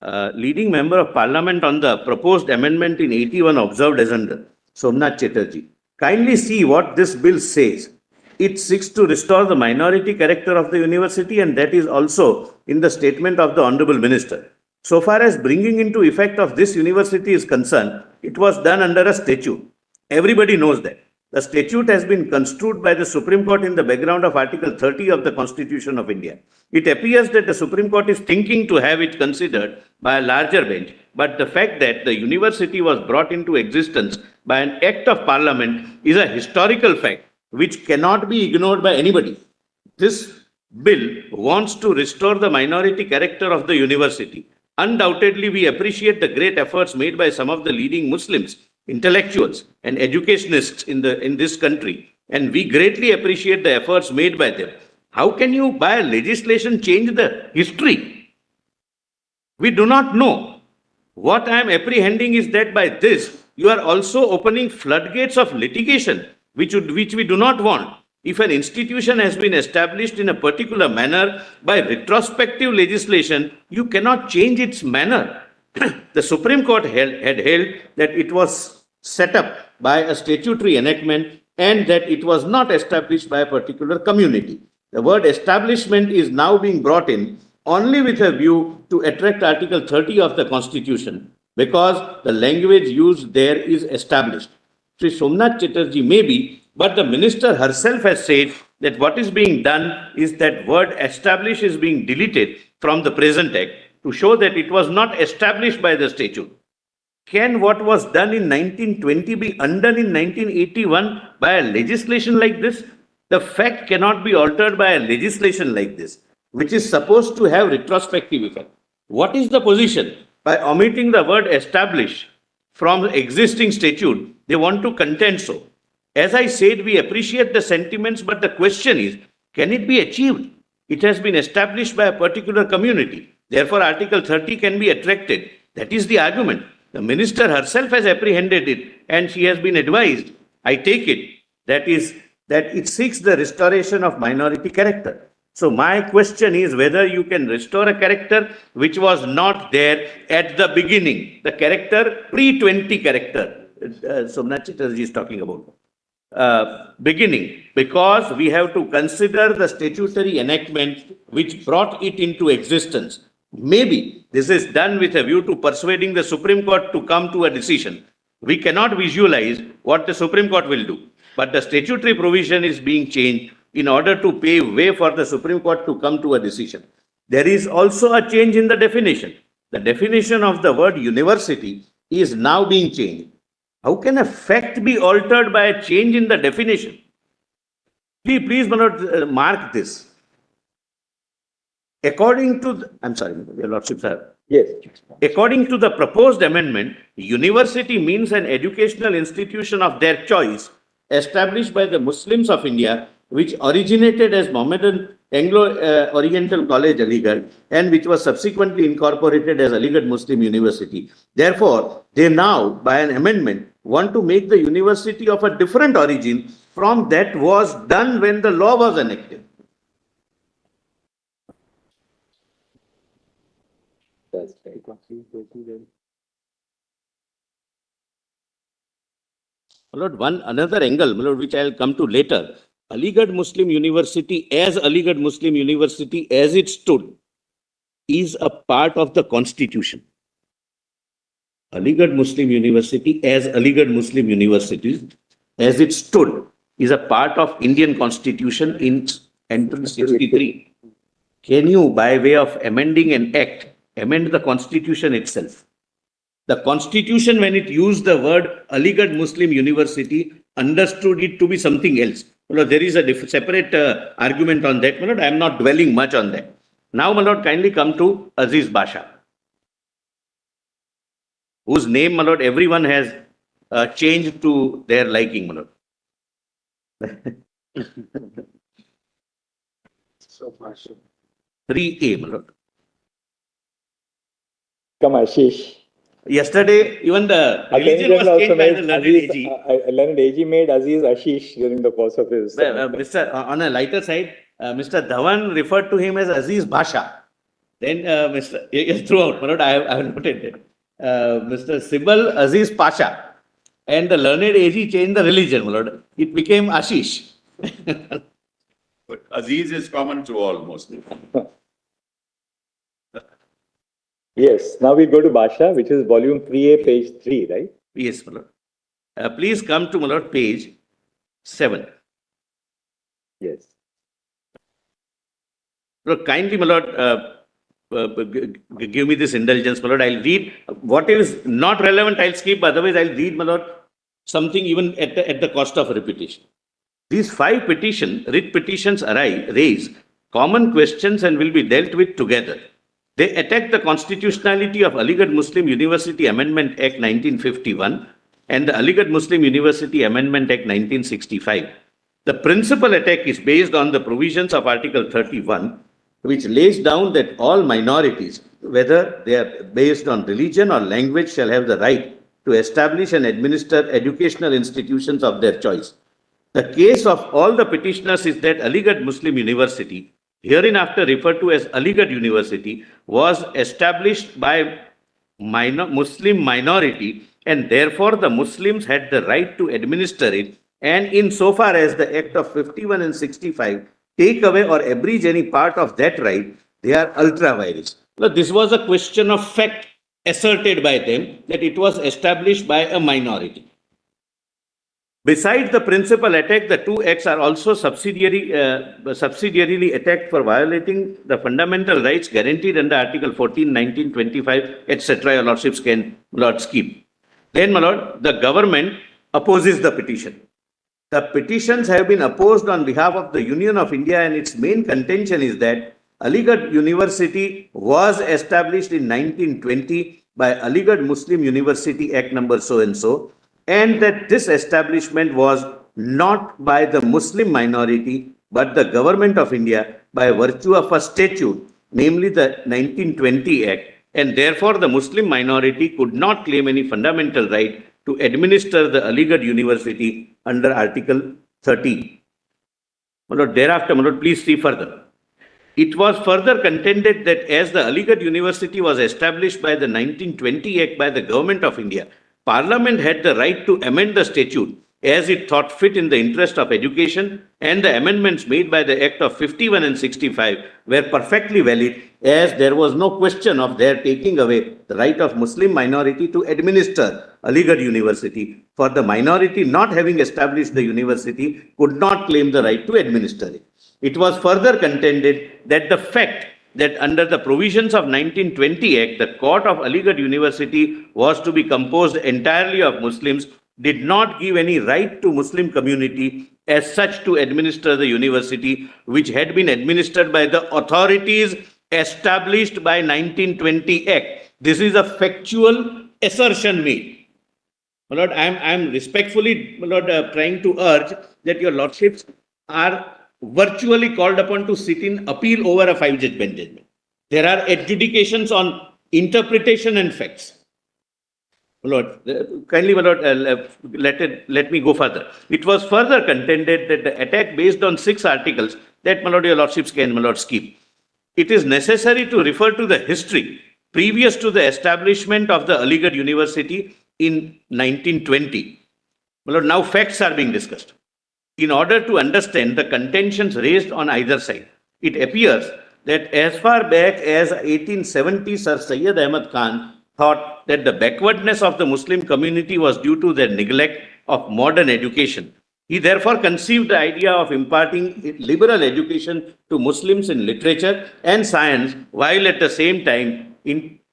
lord. Leading member of parliament on the proposed amendment in 81 observed as under Somnath Chatterjee. Kindly see what this bill says. It seeks to restore the minority character of the university, and that is also in the statement of the Honorable Minister. So far as bringing into effect of this university is concerned, it was done under a statute. Everybody knows that. The statute has been construed by the Supreme Court in the background of Article 30 of the Constitution of India. It appears that the Supreme Court is thinking to have it considered by a larger bench, but the fact that the university was brought into existence by an act of parliament is a historical fact which cannot be ignored by anybody. This bill wants to restore the minority character of the university. Undoubtedly, we appreciate the great efforts made by some of the leading Muslims, intellectuals and educationists in this country, and we greatly appreciate the efforts made by them. How can you, by legislation, change the history? We do not know. What I am apprehending is that by this, you are also opening floodgates of litigation, which we do not want. If an institution has been established in a particular manner by retrospective legislation, you cannot change its manner. The Supreme Court had held that it was set up by a statutory enactment and that it was not established by a particular community. The word establishment is now being brought in only with a view to attract Article 30 of the Constitution, because the language used there is established. Sri Somnath Chatterjee may be, but the minister herself has said that what is being done is that word establish is being deleted from the present act to show that it was not established by the statute. Can what was done in 1920 be undone in 1981 by a legislation like this? The fact cannot be altered by a legislation like this, which is supposed to have retrospective effect. What is the position? By omitting the word establish from the existing statute, they want to contend so. As I said, we appreciate the sentiments, but the question is, can it be achieved? It has been established by a particular community. Therefore, Article 30 can be attracted. That is the argument. The minister herself has apprehended it, and she has been advised, I take it, that it seeks the restoration of minority character. So my question is whether you can restore a character which was not there at the beginning, the character, pre-20 character, Somnath Chatterjee is talking about. Beginning, because we have to consider the statutory enactment which brought it into existence. Maybe this is done with a view to persuading the Supreme Court to come to a decision. We cannot visualize what the Supreme Court will do, but the statutory provision is being changed in order to pave way for the Supreme Court to come to a decision. There is also a change in the definition. The definition of the word university is now being changed. How can a fact be altered by a change in the definition? Please Manoj, mark this. According to, Your Lordship, sir. Yes. According to the proposed amendment, university means an educational institution of their choice established by the Muslims of India, which originated as Mohammedan Anglo-Oriental College, Aligarh, and which was subsequently incorporated as Aligarh Muslim University. Therefore, they now, by an amendment, want to make the university of a different origin from that was done when the law was enacted. That's right. Lord, another angle, Lord, which I will come to later. Aligarh Muslim University, as Aligarh Muslim University, as it stood, is a part of the Constitution. Aligarh Muslim University, as Aligarh Muslim University, as it stood, is a part of Indian Constitution in Entry 63. Can you, by way of amending an act, amend the Constitution itself? The Constitution, when it used the word Aligarh Muslim University, understood it to be something else. Well, there is a separate argument on that. I am not dwelling much on that. Now, my lord, kindly come to Aziz Basha, whose name, my lord, everyone has changed to their liking, my lord. So, Basha. 3A, my lord. Come, Ashish. Yesterday, even the religion was changed by the learned AG. Learned AG made Aziz Ashish during the course of his... On a lighter side, Mr. Dhawan referred to him as Aziz Basha. Then throughout, I have noted that. Mr. Sibal Aziz Pasha. And the learned AG changed the religion, my lord. It became Ashish. But Aziz is common to all mostly. Yes. Now we go to Basha, which is volume 3A, page 3, right? Yes, my lord. Please come to, my lord, page 7. Yes. Look, kindly, my lord, give me this indulgence, my lord. I'll read what is not relevant. I'll skip. Otherwise, I'll read, my lord, something even at the cost of repetition. These 5 writ petitions raise common questions and will be dealt with together. They attack the constitutionality of Aligarh Muslim University Amendment Act 1951 and the Aligarh Muslim University Amendment Act 1965. The principal attack is based on the provisions of Article 31, which lays down that all minorities, whether they are based on religion or language, shall have the right to establish and administer educational institutions of their choice. The case of all the petitioners is that Aligarh Muslim University, hereinafter referred to as Aligarh University, was established by Muslim minority, and therefore the Muslims had the right to administer it, and insofar as the Act of 51 and 65 take away or abridge any part of that right, they are ultra vires. Now, this was a question of fact asserted by them that it was established by a minority. Besides the principal attack, the 2 acts are also subsidiarily attacked for violating the fundamental rights guaranteed under Article 14, 19, 25, etc. Your lordships can, lord, skip. Then, my lord, the government opposes the petition. The petitions have been opposed on behalf of the Union of India, and its main contention is that Aligarh University was established in 1920 by Aligarh Muslim University Act number so and so, and that this establishment was not by the Muslim minority, but the government of India by virtue of a statute, namely the 1920 Act, and therefore the Muslim minority could not claim any fundamental right to administer the Aligarh University under Article 13. Manoj, thereafter, Manoj, please see further. It was further contended that as the Aligarh University was established by the 1920 Act by the Government of India, Parliament had the right to amend the statute as it thought fit in the interest of education, and the amendments made by the Act of 51 and 65 were perfectly valid, as there was no question of their taking away the right of Muslim minority to administer Aligarh University, for the minority not having established the university could not claim the right to administer it. It was further contended that the fact that under the provisions of 1920 Act, the court of Aligarh University was to be composed entirely of Muslims did not give any right to Muslim community as such to administer the university, which had been administered by the authorities established by 1920 Act. This is a factual assertion made. My lord, I am respectfully, my lord, trying to urge that your lordships are virtually called upon to sit in appeal over a 5-judge bench judgment. There are adjudications on interpretation and facts. My lord, kindly, my lord, let me go further. It was further contended that the attack based on 6 articles that, my lord, your lordships can, my lord, skip. It is necessary to refer to the history previous to the establishment of the Aligarh University in 1920. My lord, now facts are being discussed. In order to understand the contentions raised on either side, it appears that as far back as 1870, Sir Syed Ahmad Khan thought that the backwardness of the Muslim community was due to their neglect of modern education. He therefore conceived the idea of imparting liberal education to Muslims in literature and science, while at the same time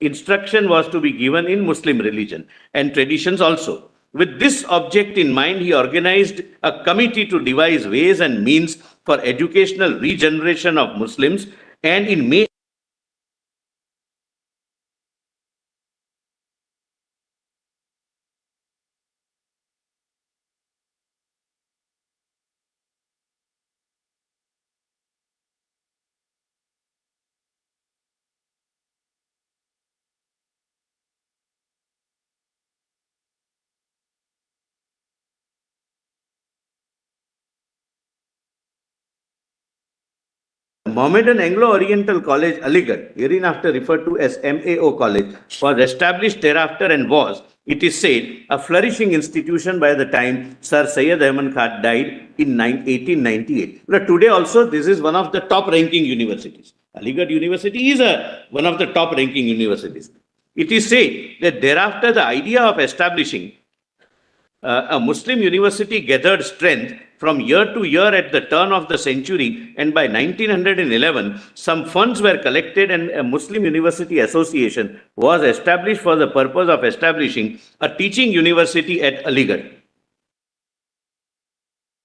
instruction was to be given in Muslim religion and traditions also. With this object in mind, he organized a committee to devise ways and means for educational regeneration of Muslims, and in May Mohammedan Anglo-Oriental College, Aligarh, hereinafter referred to as MAO College, was established thereafter and was, it is said, a flourishing institution by the time Sir Syed Ahmad Khan died in 1898. But today also, this is one of the top-ranking universities. Aligarh University is one of the top-ranking universities. It is said that thereafter the idea of establishing a Muslim university gathered strength from year to year at the turn of the century, and by 1911, some funds were collected and a Muslim University Association was established for the purpose of establishing a teaching university at Aligarh.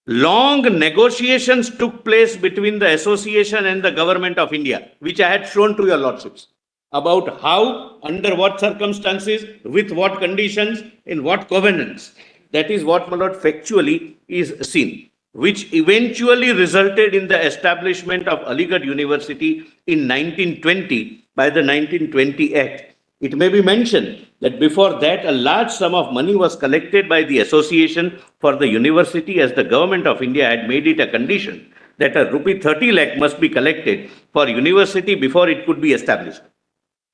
Long negotiations took place between the association and the government of India, which I had shown to your lordships, about how, under what circumstances, with what conditions, in what covenants. That is what, my lord, factually is seen, which eventually resulted in the establishment of Aligarh University in 1920 by the 1920 Act. It may be mentioned that before that, a large sum of money was collected by the association for the university, as the government of India had made it a condition that a rupee 30 lakh must be collected for university before it could be established.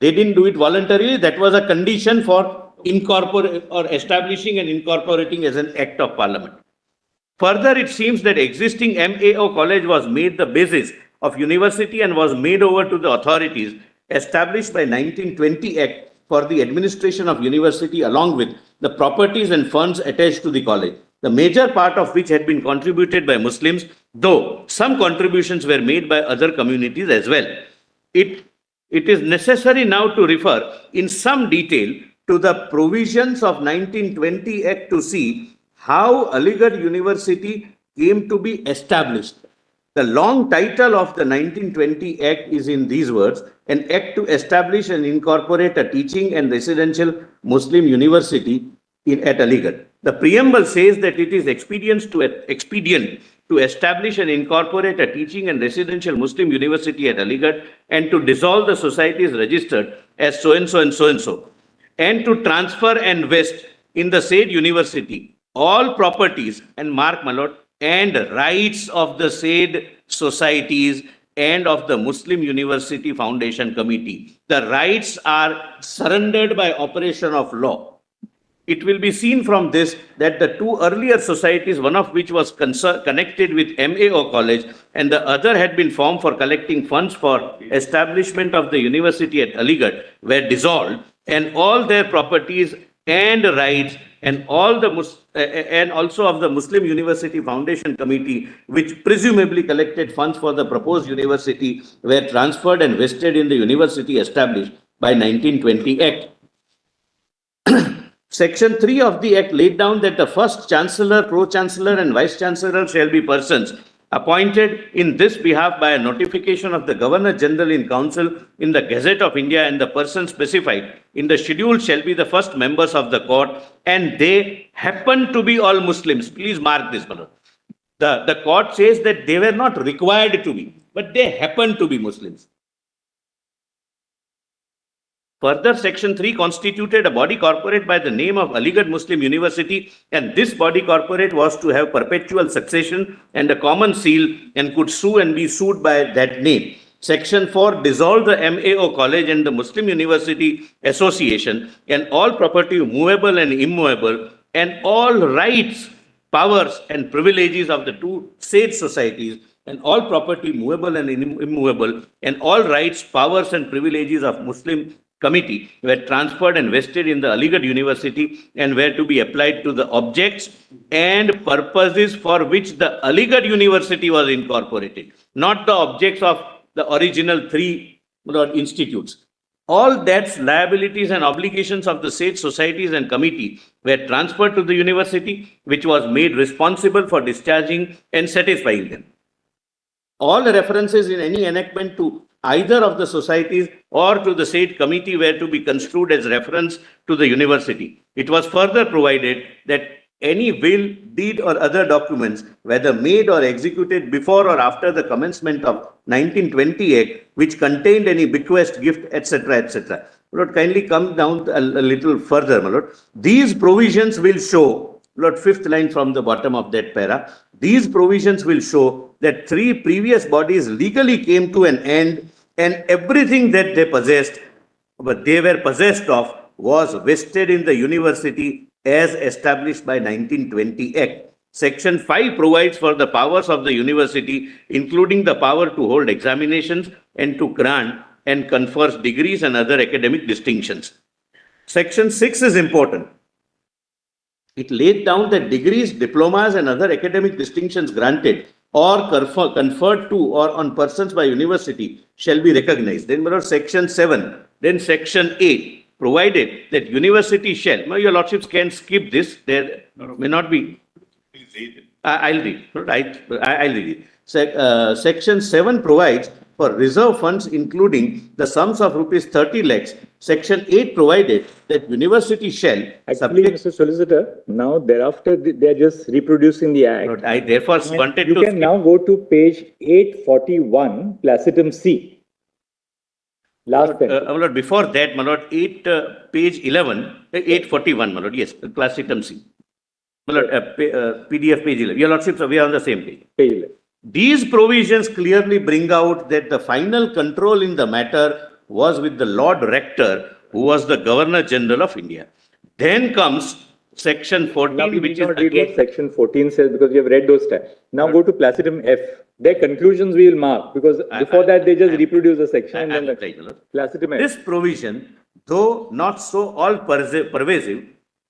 They didn't do it voluntarily. That was a condition for incorporating or establishing and incorporating as an act of parliament. Further, it seems that existing MAO college was made the basis of university and was made over to the authorities established by 1920 Act for the administration of university, along with the properties and funds attached to the college, the major part of which had been contributed by Muslims, though some contributions were made by other communities as well. It is necessary now to refer in some detail to the provisions of 1920 Act to see how Aligarh University came to be established. The long title of the 1920 Act is in these words: an act to establish and incorporate a teaching and residential Muslim university at Aligarh. The preamble says that it is expedient to establish and incorporate a teaching and residential Muslim university at Aligarh, and to dissolve the societies registered as so-and-so and so-and-so, and to transfer and vest in the said university all properties, and mark, my lord, and rights of the said societies and of the Muslim University Foundation Committee. The rights are surrendered by operation of law. It will be seen from this that the two earlier societies, one of which was connected with MAO College and the other had been formed for collecting funds for establishment of the university at Aligarh, were dissolved, and all their properties and rights and all the and also of the Muslim University Foundation Committee, which presumably collected funds for the proposed university, were transferred and vested in the university established by 1920 Act. Section 3 of the Act laid down that the first Chancellor, Pro-Chancellor and Vice-Chancellor shall be persons appointed in this behalf by a notification of the Governor-General in Council in the Gazette of India, and the persons specified in the schedule shall be the first members of the court, and they happen to be all Muslims. Please mark this, Manoj. The court says that they were not required to be, but they happen to be Muslims. Further, Section 3 constituted a body corporate by the name of Aligarh Muslim University, and this body corporate was to have perpetual succession and a common seal, and could sue and be sued by that name. Section 4 dissolved the MAO College and the Muslim University Association, and all property movable and immovable, and all rights, powers and privileges of the two said societies, and all property movable and immovable, and all rights, powers and privileges of Muslim Committee were transferred and vested in the Aligarh University, and were to be applied to the objects and purposes for which the Aligarh University was incorporated, not the objects of the original three institutes. All debts, liabilities and obligations of the said societies and committee were transferred to the university, which was made responsible for discharging and satisfying them. All references in any enactment to either of the societies or to the said committee were to be construed as reference to the university. It was further provided that any will, deed or other documents, whether made or executed before or after the commencement of 1920 Act, which contained any bequest, gift, etc., etc. Lord, kindly come down a little further, my lord. These provisions will show, Lord, fifth line from the bottom of that para, these provisions will show that three previous bodies legally came to an end, and everything that they possessed, but they were possessed of, was vested in the university as established by 1920 Act. Section 5 provides for the powers of the university, including the power to hold examinations and to grant and confers degrees and other academic distinctions. Section 6 is important. It laid down that degrees, diplomas and other academic distinctions granted or conferred to or on persons by university shall be recognized. Then there was section 7, then section 8 provided that university shall, now your lordships can skip this, there may not be. I'll read, right? I'll read it. Section 7 provides for reserve funds including the sums of rupees 30 lakhs. Section 8 provided that university shall... Actually, Mr. Solicitor, now thereafter they are just reproducing the act. I therefore wanted to... You can now go to page 841, Placitum C. Last sentence. My lord, before that, my lord, page 11, 841, my lord, yes, Placitum C. My lord, PDF page 11. Your lordships, we are on the same page. Page 11. These provisions clearly bring out that the final control in the matter was with the Lord Rector, who was the Governor General of India. Then comes section 14, now we which need is not read what section 14 says because we have read those stats. Now go to Placitum F. Their conclusions we will mark because before that they just reproduce the section. And then Placitum F. This provision, though not so all pervasive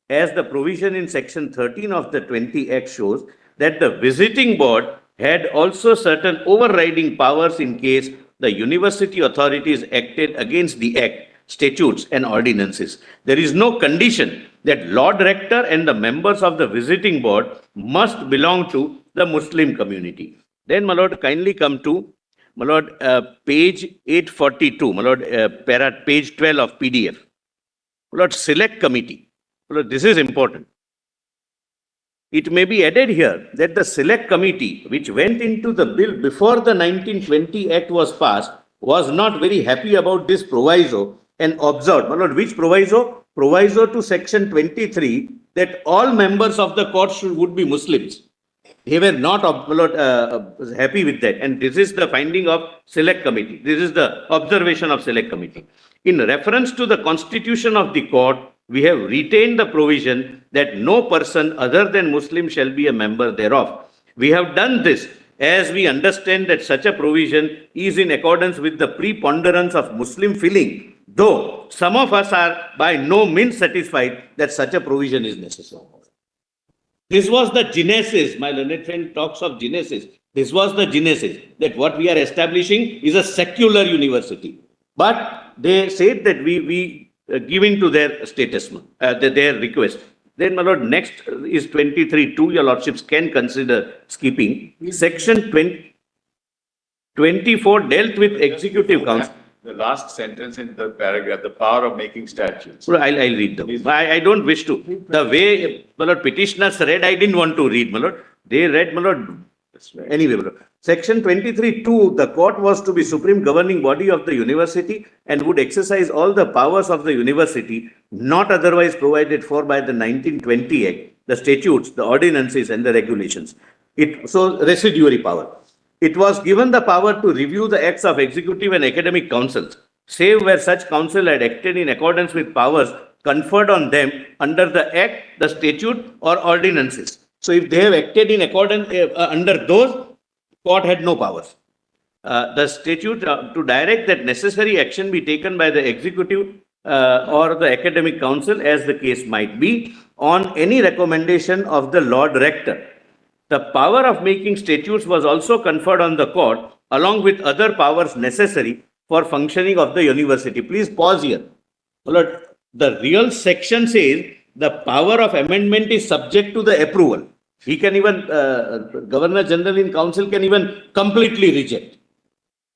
as the provision in section 13 of the 20 Act shows, that the visiting board had also certain overriding powers in case the university authorities acted against the Act, statutes and ordinances. There is no condition that Lord Rector and the members of the visiting board must belong to the Muslim community. Then, my lord, kindly come to, my lord, page 842, my lord, page 12 of PDF. My lord, select committee. My lord, this is important. It may be added here that the select committee, which went into the bill before the 1920 Act was passed, was not very happy about this proviso and observed, my lord, which proviso? Proviso to section 23 that all members of the court would be Muslims. They were not happy with that. And this is the finding of select committee. This is the observation of select committee. In reference to the constitution of the court, we have retained the provision that no person other than Muslim shall be a member thereof. We have done this as we understand that such a provision is in accordance with the preponderance of Muslim feeling, though some of us are by no means satisfied that such a provision is necessary. This was the genesis, my learned friend talks of genesis. This was the genesis, that what we are establishing is a secular university. But they said that we give in to their status, their request. Then, my lord, next is 23.2. Your lordships can consider skipping. Section 24 dealt with executive council. The last sentence in the paragraph, the power of making statutes. Well, I'll read them. I don't wish to. The way, my lord, petitioners read, I didn't want to read, my lord. They read, my lord. Anyway, my lord. Section 23.2, the court was to be supreme governing body of the university and would exercise all the powers of the university, not otherwise provided for by the 1920 Act, the statutes, the ordinances and the regulations. So, residuary power. It was given the power to review the acts of executive and academic councils, save where such council had acted in accordance with powers conferred on them under the Act, the statute or ordinances. So, if they have acted in accordance under those, court had no powers. The statute to direct that necessary action be taken by the executive or the academic council, as the case might be, on any recommendation of the Lord Rector. The power of making statutes was also conferred on the court, along with other powers necessary for functioning of the university. Please pause here. Lord, the real section says the power of amendment is subject to the approval. He can even, Governor General in Council can even completely reject.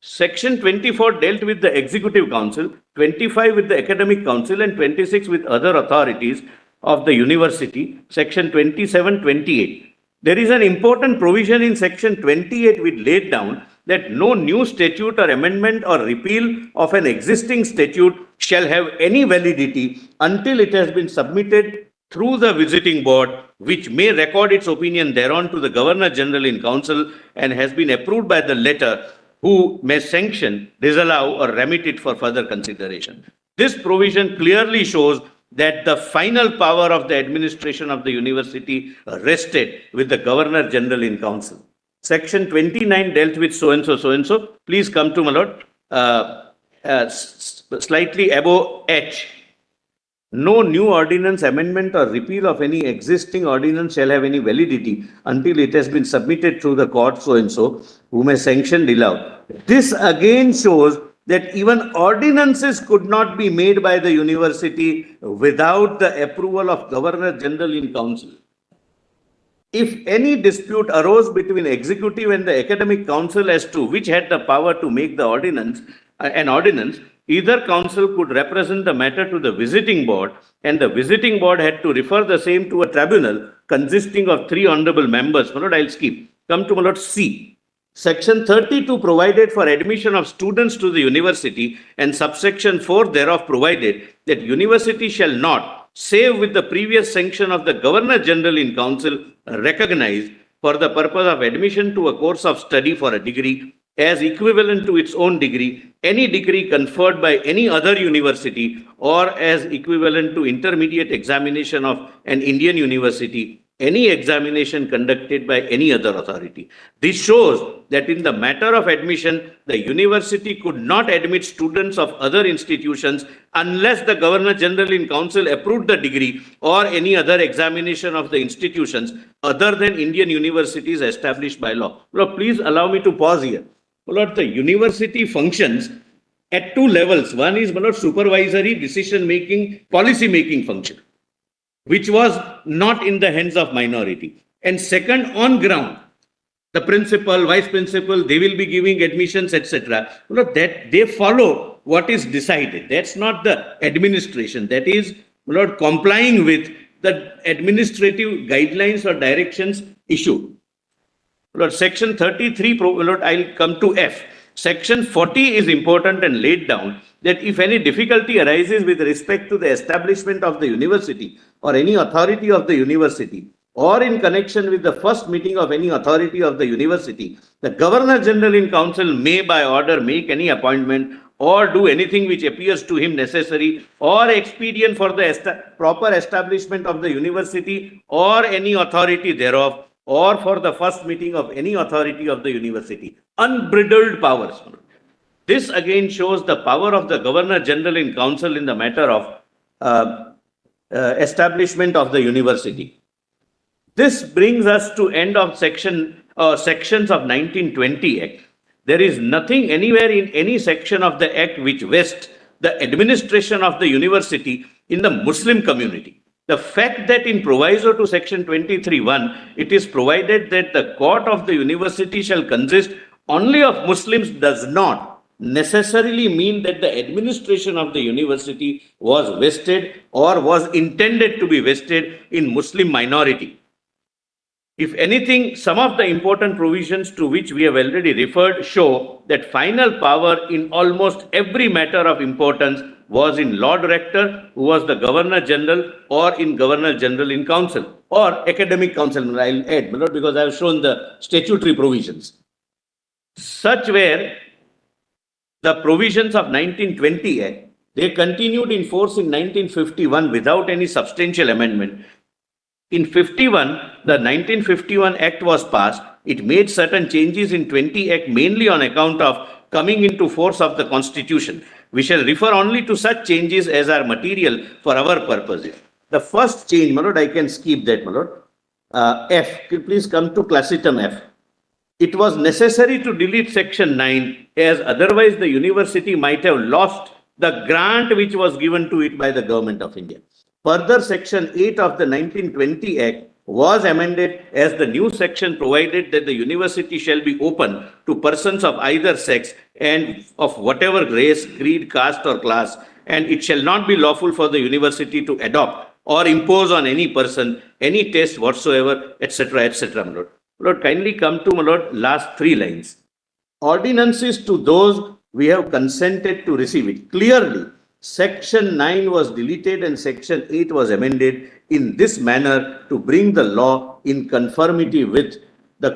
Section 24 dealt with the Executive Council, 25 with the Academic Council and 26 with other authorities of the university. Section 27, 28. There is an important provision in Section 28 which laid down that no new statute or amendment or repeal of an existing statute shall have any validity until it has been submitted through the visiting board, which may record its opinion thereon to the Governor General in Council and has been approved by the latter, who may sanction, disallow or remit it for further consideration. This provision clearly shows that the final power of the administration of the university rested with the Governor General in Council. Section 29 dealt with so-and-so, so-and-so. Please come to, my lord, slightly above H. no new ordinance amendment or repeal of any existing ordinance shall have any validity until it has been submitted through the court so and so, who may sanction allowed. This again shows that even ordinances could not be made by the university without the approval of Governor General in Council. If any dispute arose between executive and the academic council as to which had the power to make the ordinance, either council could represent the matter to the visiting board, and the visiting board had to refer the same to a tribunal consisting of 3 honorable members. Manoj, I'll skip. Come to Manoj C. Section 32 provided for admission of students to the university, and subsection 4 thereof provided that university shall not, save with the previous sanction of the Governor General in Council, recognize for the purpose of admission to a course of study for a degree as equivalent to its own degree, any degree conferred by any other university, or as equivalent to intermediate examination of an Indian university, any examination conducted by any other authority. This shows that in the matter of admission, the university could not admit students of other institutions unless the Governor General in Council approved the degree or any other examination of the institutions other than Indian universities established by law. Lord, please allow me to pause here. Lord, the university functions at 2 levels. One is, Lord, supervisory, decision-making, policy-making function, which was not in the hands of minority. And second, on ground, the principal, vice principal, they will be giving admissions, etc. That they follow what is decided. That's not the administration. That is, Lord, complying with the administrative guidelines or directions issued. Lord, section 33, Lord, I'll come to F. Section 40 is important and laid down that if any difficulty arises with respect to the establishment of the university or any authority of the university, or in connection with the first meeting of any authority of the university, the Governor General in Council may by order make any appointment or do anything which appears to him necessary or expedient for the proper establishment of the university or any authority thereof, or for the first meeting of any authority of the university. Unbridled powers. This again shows the power of the Governor General in Council in the matter of establishment of the university. This brings us to end of sections of 1920 Act. There is nothing anywhere in any section of the Act which vests the administration of the university in the Muslim community. The fact that in proviso to section 23(1), it is provided that the court of the university shall consist only of Muslims does not necessarily mean that the administration of the university was vested or was intended to be vested in Muslim minority. If anything, some of the important provisions to which we have already referred show that final power in almost every matter of importance was in Lord Rector, who was the Governor General, or in Governor General in Council, or Academic Council, I'll add, because I have shown the statutory provisions. Such were the provisions of 1920 Act. They continued in force in 1951 without any substantial amendment. In 51, the 1951 Act was passed. It made certain changes in 20 Act mainly on account of coming into force of the Constitution. We shall refer only to such changes as are material for our purposes. The first change, Manoj, I can skip that, Manoj. F, please come to classitum F. It was necessary to delete section 9 as otherwise the university might have lost the grant which was given to it by the Government of India. Further, section 8 of the 1920 Act was amended as the new section provided that the university shall be open to persons of either sex and of whatever race, creed, caste or class, and it shall not be lawful for the university to adopt or impose on any person any test whatsoever, etc., etc. My Lord. Lord, kindly come to, my Lord, last 3 lines. Ordinances to those we have consented to receive it. Clearly, section 9 was deleted and section 8 was amended in this manner to bring the law in conformity with the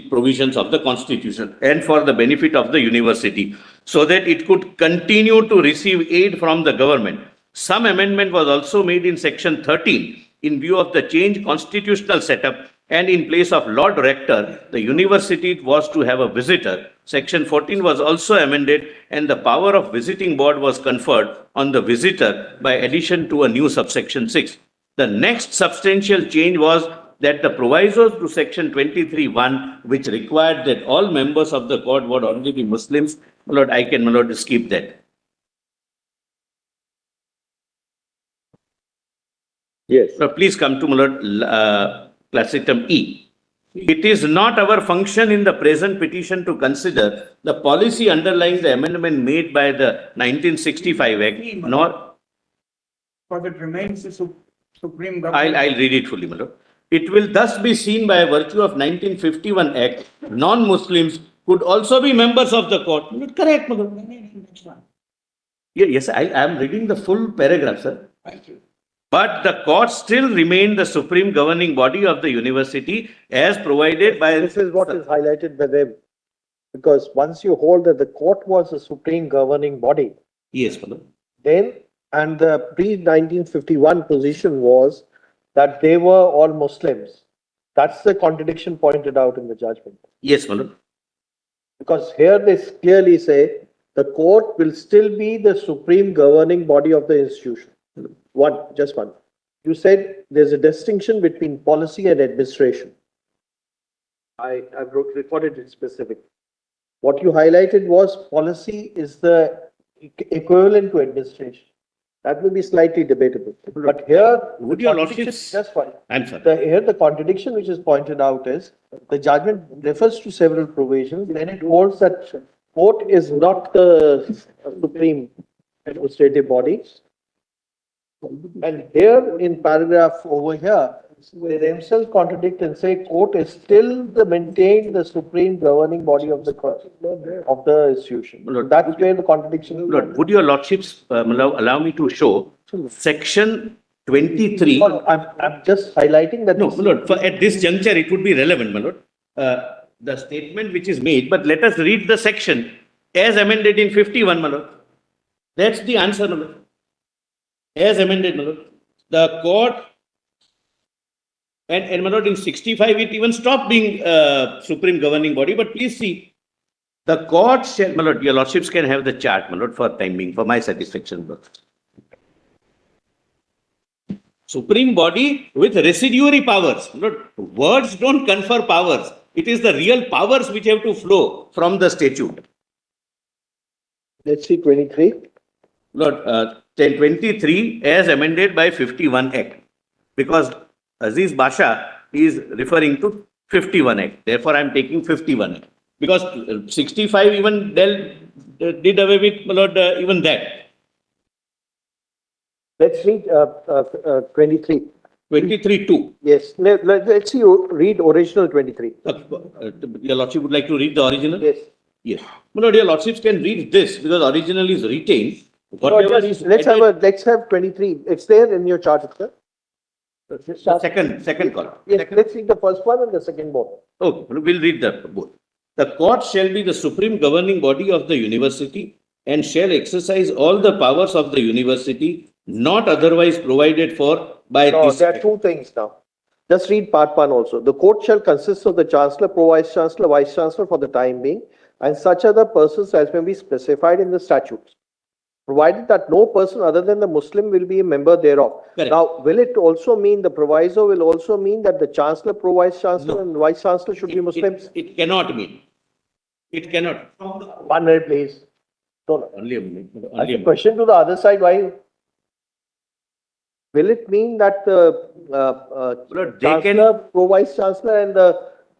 provisions of the Constitution and for the benefit of the university, so that it could continue to receive aid from the government. Some amendment was also made in section 13 in view of the changed constitutional setup and in place of Lord Rector, the university was to have a visitor. Section 14 was also amended and the power of visiting board was conferred on the visitor by addition to a new subsection 6. The next substantial change was that the provisos to section 23(1), which required that all members of the court would only be Muslims. My lord, I can, my lord, skip that. Yes. So please come to, my lord, class item E. It is not our function in the present petition to consider the policy underlying the amendment made by the 1965 Act, nor... Because it remains the Supreme Government. I'll read it fully, my lord. It will thus be seen by virtue of 1951 Act, non-Muslims could also be members of the court. Correct, my lord. Yes, I am reading the full paragraph, sir. Thank you. But the court still remained the supreme governing body of the university as provided by... This is what is highlighted by them. Because once you hold that the court was the supreme governing body, Yes, my lord. then, and the pre-1951 position was that they were all Muslims. That's the contradiction pointed out in the judgment. Yes, my lord. Because here they clearly say the court will still be the supreme governing body of the institution. Just one. You said there's a distinction between policy and administration. I've recorded it specifically. What you highlighted was policy is the equivalent to administration. That will be slightly debatable. But here, Would your lordships... just one. I'm sorry. Here the contradiction which is pointed out is the judgment refers to several provisions, then it holds that court is not the supreme administrative body. And here in paragraph over here, they themselves contradict and say court is still maintained the supreme governing body of the court, of the institution. Lord, That's where the contradiction. Lord, would your lordships allow me to show section 23? I'm just highlighting that. No, my lord, at this juncture, it would be relevant, my lord. The statement which is made, but let us read the section as amended in 51, my lord. That's the answer, my lord. As amended, my lord. The court, and my lord, in 65, it even stopped being supreme governing body, but please see, the court shall, my lord, your lordships can have the chart, my lord, for time being, for my satisfaction, my lord. Supreme body with residuary powers. My lord, words don't confer powers. It is the real powers which have to flow from the statute. Let's see 23. Lord, 23 as amended by 51 Act. Because Aziz Basha is referring to 51 Act. Therefore, I am taking 51 Act. Because 65 even did away with, my lord, even that. Let's read 23. 23-2. Yes. Let's see you read original 23. Your lordship would like to read the original? Yes. Yes. My lord, your lordships can read this because original is retained. Let's have 23. It's there in your chart, sir. Second column. Yes, let's read the first one and the second one. Okay, we'll read both. The court shall be the supreme governing body of the university and shall exercise all the powers of the university not otherwise provided for by No, this. there are two things now. Just read part 1 also. The court shall consist of the chancellor, pro-vice chancellor, vice chancellor for the time being, and such other persons as may be specified in the statutes, provided that no person other than the Muslim will be a member thereof. Correct. Now, will it also mean, the proviso will also mean that the chancellor, pro-vice chancellor and vice chancellor should be Muslims? It cannot mean. It cannot. 1 minute, please. No, Only a minute. no. Only a minute. Question to the other side, why? Will it mean that the Lord, they chancellor, pro-vice chancellor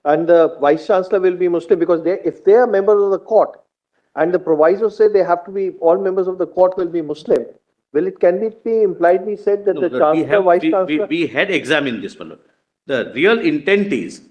and the vice chancellor will be Muslim? Because if they are members of the court and the proviso say they have to be, all members of the court will be Muslim, can it be impliedly said that No, the Lord, chancellor, vice chancellor? we had examined this one. Lord. The real intent is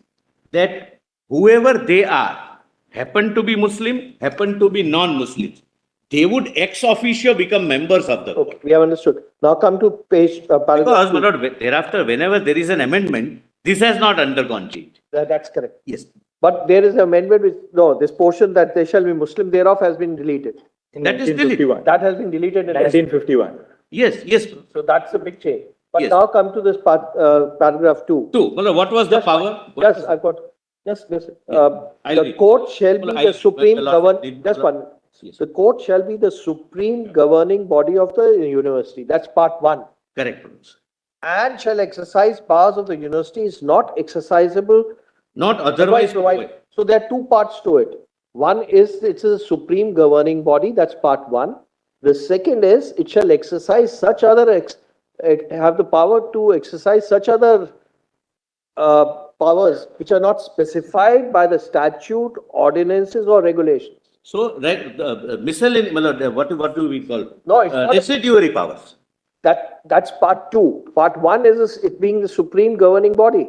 that whoever they are, happen to be Muslim, happen to be non-Muslims, they would ex officio become members of the court. Okay, we have understood. Now come to page paragraph Because, 2. my lord, thereafter, whenever there is an amendment, this has not undergone change. That's correct. Yes. But there is an amendment which, no, this portion that they shall be Muslim thereof has been deleted. In That is 1951. That has been deleted in 1951. Yes, yes. So that's a big change. But Yes. now come to this part, paragraph 2. Two. Well, what was the power? What Yes, was- I've got, just listen. I'll The read. court shall be Well, the supreme govern, did- just one. Yes. The court shall be the supreme governing body of the university. That's part 1. Correct. Manoj. And shall exercise powers of the university is not exercisable Not otherwise otherwise provided. provided. So there are two parts to it. One is it's a supreme governing body. That's part 1. The second is it shall exercise such other have the power to exercise such other powers which are not specified by the statute, ordinances, or regulations. So, right, miscellaneous, what do we call? No, it's not. Residuary powers. That's part 2. Part 1 is it being the supreme governing body.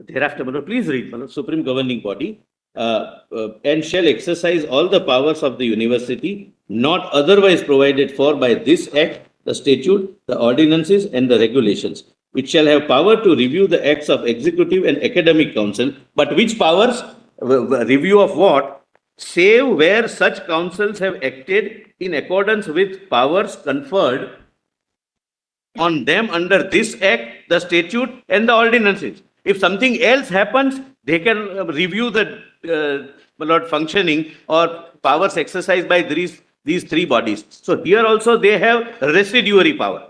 Thereafter, please read, Supreme Governing Body, and shall exercise all the powers of the university not otherwise provided for by this act, the statute, the ordinances, and the regulations. It shall have power to review the acts of executive and academic council, but which powers? Review of what? Save where such councils have acted in accordance with powers conferred on them under this act, the statute, and the ordinances. If something else happens, they can review the functioning or powers exercised by these three bodies. So here also they have residuary power.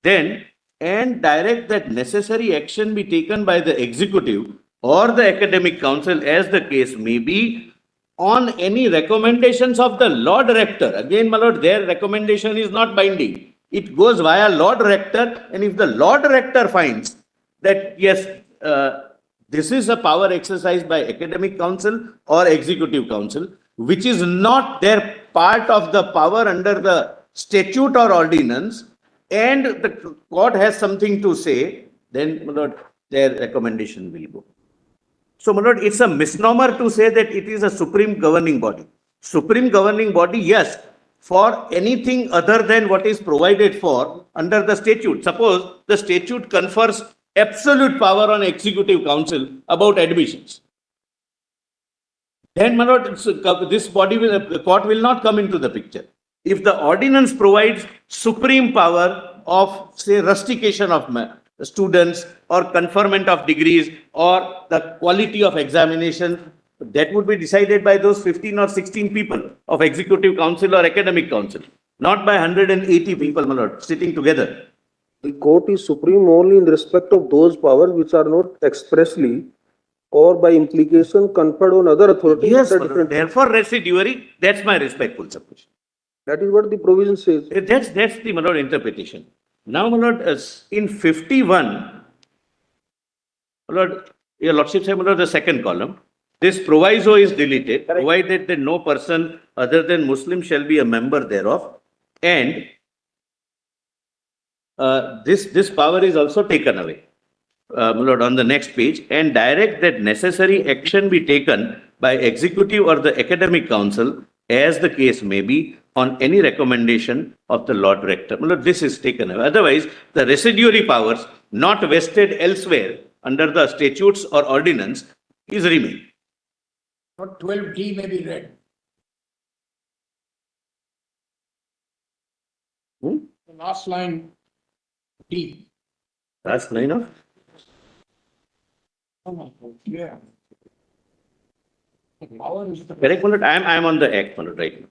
Then, and direct that necessary action be taken by the executive or the academic council as the case may be on any recommendations of the Lord Rector. Again, my lord, their recommendation is not binding. It goes via Lord Rector, and if the Lord Rector finds that yes, this is a power exercised by academic council or executive council, which is not their part of the power under the statute or ordinance, and the court has something to say, then my lord, their recommendation will go. So, my lord, it's a misnomer to say that it is a supreme governing body. Supreme governing body, yes, for anything other than what is provided for under the statute. Suppose the statute confers absolute power on executive council about admissions. Then, my lord, this body the court will not come into the picture. If the ordinance provides supreme power of, say, rustication of students or conferment of degrees or the quality of examination, that would be decided by those 15 or 16 people of executive council or academic council, not by 180 people, my lord, sitting together. The court is supreme only in respect of those powers which are not expressly or by implication conferred on other authorities. Yes, therefore residuary, that's my respectful submission. That is what the provision says. That's the, my lord, interpretation. Now, my lord, in 51, my lord, your lordship said, my lord, the second column, this proviso is deleted, provided that no person other than Muslim shall be a member thereof, and this power is also taken away, my lord, on the next page, and direct that necessary action be taken by executive or the academic council, as the case may be, on any recommendation of the Lord Rector. My lord, this is taken away. Otherwise, the residuary powers not vested elsewhere under the statutes or ordinance is remain. Not 12D may be read. The last line, D. Last line of? Yeah. The power is the. Correct, my lord. I am on the act, my lord, right now.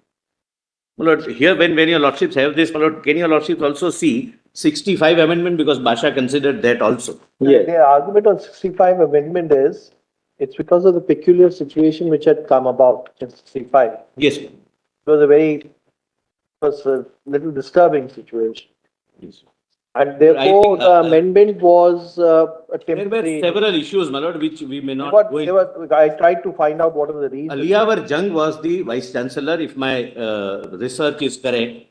My lord, here when your lordships have this, my lord, can your lordships also see 65 amendment, because Basha considered that also? Yes. The argument on 65 amendment is it's because of the peculiar situation which had come about in 65. Yes. It was a little disturbing situation. Yes. And therefore, the amendment was There were several issues, my lord, which we may not go into. I tried to find out what are the reasons. Aligarh Jung was the vice chancellor, if my research is correct,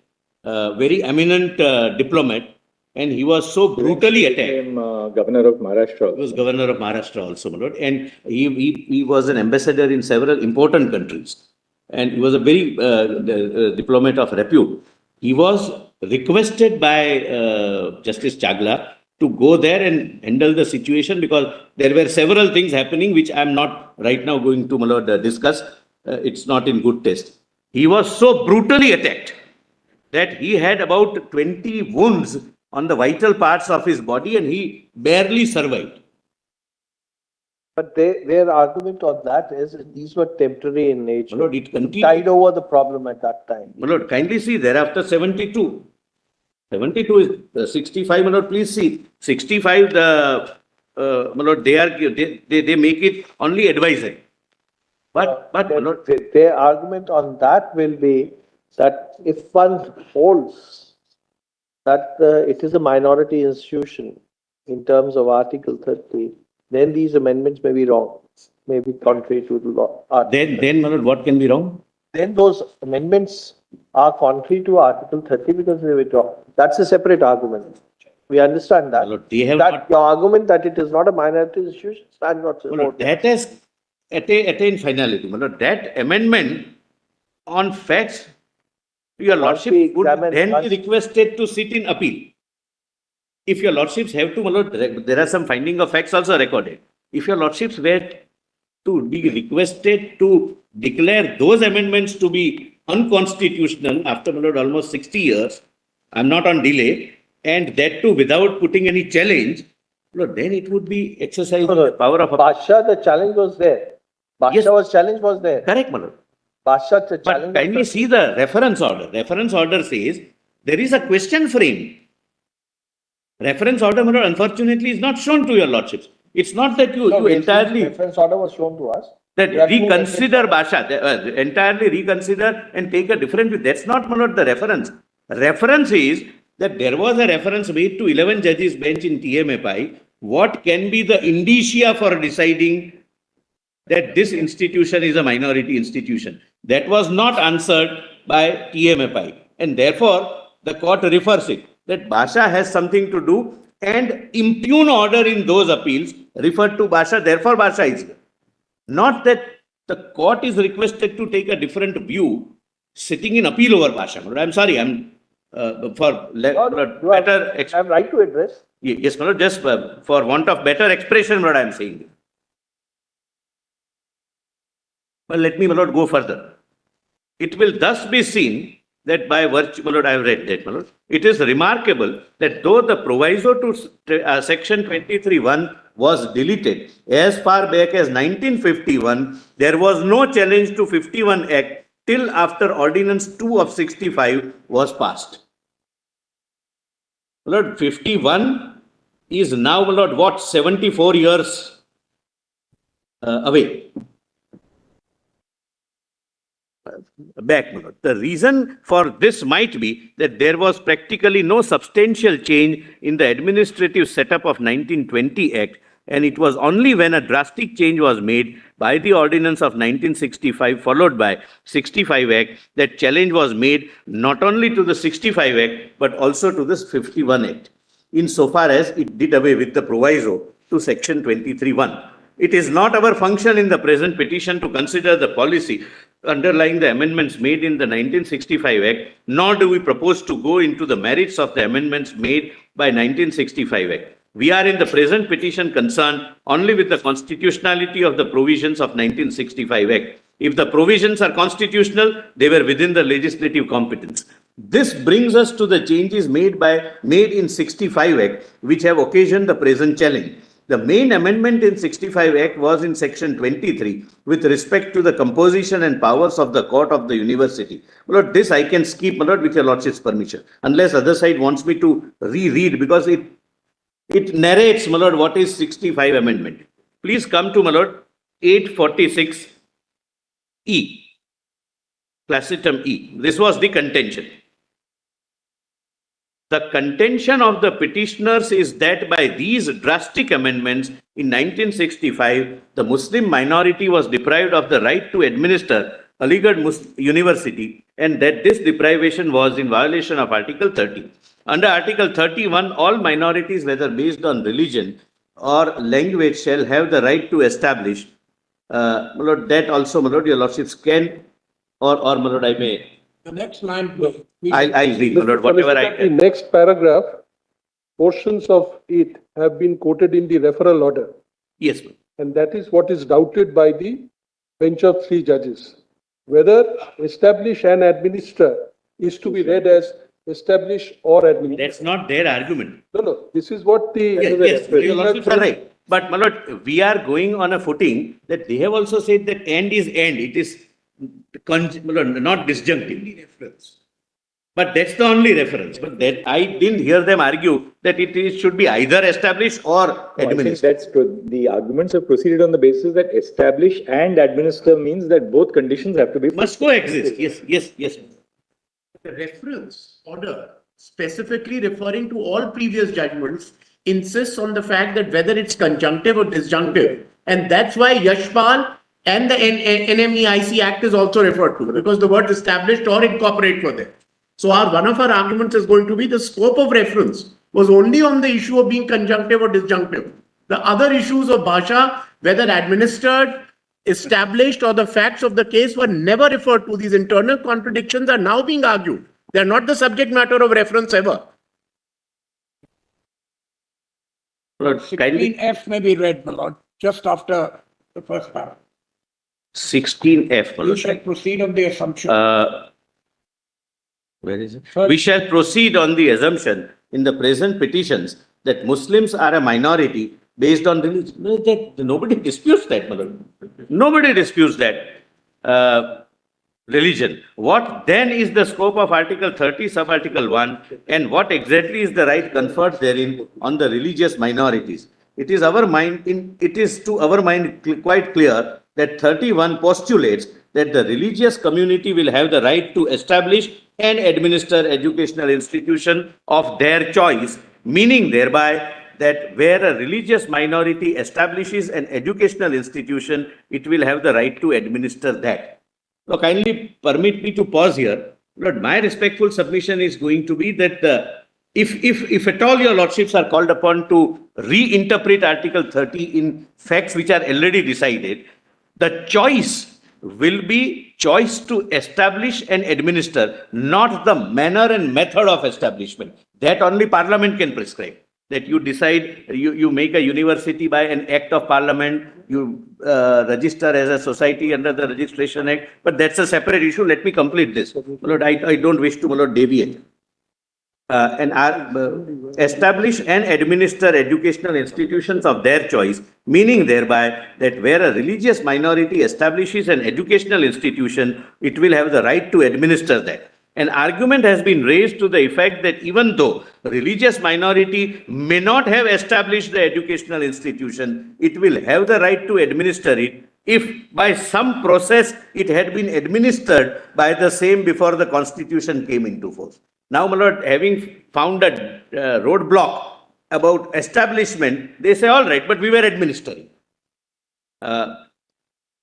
very eminent diplomat, and he was so brutally attacked. He became governor of Maharashtra. He was governor of Maharashtra also, my lord, and he was an ambassador in several important countries, and he was a very diplomat of repute. He was requested by Justice Chagla to go there and handle the situation, because there were several things happening which I am not right now going to, my lord, discuss. It's not in good taste. He was so brutally attacked that he had about 20 wounds on the vital parts of his body and he barely survived. But their argument on that is these were temporary in nature. My lord, it continued. Tide over the problem at that time. My lord, kindly see thereafter 72. 72 is 65, my lord, please see. 65, my lord, they make it only advisory. But my lord, Their argument on that will be that if one holds that it is a minority institution in terms of Article 30, then these amendments may be wrong, may be contrary to the law. then, my lord, what can be wrong? Then those amendments are contrary to Article 30 because they withdraw. That's a separate argument. We understand that. My lord, they have That not, your argument that it is not a minority institution stands not my lord, supported. that has attained finality. My lord, that amendment on facts, your lordship we would examine then once- be requested to sit in appeal. If your lordships have to, my lord, there are some finding of facts also recorded. If your lordships were to be requested to declare those amendments to be unconstitutional after, my lord, almost 60 years, I'm not on delay, and that too without putting any challenge, my lord, then it would be exercising the power of a... Basha, the challenge was there. Basha Yes. challenge was there. Correct, my lord. Basha, the But challenge. kindly see the reference order. Reference order says there is a question frame. Reference order, my lord, unfortunately is not shown to your lordships. It's not that you entirely Reference order was shown to us. that There are two reconsider Basha, entirely reconsider and take a different view. That's not, my lord, the reference. Reference is that there was a reference made to 11 judges bench in TMFI. What can be the indicia for deciding that this institution is a minority institution? That was not answered by TMFI. And therefore, the court refers it that Basha has something to do and impugn order in those appeals referred to Basha. Therefore, Basha is here. Not that the court is requested to take a different view sitting in appeal over Basha. I'm sorry, I'm better. I'm right to address. Yes, my lord, just for want of better expression, what I'm saying. Well, let me, my lord, go further. It will thus be seen that by virtue, my lord, I have read that, my lord. It is remarkable that though the proviso to section 23(1) was deleted as far back as 1951, there was no challenge to 51 Act till after Ordinance 2 of 65 was passed. My lord, 51 is now, my lord, what, 74 years away. Back, my lord. The reason for this might be that there was practically no substantial change in the administrative setup of 1920 Act, and it was only when a drastic change was made by the Ordinance of 1965 followed by 65 Act that challenge was made not only to the 65 Act but also to this 51 Act, insofar as it did away with the proviso to section 23(1). It is not our function in the present petition to consider the policy underlying the amendments made in the 1965 Act, nor do we propose to go into the merits of the amendments made by 1965 Act. We are in the present petition concerned only with the constitutionality of the provisions of 1965 Act. If the provisions are constitutional, they were within the legislative competence. This brings us to the changes made in 65 Act, which have occasioned the present challenge. The main amendment in 65 Act was in section 23 with respect to the composition and powers of the court of the university. My lord, this I can skip, my lord, with your lordship's permission, unless other side wants me to reread because it narrates, my lord, what is 65 amendment. Please come to, my lord, 846 E, Classitum E. This was the contention. The contention of the petitioners is that by these drastic amendments in 1965, the Muslim minority was deprived of the right to administer Aligarh Muslim University, and that this deprivation was in violation of Article 30. Under Article 31, all minorities, whether based on religion or language, shall have the right to establish. My lord, that also, my lord, your lordships can, or my lord, I may. The next line, please. I'll read, my lord, whatever I The can. next paragraph, portions of it have been quoted in the referral order. Yes, ma'am. And that is what is doubted by the bench of 3 judges. Whether establish and administer is to be read as establish or administer. That's not their argument. No, this is what the. Yes, your lordships are right. But, my lord, we are going on a footing that they have also said that end is end. It is not disjunctive. But that's the only reference. But that I didn't hear them argue that it should be either established or administered. I think that's true. The arguments have proceeded on the basis that establish and administer means that both conditions have to be. Must coexist. Yes. The reference order, specifically referring to all previous judgments, insists on the fact that whether it's conjunctive or disjunctive. And that's why Yashpal and the NMEIC Act is also referred to, because the word established or incorporate were there. So one of our arguments is going to be the scope of reference was only on the issue of being conjunctive or disjunctive. The other issues of Bhasha, whether administered, established, or the facts of the case were never referred to. These internal contradictions are now being argued. They are not the subject matter of reference ever. 16F may be read, my lord, just after the first part. 16F. You shall proceed on the assumption. Where is it? We shall proceed on the assumption in the present petitions that Muslims are a minority based on religion. Nobody disputes that, Manoj. Nobody disputes that religion. What then is the scope of Article 30, Sub-Article 1, and what exactly is the right conferred therein on the religious minorities? It is to our mind quite clear that 31 postulates that the religious community will have the right to establish and administer educational institution of their choice, meaning thereby that where a religious minority establishes an educational institution, it will have the right to administer that. So kindly permit me to pause here. Lord, my respectful submission is going to be that if at all your lordships are called upon to reinterpret Article 30 in facts which are already decided, the choice will be choice to establish and administer, not the manner and method of establishment. That only Parliament can prescribe. That you decide, you make a university by an act of Parliament, you register as a society under the Registration Act, but that's a separate issue. Let me complete this. Lord, I don't wish to deviate. Establish and administer educational institutions of their choice, meaning thereby that where a religious minority establishes an educational institution, it will have the right to administer that. An argument has been raised to the effect that even though religious minority may not have established the educational institution, it will have the right to administer it if by some process it had been administered by the same before the Constitution came into force. Now, my lord, having found a roadblock about establishment, they say, all right, but we were administering. Have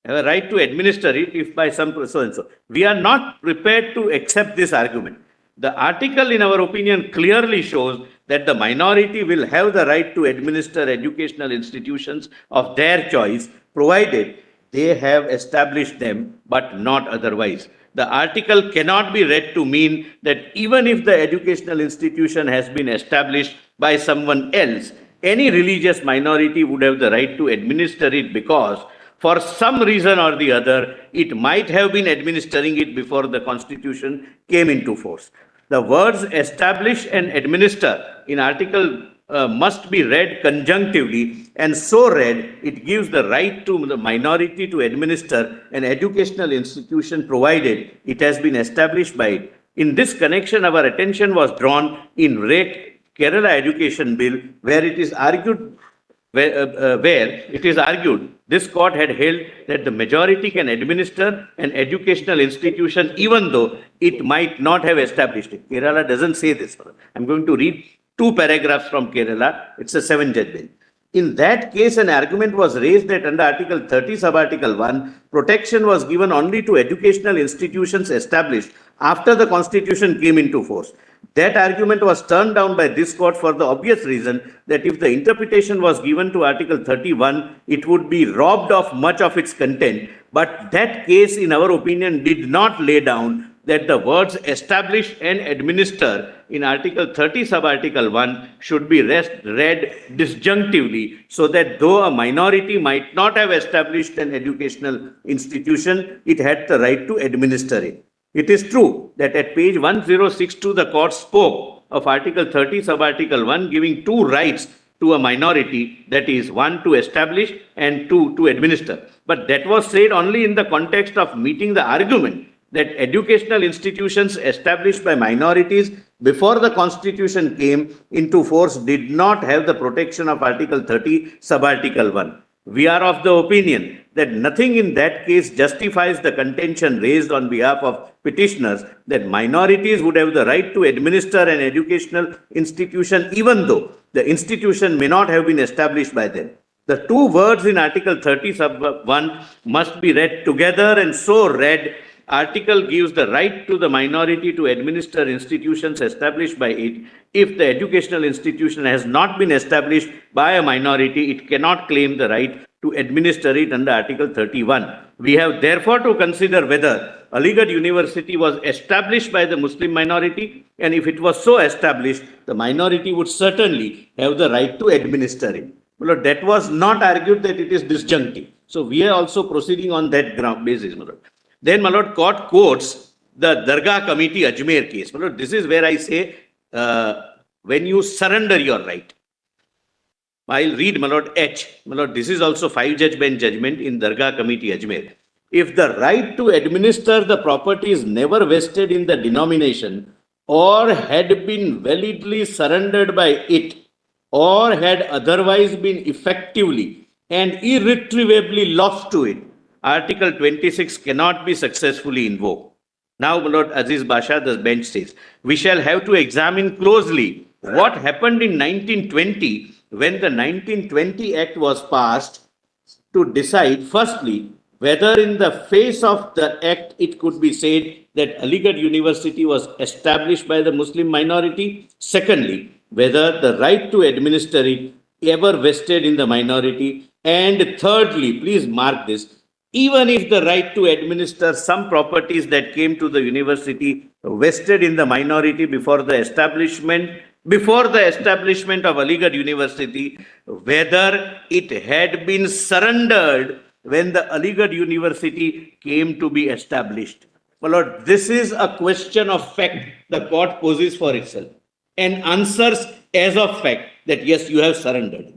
a right to administer it if by some so and so. We are not prepared to accept this argument. The article, in our opinion, clearly shows that the minority will have the right to administer educational institutions of their choice, provided they have established them, but not otherwise. The article cannot be read to mean that even if the educational institution has been established by someone else, any religious minority would have the right to administer it because for some reason or the other, it might have been administering it before the Constitution came into force. The words establish and administer in article must be read conjunctively, and so read, it gives the right to the minority to administer an educational institution provided it has been established by it. In this connection, our attention was drawn in Kerala Education Bill, where it is argued this court had held that the majority can administer an educational institution even though it might not have established it. Kerala doesn't say this. I'm going to read 2 paragraphs from Kerala. It's a 7-judge bench. In that case, an argument was raised that under Article 30, Sub-Article 1, protection was given only to educational institutions established after the Constitution came into force. That argument was turned down by this court for the obvious reason that if the interpretation was given to Article 31, it would be robbed of much of its content. But that case, in our opinion, did not lay down that the words establish and administer in Article 30, Sub-Article 1 should be read disjunctively, so that though a minority might not have established an educational institution, it had the right to administer it. It is true that at page 1062, the court spoke of Article 30, Sub-Article 1, giving two rights to a minority, that is, one to establish and two to administer. But that was said only in the context of meeting the argument that educational institutions established by minorities before the constitution came into force did not have the protection of Article 30, Sub-Article 1. We are of the opinion that nothing in that case justifies the contention raised on behalf of petitioners that minorities would have the right to administer an educational institution even though the institution may not have been established by them. The two words in Article 30 sub 1 must be read together, and so read, article gives the right to the minority to administer institutions established by it. If the educational institution has not been established by a minority, it cannot claim the right to administer it under Article 31. We have therefore to consider whether Aligarh University was established by the Muslim minority, and if it was so established, the minority would certainly have the right to administer it. Well, that was not argued that it is disjunctive. So we are also proceeding on that ground basis, my Lord. Then, my Lord, court quotes the Dargah Committee Ajmer case. My Lord, this is where I say, when you surrender your right. I'll read, my Lord, H. My Lord, this is also 5-judge bench judgment in Dargah Committee Ajmer. If the right to administer the property is never vested in the denomination or had been validly surrendered by it or had otherwise been effectively and irretrievably lost to it, Article 26 cannot be successfully invoked. Now, my Lord Aziz Basha, the bench says, we shall have to examine closely what happened in 1920 when the 1920 Act was passed to decide, firstly, whether in the face of the Act it could be said that Aligarh University was established by the Muslim minority. Secondly, whether the right to administer it ever vested in the minority. And thirdly, please mark this, even if the right to administer some properties that came to the university vested in the minority before the establishment of Aligarh University, whether it had been surrendered when the Aligarh University came to be established. My Lord, this is a question of fact the court poses for itself and answers as of fact that yes, you have surrendered.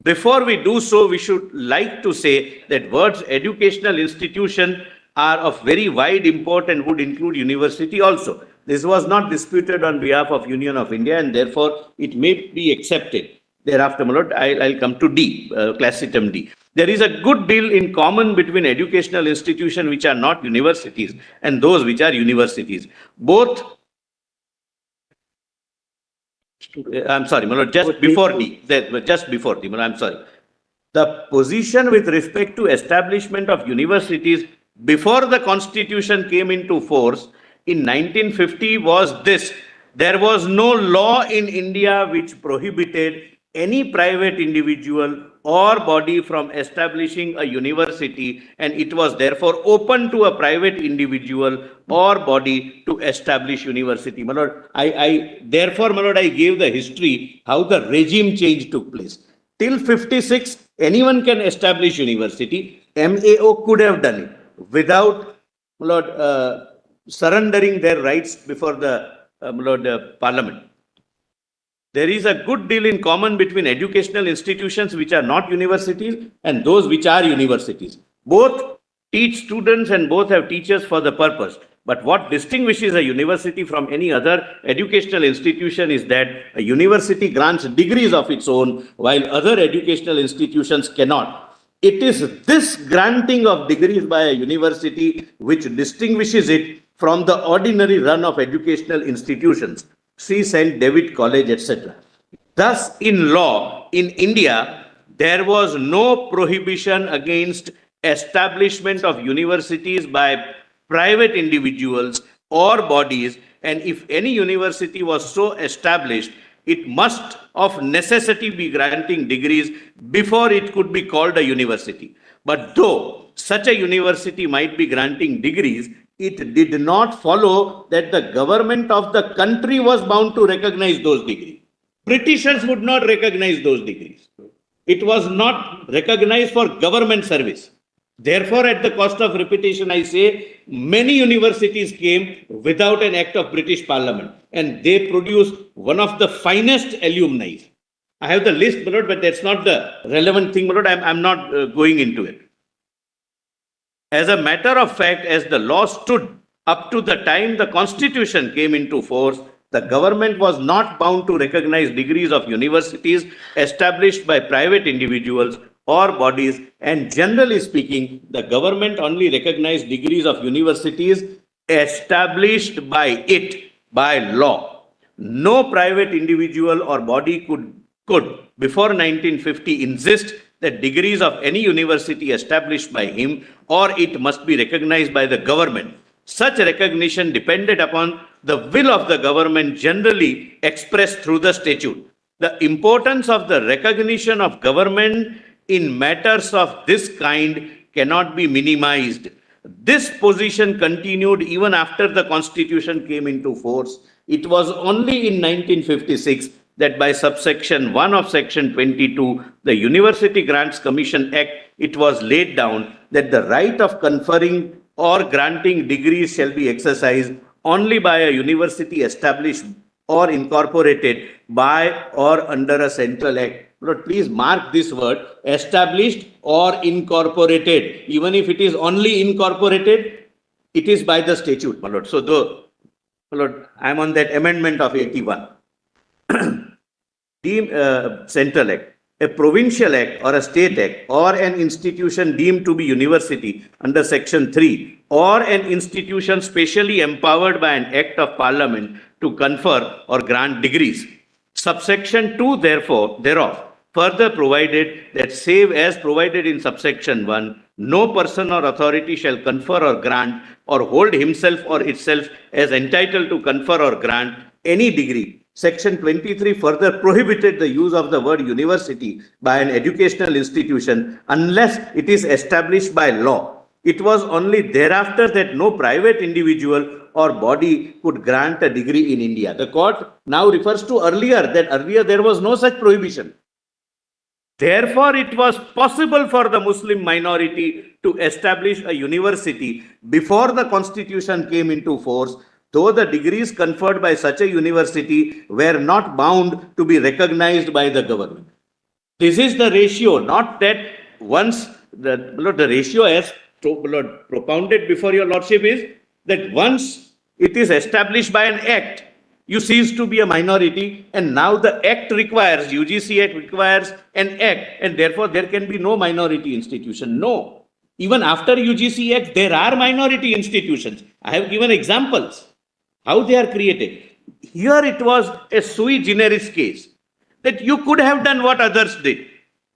Before we do so, we should like to say that words educational institution are of very wide import and would include university also. This was not disputed on behalf of Union of India, and therefore it may be accepted. Thereafter, my Lord, I'll come to D, class item D. There is a good deal in common between educational institutions which are not universities and those which are universities. Both, I'm sorry, my Lord, just before D, I'm sorry. The position with respect to establishment of universities before the constitution came into force in 1950 was this: there was no law in India which prohibited any private individual or body from establishing a university, and it was therefore open to a private individual or body to establish university. My Lord, therefore, my Lord, I gave the history how the regime change took place. Till 56, anyone can establish university. MAO could have done it without, my Lord, surrendering their rights before the Parliament. There is a good deal in common between educational institutions which are not universities and those which are universities. Both teach students and both have teachers for the purpose. But what distinguishes a university from any other educational institution is that a university grants degrees of its own while other educational institutions cannot. It is this granting of degrees by a university which distinguishes it from the ordinary run of educational institutions. See St. David College, etc. Thus, in law, in India, there was no prohibition against establishment of universities by private individuals or bodies, and if any university was so established, it must of necessity be granting degrees before it could be called a university. But though such a university might be granting degrees, it did not follow that the government of the country was bound to recognize those degrees. Britishers would not recognize those degrees. It was not recognized for government service. Therefore, at the cost of repetition, I say many universities came without an act of British Parliament, and they produced one of the finest alumni. I have the list, my lord, but that's not the relevant thing, my lord. I'm not going into it. As a matter of fact, as the law stood up to the time the Constitution came into force, the government was not bound to recognize degrees of universities established by private individuals or bodies, and generally speaking, the government only recognized degrees of universities established by it by law. No private individual or body could before 1950 insist that degrees of any university established by him or it must be recognized by the government. Such recognition depended upon the will of the government, generally expressed through the statute. The importance of the recognition of government in matters of this kind cannot be minimized. This position continued even after the Constitution came into force. It was only in 1956 that by subsection 1 of section 22, the University Grants Commission Act, it was laid down that the right of conferring or granting degrees shall be exercised only by a university established or incorporated by or under a central act. Lord, please mark this word, established or incorporated. Even if it is only incorporated, it is by the statute, my lord. So, my lord, I am on that amendment of 81. Central act, a provincial act or a state act or an institution deemed to be university under section 3 or an institution specially empowered by an act of parliament to confer or grant degrees. Subsection 2 thereof further provided that save as provided in subsection 1, no person or authority shall confer or grant or hold himself or itself as entitled to confer or grant any degree. Section 23 further prohibited the use of the word university by an educational institution unless it is established by law. It was only thereafter that no private individual or body could grant a degree in India. The court now refers to earlier there was no such prohibition. Therefore, it was possible for the Muslim minority to establish a university before the Constitution came into force, though the degrees conferred by such a university were not bound to be recognized by the government. This is the ratio, not that once the ratio as propounded before your lordship is that once it is established by an act, you cease to be a minority, and now the act requires, UGC Act requires an act, and therefore there can be no minority institution. No. Even after UGC Act, there are minority institutions. I have given examples how they are created. Here it was a sui generis case that you could have done what others did.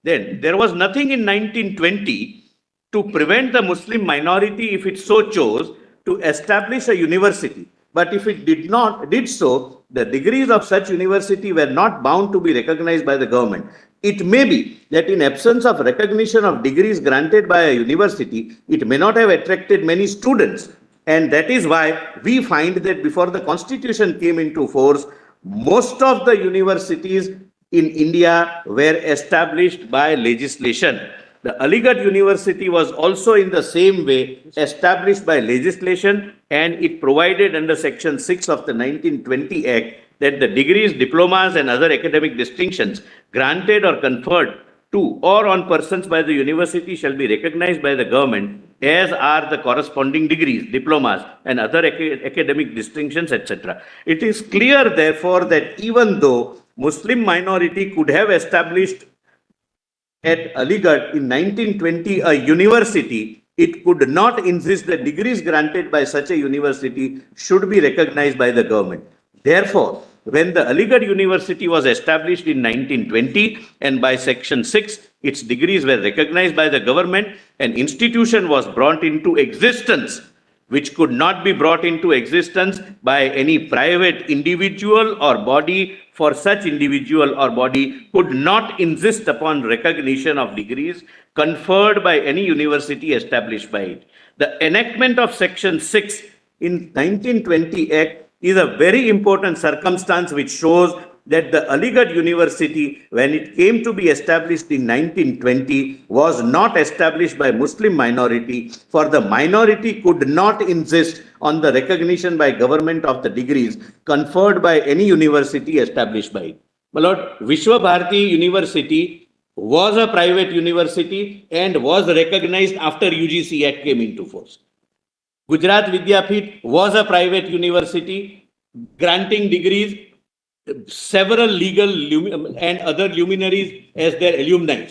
Then there was nothing in 1920 to prevent the Muslim minority, if it so chose, to establish a university. But if it did so, the degrees of such university were not bound to be recognized by the government. It may be that in absence of recognition of degrees granted by a university, it may not have attracted many students. And that is why we find that before the Constitution came into force, most of the universities in India were established by legislation. The Aligarh University was also in the same way established by legislation, and it provided under section 6 of the 1920 Act that the degrees, diplomas and other academic distinctions granted or conferred to or on persons by the university shall be recognized by the government, as are the corresponding degrees, diplomas and other academic distinctions, etc. It is clear, therefore, that even though Muslim minority could have established at Aligarh in 1920 a university, it could not insist that degrees granted by such a university should be recognized by the government. Therefore, when the Aligarh University was established in 1920 and by section 6, its degrees were recognized by the government, an institution was brought into existence which could not be brought into existence by any private individual or body, for such individual or body could not insist upon recognition of degrees conferred by any university established by it. The enactment of section 6 in 1920 Act is a very important circumstance which shows that the Aligarh University, when it came to be established in 1920, was not established by Muslim minority, for the minority could not insist on the recognition by government of the degrees conferred by any university established by it. My Lord, Vishwa Bharati University was a private university and was recognized after UGC Act came into force. Gujarat Vidyapith was a private university granting degrees, several legal and other luminaries as their alumni.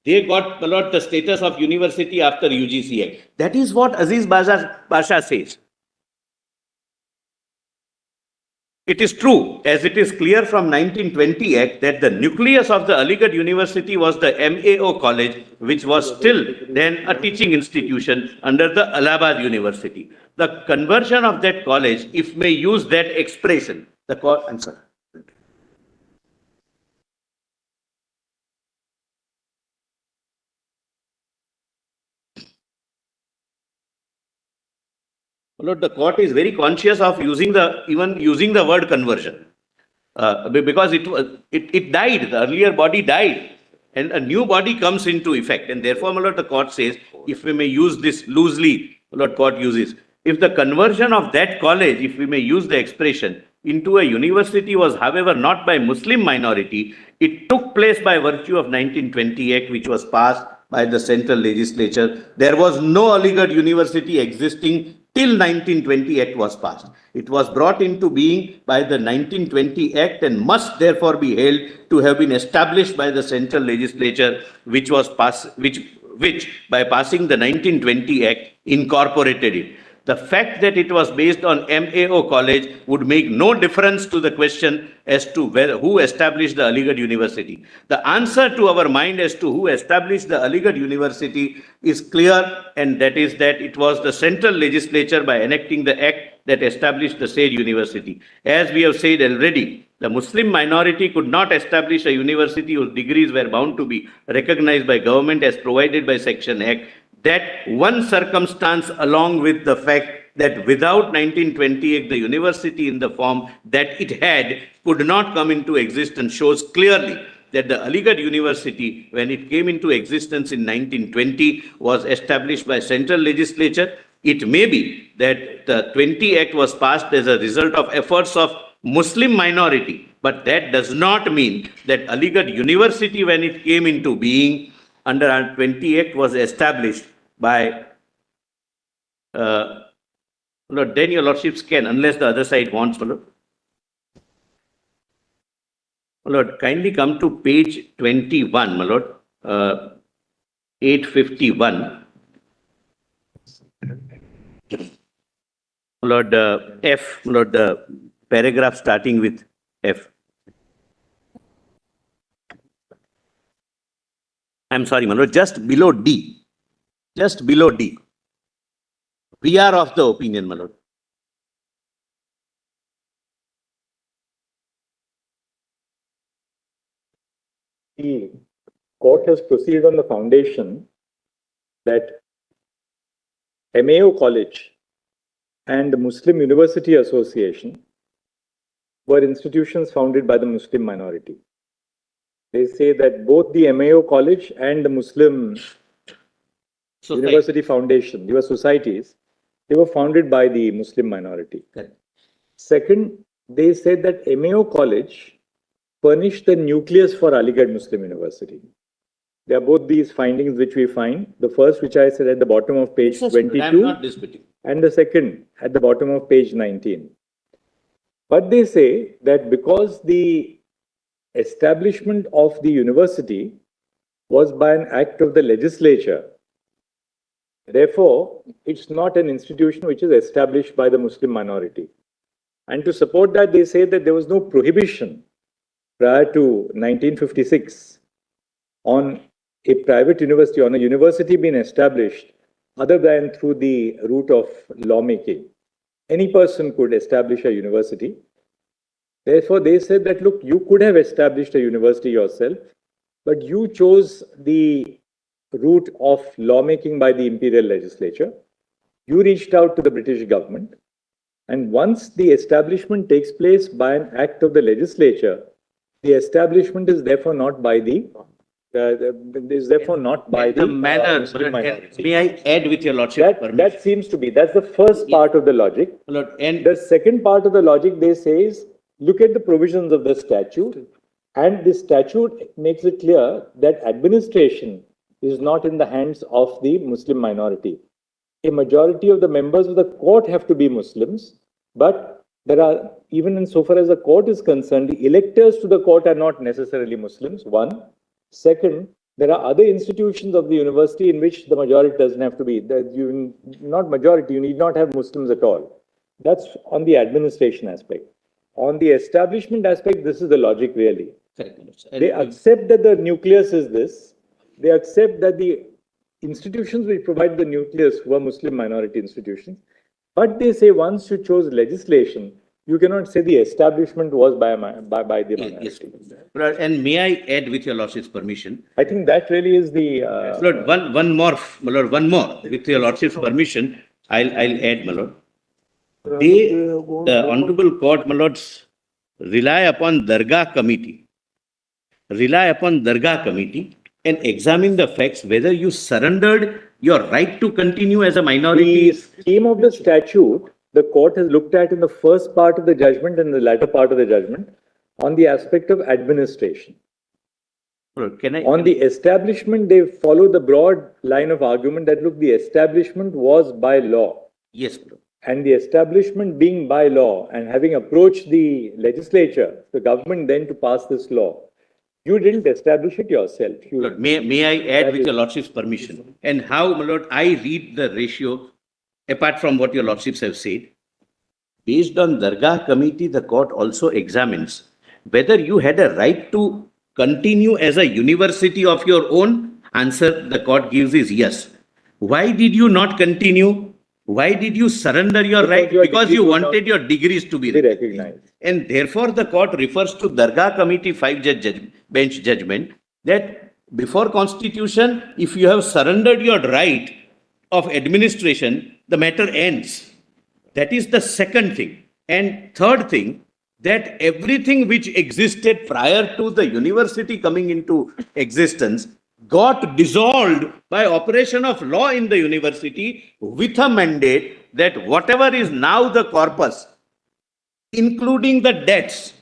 They got the status of university after UGC Act. That is what Aziz Basha says. It is true, as it is clear from 1920 Act, that the nucleus of the Aligarh University was the MAO College, which was still then a teaching institution under the Allahabad University. The conversion of that college, if may use that expression, I'm sorry. Lord, the court is very conscious of using the word conversion, because it died. The earlier body died, and a new body comes into effect, and therefore, my Lord, the court says, if we may use this loosely, my Lord, court uses, if the conversion of that college, if we may use the expression, into a university was, however, not by Muslim minority, it took place by virtue of 1920 Act, which was passed by the central legislature. There was no Aligarh University existing till 1920 Act was passed. It was brought into being by the 1920 Act and must therefore be held to have been established by the central legislature, which by passing the 1920 Act incorporated it. The fact that it was based on MAO College would make no difference to the question as to who established the Aligarh University. The answer to our mind as to who established the Aligarh University is clear, and that is that it was the central legislature by enacting the act that established the said university. As we have said already, the Muslim minority could not establish a university whose degrees were bound to be recognized by government as provided by Section Act. That one circumstance, along with the fact that without 1920 Act, the university in the form that it had could not come into existence, shows clearly that the Aligarh University, when it came into existence in 1920, was established by central legislature. It may be that the 20 Act was passed as a result of efforts of Muslim minority, but that does not mean that Aligarh University, when it came into being under our 20 Act, was established by Lord, then your lordships can, unless the other side wants, my Lord. My Lord, kindly come to page 21, my Lord, 851. My Lord, F, my Lord, the paragraph starting with F. I'm sorry, my Lord, just below D. Just below D. We are of the opinion, my Lord. The court has proceeded on the foundation that MAO College and the Muslim University Association were institutions founded by the Muslim minority. They say that both the MAO College and the Muslim University Foundation, they were societies, they were founded by the Muslim minority. Correct. Second, they said that MAO College furnished the nucleus for Aligarh Muslim University. There are both these findings which we find. The first, which I said at the bottom of page 22, and the second at the bottom of page 19. But they say that because the establishment of the university was by an act of the legislature, therefore, it's not an institution which is established by the Muslim minority. And to support that, they say that there was no prohibition prior to 1956 on a private university, on a university being established other than through the route of lawmaking. Any person could establish a university. Therefore, they said that, look, you could have established a university yourself, but you chose the route of lawmaking by the imperial legislature. You reached out to the British government. And once the establishment takes place by an act of the legislature, The establishment is therefore not by the manner. Muslim minority. May I add with your lordship permission? That seems to be, that's the first part of the logic. Lord, and The second part of the logic they say is, look at the provisions of the statute, and the statute makes it clear that administration is not in the hands of the Muslim minority. A majority of the members of the court have to be Muslims, but there are, even insofar as the court is concerned, the electors to the court are not necessarily Muslims, one. Second, there are other institutions of the university in which the majority doesn't have to be. Not majority, you need not have Muslims at all. That's on the administration aspect. On the establishment aspect, this is the logic really. They accept that the nucleus is this. They accept that the institutions which provide the nucleus were Muslim minority institutions. But they say once you chose legislation, you cannot say the establishment was by the minority. Yes. And may I add with your lordship's permission? I think that really is the... Lord, one more, with your lordship's permission, I'll add, my lord. The Honorable Court, my lords, rely upon Dargah committee and examine the facts whether you surrendered your right to continue as a minority. The scheme of the statute, the court has looked at in the first part of the judgment and the latter part of the judgment on the aspect of administration. On the establishment, they follow the broad line of argument that, look, the establishment was by law. Yes, bro. And the establishment being by law and having approached the legislature, the government then to pass this law, you didn't establish it yourself. Lord, may I add with your lordship's permission? And how, my lord, I read the ratio, apart from what your lordships have said. Based on Dargah committee, the court also examines whether you had a right to continue as a university of your own. Answer the court gives is yes. Why did you not continue? Why did you surrender your right? Because you wanted your degrees to be recognized. And therefore, the court refers to Dargah committee 5-judge bench judgment that before constitution, if you have surrendered your right of administration, the matter ends. That is the second thing. And third thing, that everything which existed prior to the university coming into existence got dissolved by operation of law in the university with a mandate that whatever is now the corpus, including the debts,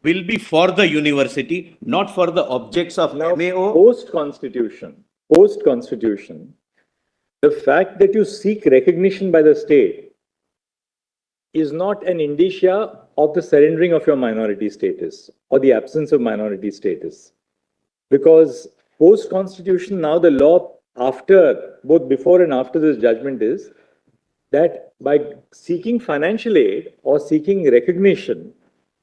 will be for the university, not for the objects of MAO. Post-constitution, the fact that you seek recognition by the state is not an indicia of the surrendering of your minority status or the absence of minority status. Because post-constitution, now the law after, both before and after this judgment is that by seeking financial aid or seeking recognition,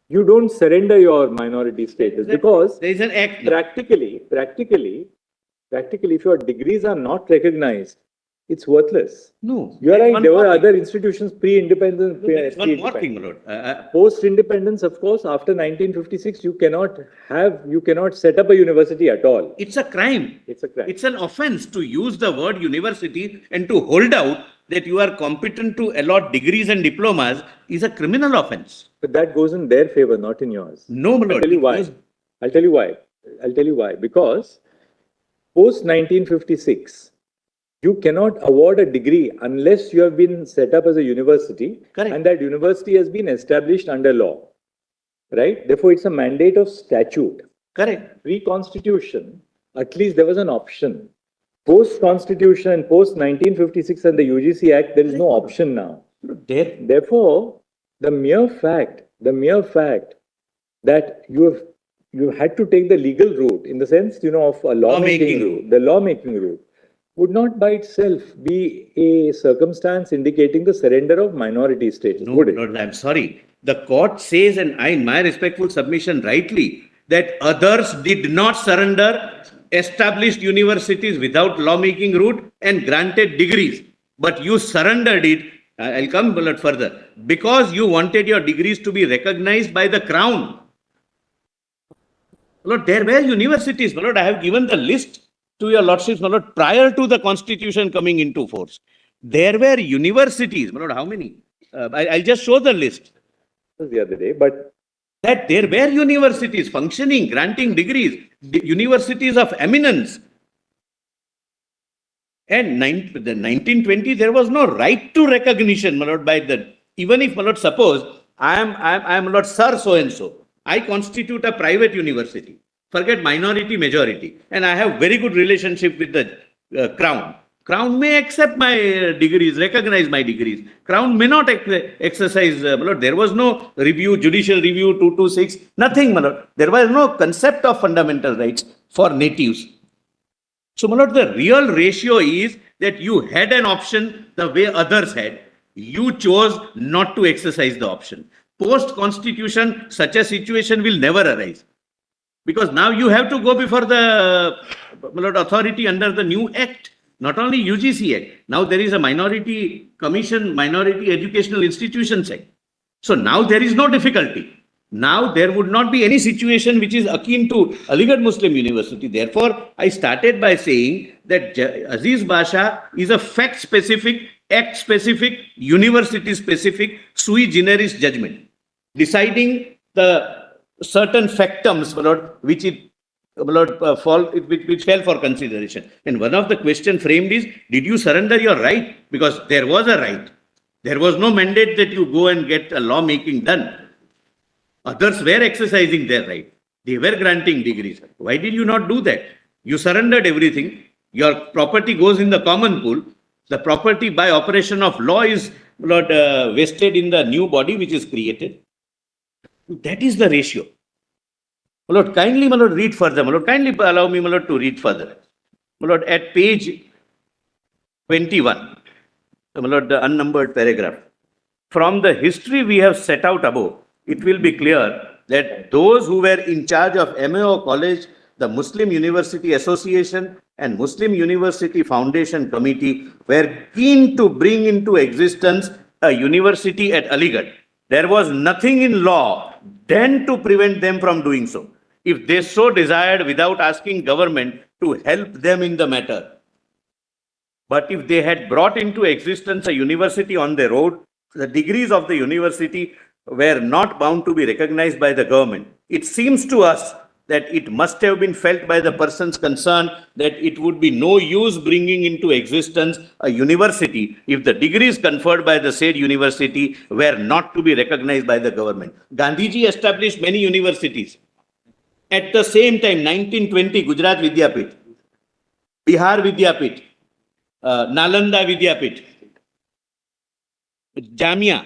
you don't surrender your minority status because there is an act. Practically, if your degrees are not recognized, it's worthless. No. You are right. There were other institutions pre-independence. One more thing, Lord. Post-independence, of course, after 1956, you cannot set up a university at all. It's a crime. It's a crime. It's an offense to use the word university and to hold out that you are competent to allot degrees and diplomas is a criminal offense. But that goes in their favor, not in yours. No, my lord. I'll tell you why. Because post-1956, you cannot award a degree unless you have been set up as a university. Correct. And that university has been established under law. Right? Therefore, it's a mandate of statute. Correct. Pre-constitution, at least there was an option. Post-constitution and post-1956 and the UGC Act, there is no option now. Therefore, the mere fact that you had to take the legal route in the sense, of a lawmaking route, the lawmaking route, would not by itself be a circumstance indicating the surrender of minority status, would it? Lord, I'm sorry. The court says, and I, in my respectful submission, rightly, that others did not surrender established universities without lawmaking route and granted degrees. But you surrendered it, I'll come a little further, because you wanted your degrees to be recognized by the crown. Lord, there were universities, my lord, I have given the list to your lordships, my lord, prior to the constitution coming into force. There were universities, my lord, how many? I'll just show the list. The other day, but that there were universities functioning, granting degrees, universities of eminence. And the 1920, there was no right to recognition, my lord, by the, even if, my lord, suppose I am, my lord, Sir so-and-so, I constitute a private university, forget minority, majority, and I have very good relationship with the Crown. Crown may accept my degrees, recognize my degrees. Crown may not exercise, my lord. There was no review, judicial review 226, nothing, my lord. There was no concept of fundamental rights for natives. So, my lord, the real ratio is that you had an option the way others had. You chose not to exercise the option. Post-constitution, such a situation will never arise. Because now you have to go before the, my lord, authority under the new act. Not only UGC Act, now there is a Minority Commission, Minority Educational Institutions Act. So now there is no difficulty. Now there would not be any situation which is akin to Aligarh Muslim University. Therefore, I started by saying that Aziz Basha is a fact-specific, act-specific, university-specific, sui generis judgment, deciding the certain factums, which it which fell for consideration. And one of the questions framed is, did you surrender your right? Because there was a right. There was no mandate that you go and get a lawmaking done. Others were exercising their right. They were granting degrees. Why did you not do that? You surrendered everything. Your property goes in the common pool. The property by operation of law is vested in the new body which is created. That is the ratio. My lord, kindly, my lord, read further. My lord, kindly allow me, my lord, to read further. My lord, at page 21, my lord, the unnumbered paragraph. From the history we have set out above, it will be clear that those who were in charge of MAO College, the Muslim University Association and Muslim University Foundation Committee were keen to bring into existence a university at Aligarh. There was nothing in law then to prevent them from doing so, if they so desired, without asking government to help them in the matter. But if they had brought into existence a university on their own, the degrees of the university were not bound to be recognized by the government. It seems to us that it must have been felt by the persons concerned that it would be no use bringing into existence a university if the degrees conferred by the said university were not to be recognized by the government. Gandhiji established many universities. At the same time, 1920, Gujarat Vidyapit, Bihar Vidyapit, Nalanda Vidyapit, Jamia,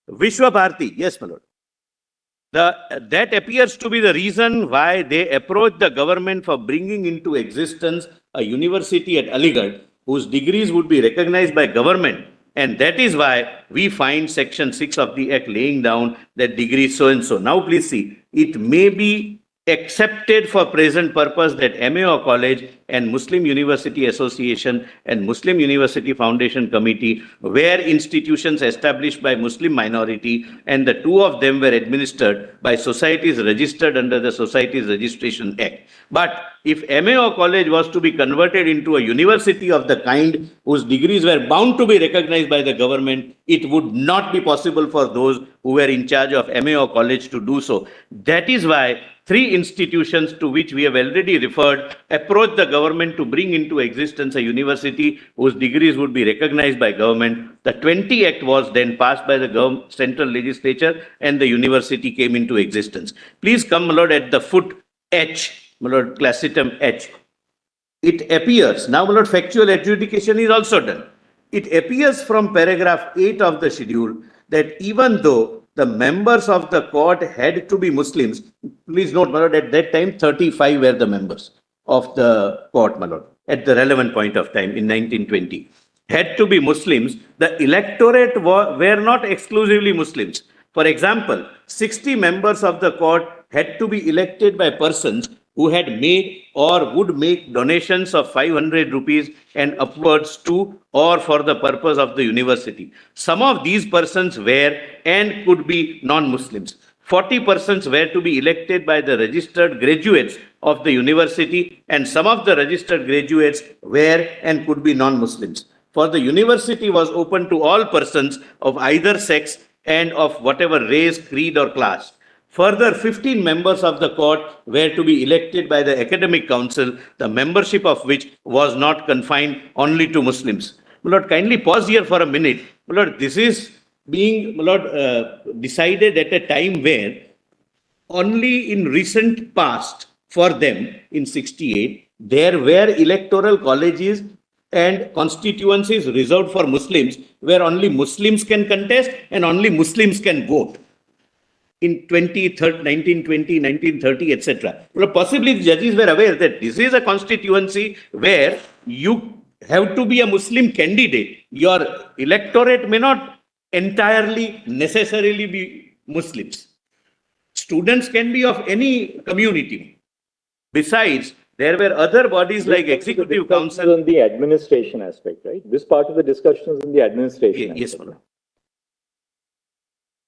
Vishwa Bharati, yes, my lord. That appears to be the reason why they approached the government for bringing into existence a university at Aligarh whose degrees would be recognized by government. And that is why we find section 6 of the Act laying down that degree so and so. Now please see, it may be accepted for present purpose that MAO College and Muslim University Association and Muslim University Foundation Committee were institutions established by Muslim minority, and the two of them were administered by societies registered under the Societies Registration Act. But if MAO College was to be converted into a university of the kind whose degrees were bound to be recognized by the government, it would not be possible for those who were in charge of MAO College to do so. That is why three institutions to which we have already referred approached the government to bring into existence a university whose degrees would be recognized by government. The 20 Act was then passed by the central legislature and the university came into existence. Please come, my lord, at the foot H, my lord, classitum H. It appears, now my lord, factual adjudication is also done. It appears from paragraph 8 of the schedule that even though the members of the court had to be Muslims, please note, my lord, at that time 35 were the members of the court, my lord, at the relevant point of time in 1920, had to be Muslims. The electorate were not exclusively Muslims. For example, 60 members of the court had to be elected by persons who had made or would make donations of 500 rupees and upwards to or for the purpose of the university. Some of these persons were and could be non-Muslims. 40 persons were to be elected by the registered graduates of the university, and some of the registered graduates were and could be non-Muslims. For the university was open to all persons of either sex and of whatever race, creed or class. Further, 15 members of the court were to be elected by the Academic Council, the membership of which was not confined only to Muslims. My Lord, kindly pause here for a minute. My Lord, this is being, my Lord, decided at a time where only in recent past for them in 68, there were electoral colleges and constituencies reserved for Muslims where only Muslims can contest and only Muslims can vote. In 1920, 1930, etc. Well, possibly the judges were aware that this is a constituency where you have to be a Muslim candidate. Your electorate may not entirely necessarily be Muslims. Students can be of any community. Besides, there were other bodies like Executive Council. On the administration aspect, right? This part of the discussion is in the administration. Yes, aspect.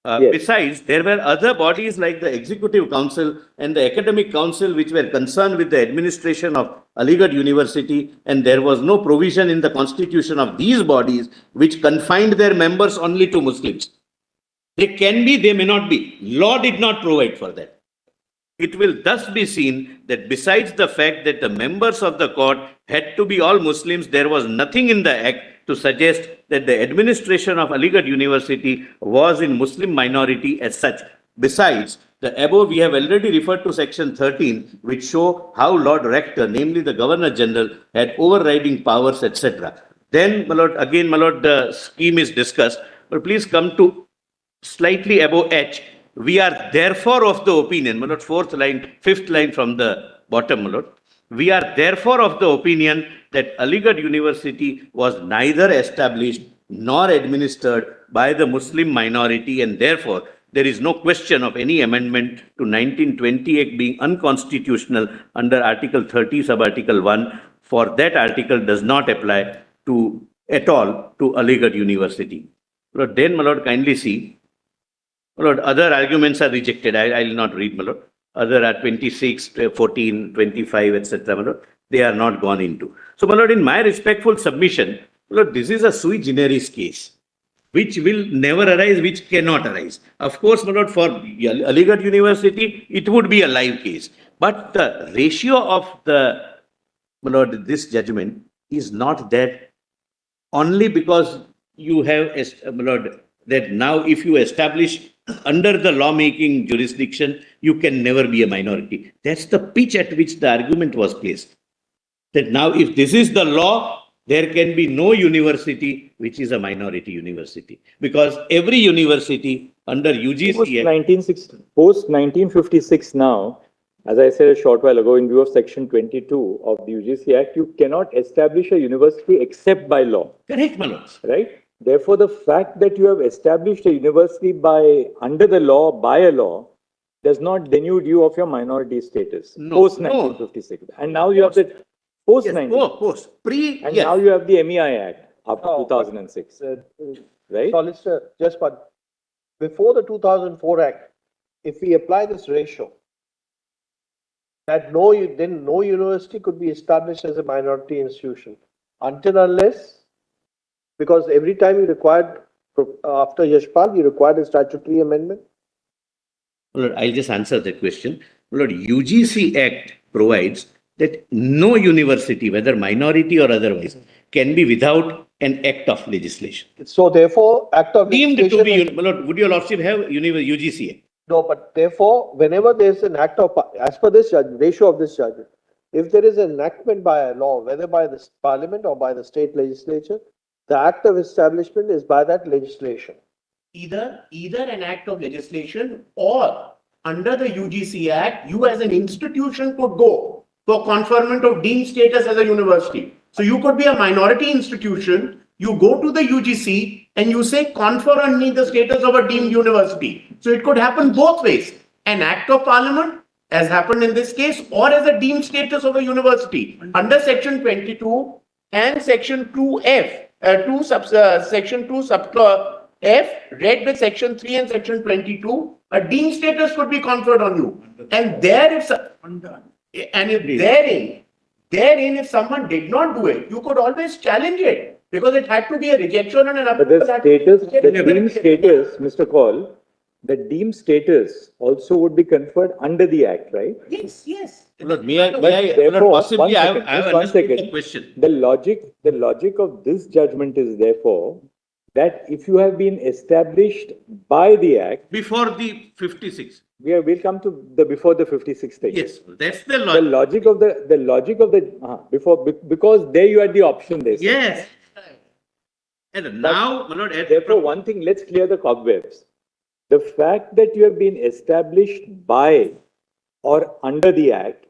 Yes. Besides, there were other bodies like the Executive Council and the Academic Council which were concerned with the administration of Aligarh University, and there was no provision in the constitution of these bodies which confined their members only to Muslims. They can be, they may not be. Law did not provide for that. It will thus be seen that besides the fact that the members of the court had to be all Muslims, there was nothing in the act to suggest that the administration of Aligarh University was in Muslim minority as such. Besides, the above we have already referred to section 13, which show how Lord Rector, namely the Governor General, had overriding powers, etc. Then, my Lord, again, my Lord, the scheme is discussed, but please come to slightly above H. We are therefore of the opinion, my Lord, fifth line from the bottom, my Lord. We are therefore of the opinion that Aligarh University was neither established nor administered by the Muslim minority, and therefore there is no question of any amendment to 1920 Act being unconstitutional under Article 30, Sub-Article 1, for that article does not apply to at all to Aligarh University. Lord, then, my Lord, kindly see, my Lord, other arguments are rejected. I will not read, my Lord. Other are 26, 14, 25, etc. My Lord, they are not gone into. So, my Lord, in my respectful submission, my Lord, this is a sui generis case, which will never arise, which cannot arise. Of course, my Lord, for Aligarh University, it would be a live case. But the ratio of the, my Lord, this judgment is not that only because you have, my Lord, that now if you establish under the lawmaking jurisdiction, you can never be a minority. That's the pitch at which the argument was placed. That now if this is the law, there can be no university which is a minority university. Because every university under UGC post 1956 now, as I said a short while ago, in view of section 22 of the UGC Act, you cannot establish a university except by law. Correct, my Lord. Right? Therefore, the fact that you have established a university under the law, by a law, does not denude you of your minority status. No, post 1956. No. And now you have the post 1956. And now you have the MEI Act after 2006. Right? Solicitor, just one. Before the 2004 Act, if we apply this ratio, that then no university could be established as a minority institution until unless. Because every time you required, after Yashpal, you required a statutory amendment? Lord, I'll just answer that question. Lord, UGC Act provides that no university, whether minority or otherwise, can be without an act of legislation. So therefore, act of deemed legislation... to be, Lord, would your Lordship have UGC Act? No, but therefore, whenever there is an act of, as per this ratio of this judgment, if there is an enactment by a law, whether by the Parliament or by the state legislature, the act of establishment is by that legislation. Either an act of legislation or under the UGC Act, you as an institution could go for conferment of deemed status as a university. So you could be a minority institution, you go to the UGC and you say confer on me the status of a deemed university. So it could happen both ways. An act of parliament, as happened in this case, or as a deemed status of a university. Under section 22 and section 2F. Section 2 subclause F, read with section 3 and section 22, a deemed status could be conferred on you. And there if therein if someone did not do it, you could always challenge it Because it had to be a rejection and an But the approval. status, the deemed status, Mr. Kaul, the deemed status also would be conferred under the Act, right? Yes, yes. Lord, Therefore, possibly I second, have just one understood the second. question. The logic of this judgment is therefore that if you have been established by the Act, Before the 56. we'll come to the before the 56th stage. Yes, that's the The logic. logic of the before, because there you had the option there. Yes. And now, my lord, Therefore, one thing, let's clear the cobwebs. The fact that you have been established by or under the Act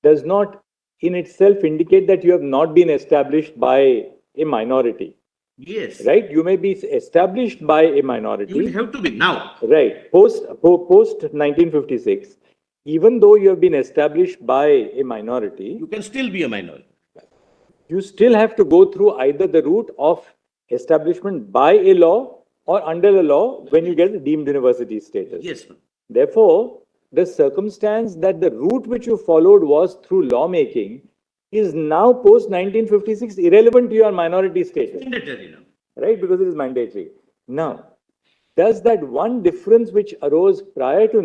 does not in itself indicate that you have not been established by a minority, yes, right? You may be established by a you minority, will have to be now. right? Post 1956, even though you have been established by a minority, You can still be a minority. you still have to go through either the route of establishment by a law or under the law when you get a deemed university status. Yes, ma'am. Therefore, the circumstance that the route which you followed was through lawmaking is now post 1956 irrelevant to your minority status, Mandatory now. right? Because it is mandatory. Now, does that one difference which arose prior to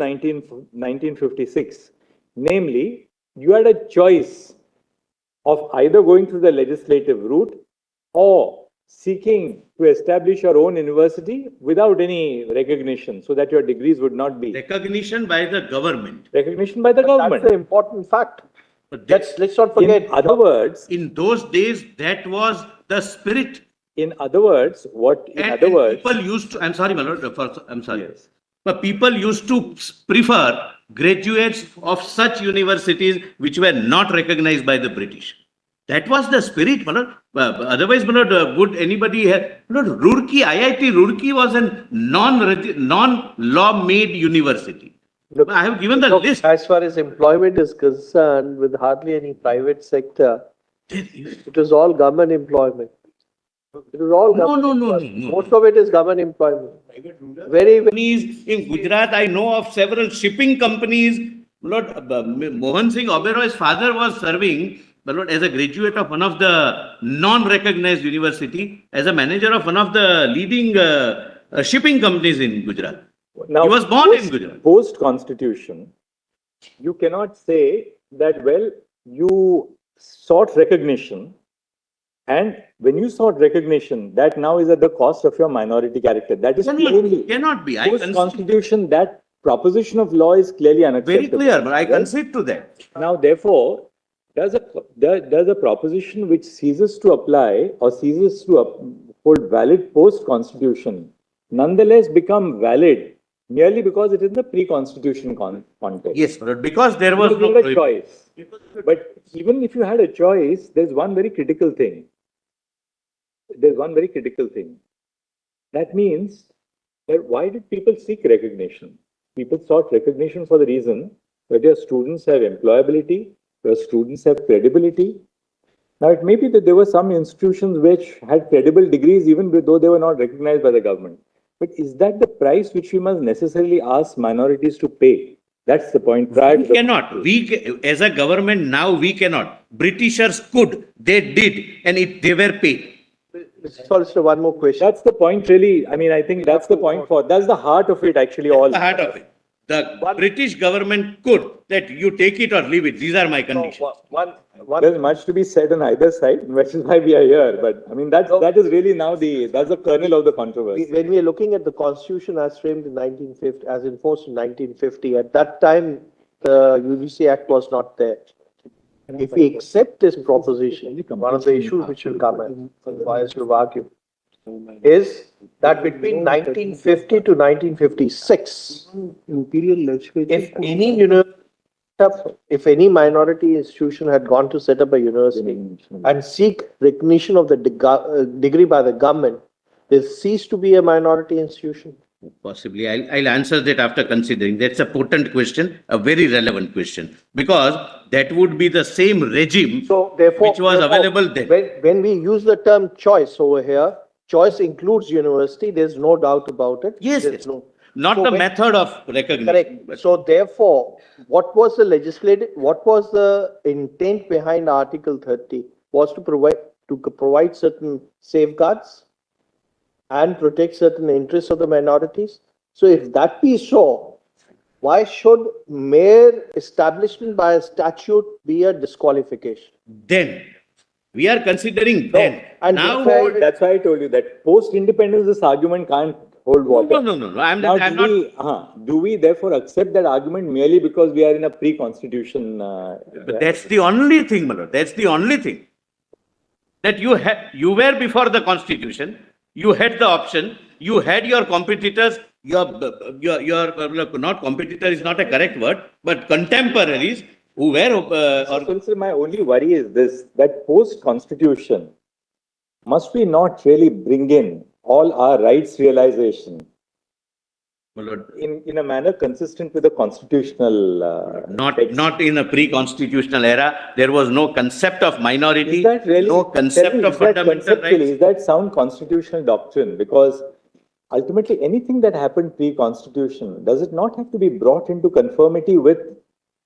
1956, namely, you had a choice of either going through the legislative route or seeking to establish your own university without any recognition so that your degrees would not be Recognition by the government. recognition by the government. That's the important fact. But Let's not forget. In other words, those days, that was the spirit. in other words, And people used to, I'm sorry, my lord, I'm sorry. Yes. But people used to prefer graduates of such universities which were not recognized by the British. That was the spirit, my lord. Otherwise, my lord, would anybody have, my lord, Roorkee, IIT Roorkee was a non-law made university. Look, I have given the look, list. as far as employment is concerned, with hardly any private sector, it was all government employment. It was all No, government no, no, employment. no. Most of it is government employment. Very, very. Companies in Gujarat, I know of several shipping companies. Lord, Mohan Singh Oberoi's father was serving, Lord, as a graduate of one of the non-recognized university, as a manager of one of the leading shipping companies in Gujarat. Now, He was born in Gujarat. Post-constitution, you cannot say that, well, you sought recognition, and when you sought recognition, that now is at the cost of your minority character. That is plainly Cannot be. I concede. post-constitution, that proposition of law is clearly Very unacceptable. clear, but I Right? concede to that. Now, therefore, does a proposition which ceases to apply or ceases to hold valid post-constitution nonetheless become valid merely because it is in the pre-constitution context? Yes, but because there was You no had a choice. But even if you had a choice, there's one very critical thing. That means that why did people seek recognition? People sought recognition for the reason that your students have employability, your students have credibility. Now, it may be that there were some institutions which had credible degrees even though they were not recognized by the government. But is that the price which we must necessarily ask minorities to pay? That's the point. We cannot. As a government now, we cannot. Britishers could. They did. And they were paid. Mr. Solicitor, one more question. That's the point, really. I mean, I think that's the point that's the heart of it, actually. All The heart of it. The British government could, that you take it or leave it. These are my conditions. There's much to be said on either side, which is why we are here. But I mean, that is really now that's the kernel of the controversy. When we are looking at the Constitution as framed in 1950, as enforced in 1950, at that time, the UGC Act was not there. If we accept this proposition, one of the issues which will come in, as you've argued, is that between 1950 to 1956, if any minority institution had gone to set up a university and seek recognition of the degree by the government, they cease to be a minority institution. Possibly. I'll answer that after considering. That's a potent question, a very relevant question, because that would be the same regime which was available then. When we use the term choice over here, choice includes university. There's no doubt about it. Yes, not the method of recognition. Correct. So therefore, what was the intent behind Article 30 was to provide to provide certain safeguards and protect certain interests of the minorities. So if that be so, why should mere establishment by a statute be a disqualification? Then, we are considering then. And Now, That's why I told you that post-independence, this argument can't hold water. no. I'm Now, not. do we therefore accept that argument merely because we are in a pre-constitution? But that's the only thing, Manoj. That's the only thing. That you were before the constitution, you had the option, you had your competitors, your not competitor is not a correct word, but contemporaries who were. So, my only worry is this, that post-constitution, must we not really bring in all our rights realization in a manner consistent with the constitutional... Not in a pre-constitutional era. There was no concept of minority, is that really, no concept of fundamental rights. Is that sound constitutional doctrine? Because ultimately anything that happened pre-constitution, does it not have to be brought into conformity with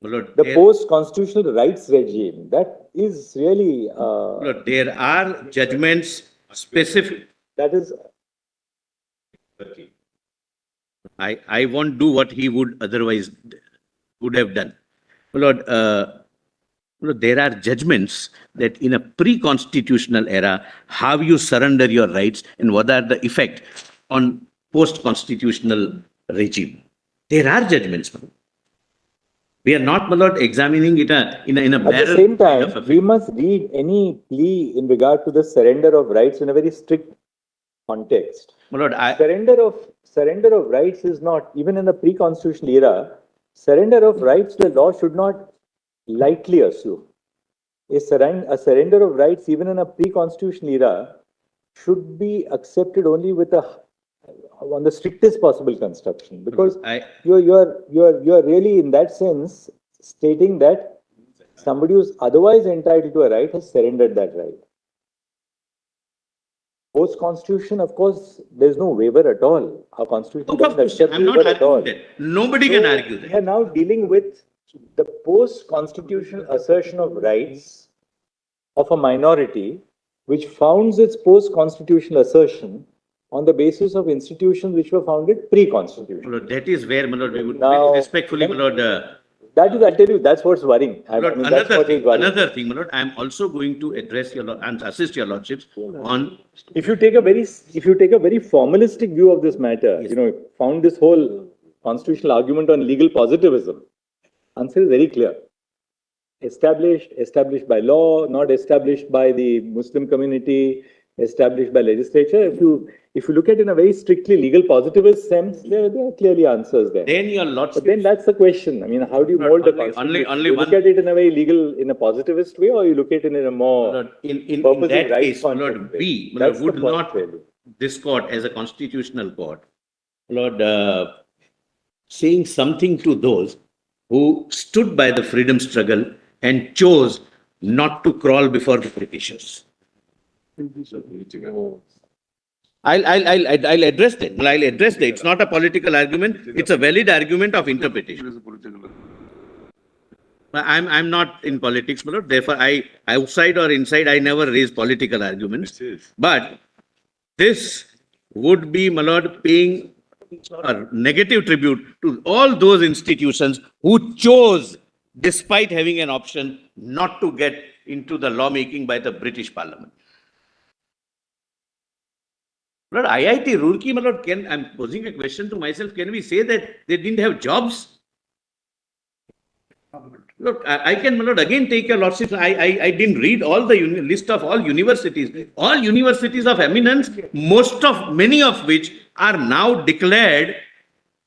the post-constitutional rights regime? That is really... there are judgments specific. That is... I won't do what he would otherwise would have done. Lord, there are judgments that in a pre-constitutional era, how you surrender your rights and what are the effect on post-constitutional regime. There are judgments. We are not, my Lord, examining it in a barrel. At the same time, we must read any plea in regard to the surrender of rights in a very strict context. My Lord, surrender of rights is not, even in the pre-constitutional era, surrender of rights the law should not lightly assume. A surrender of rights, even in a pre-constitutional era, should be accepted only with on the strictest possible construction, because you're really in that sense stating that somebody who's otherwise entitled to a right has surrendered that right. Post-constitution, of course, there's no waiver at all. Our constitution doesn't accept waiver at all. Nobody can argue that. We are now dealing with the post-constitutional assertion of rights of a minority, which founds its post-constitutional assertion on the basis of institutions which were founded pre-constitution. That is where, my Lord, we would very respectfully, my Lord. That is, I tell you, that's what's worrying. Another thing, my Lord, I am also going to address your and assist your lordships on. If you take a very formalistic view of this matter, yes, found this whole constitutional argument on legal positivism, answer is very clear. Established by law, not established by the Muslim community, established by legislature. If you look at it in a very strictly legal positivist sense, there are clearly answers there. Then your lordship. But then that's the question. I mean, how do you mold the constitution? You look at it in a very legal, in a positivist way, or you look at it in a more in that case, Lord, we would not this court as a constitutional court, Lord, saying something to those who stood by the freedom struggle and chose not to crawl before the Britishers. I'll address that. I'll address that. It's not a political argument. It's a valid argument of interpretation. I'm not in politics, my Lord. Therefore, outside or inside, I never raise political arguments. But this would be, my Lord, paying a negative tribute to all those institutions who chose, despite having an option, not to get into the lawmaking by the British Parliament. Lord, IIT Roorkee, my Lord, I'm posing a question to myself, can we say that they didn't have jobs? Look, I can, my Lord, again take your lordship. I didn't read all the list of all universities. All universities of eminence, many of which are now declared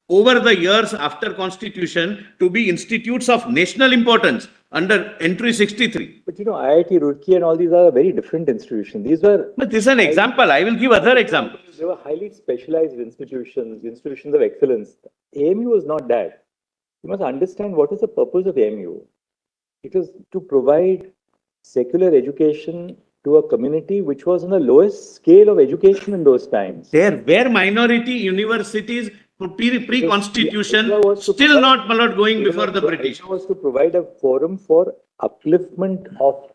over the years after Constitution to be institutes of national importance under entry 63. But IIT Roorkee and all these are very different institutions. These were... But this is an example. I will give other examples. They were highly specialized institutions of excellence. AMU was not that. You must understand what is the purpose of AMU. It was to provide secular education to a community which was on the lowest scale of education in those times. There were minority universities pre-constitution, still not, my Lord, going before the British. It was to provide a forum for upliftment of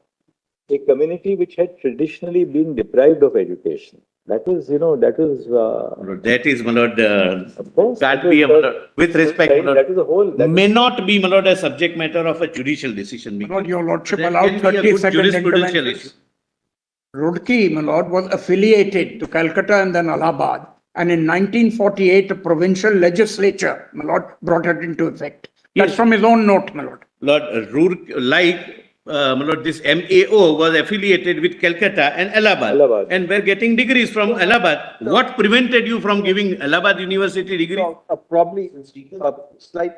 a community which had traditionally been deprived of education. That was, that was. That is, my lord, Of course, can't that be, was with respect, my lord, that is a whole. may not be, my lord, a subject matter of a judicial decision making. Lord, your lordship That allowed can be a 30 good second jurisprudential interventions. issue. Roorkee, my lord, was affiliated to Calcutta and then Allahabad. And in 1948, a provincial legislature, my lord, brought it into effect. That's Yes. from his own note, my lord. Lord, my lord, this MAO was affiliated with Calcutta and Allahabad, and were getting degrees from Allahabad. What prevented you from giving Allahabad University degree? No, probably slight.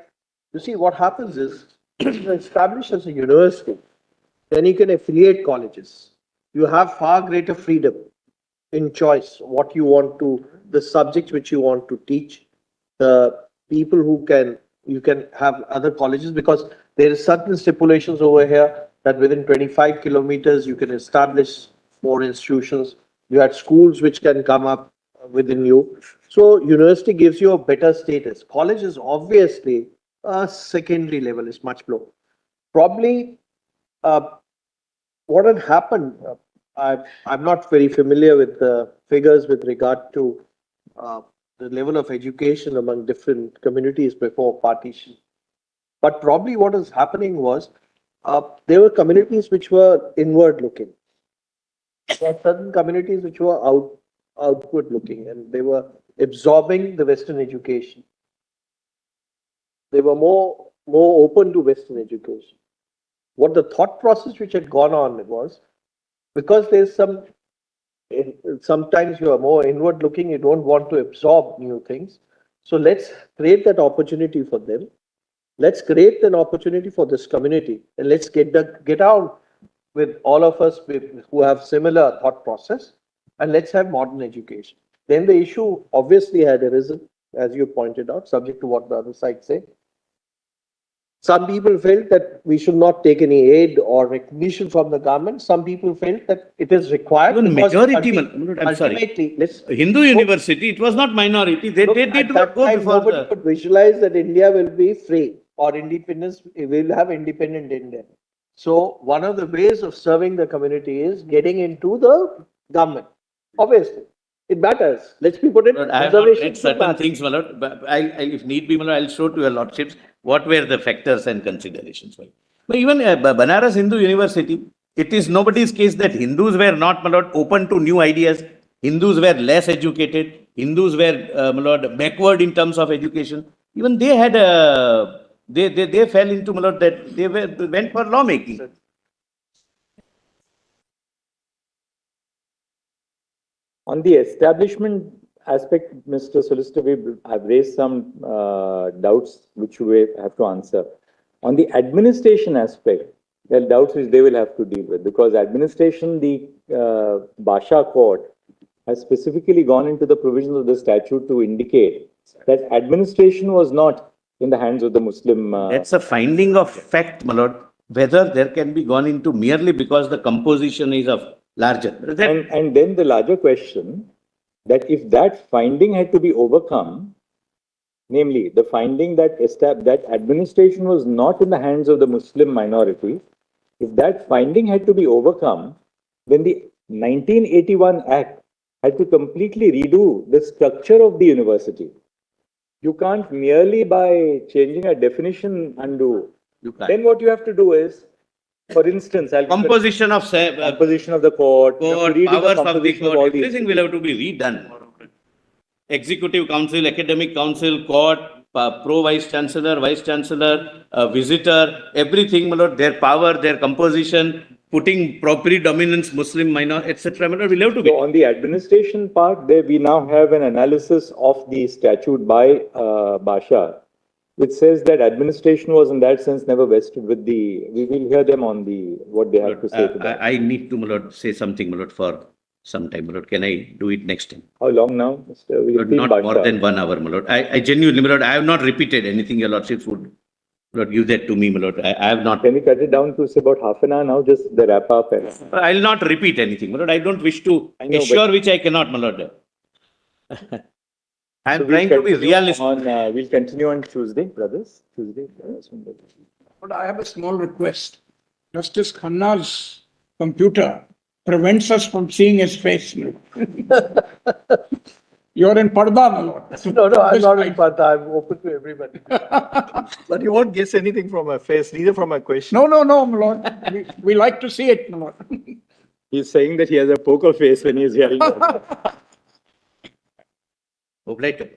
You see, what happens is, you're established as a university, then you can affiliate colleges. You have far greater freedom in choice, what you want to, the subjects which you want to teach, the people you can have other colleges, because there is certain stipulations over here that within 25 kilometers you can establish more institutions. You had schools which can come up within you. So university gives you a better status. College is obviously a secondary level, is much lower. Probably what had happened, I'm not very familiar with the figures with regard to the level of education among different communities before partition. But probably what was happening was there were communities which were inward looking. There were certain communities which were outward looking, and they were absorbing the Western education. They were more open to Western education. What the thought process which had gone on was, because there's sometimes you are more inward looking, you don't want to absorb new things. So let's create that opportunity for them. Let's create an opportunity for this community, and let's get out with all of us who have similar thought process, and let's have modern education. Then the issue obviously had arisen, as you pointed out, subject to what the other side said. Some people felt that we should not take any aid or recognition from the government. Some people felt that it is required. Even majority, I'm sorry. Hindu University, it was not minority. They did not go before. Nobody could visualize that India will be free or independence. We will have independent India. So one of the ways of serving the community is getting into the government. Obviously, it matters. Let's be put in. I have not read certain things, my lord. But if need be, my lord, I'll show to your lordships what were the factors and considerations. But even Banaras Hindu University, it is nobody's case that Hindus were not, my lord, open to new ideas. Hindus were less educated. Hindus were, my lord, backward in terms of education. Even they had they fell into, my lord, that they went for lawmaking. On the establishment aspect, Mr. Solicitor, I've raised some doubts which we have to answer. On the administration aspect, there are doubts which they will have to deal with, because administration, the Basha court has specifically gone into the provisions of the statute to indicate that administration was not in the hands of the Muslim. That's a finding of fact, my lord. Whether there can be gone into merely because the composition is of larger. And then the larger question, that if that finding had to be overcome, namely the finding that administration was not in the hands of the Muslim minority, if that finding had to be overcome, then the 1981 Act had to completely redo the structure of the university. You can't merely by changing a definition undo. Then what you have to do is, for instance, composition of the court, powers of the court, everything will have to be redone. Executive council, academic council, court, pro vice chancellor, visitor, everything, my lord, their power, their composition, putting predominance Muslim minor, etc. will have to be. So on the administration part, there we now have an analysis of the statute by Basha, which says that administration was in that sense never vested with the. We will hear them on the what they have to say to that. I need to, my lord, say something, my lord, for some time, my lord. Can I do it next time? How long now, Mr. Not more than 1 hour, my lord. I genuinely, my lord, I have not repeated anything your lordships would. Lord, give that to me, my lord. I have not. Can we cut it down to say about half an hour now, just the wrap up? I'll not repeat anything, my lord. I don't wish to assure which I cannot, my lord. I'm so trying to be realistic. We'll continue on Tuesday, brothers. Tuesday. But I have a small request. Justice Khanna's computer prevents us from seeing his face. You're in Parda, my lord. No, I'm not in Pata. I'm open to everybody. But you won't guess anything from my face, neither from my question. No, my lord. We like to see it, my lord. He's saying that he has a poker face when he's hearing that. Obliged.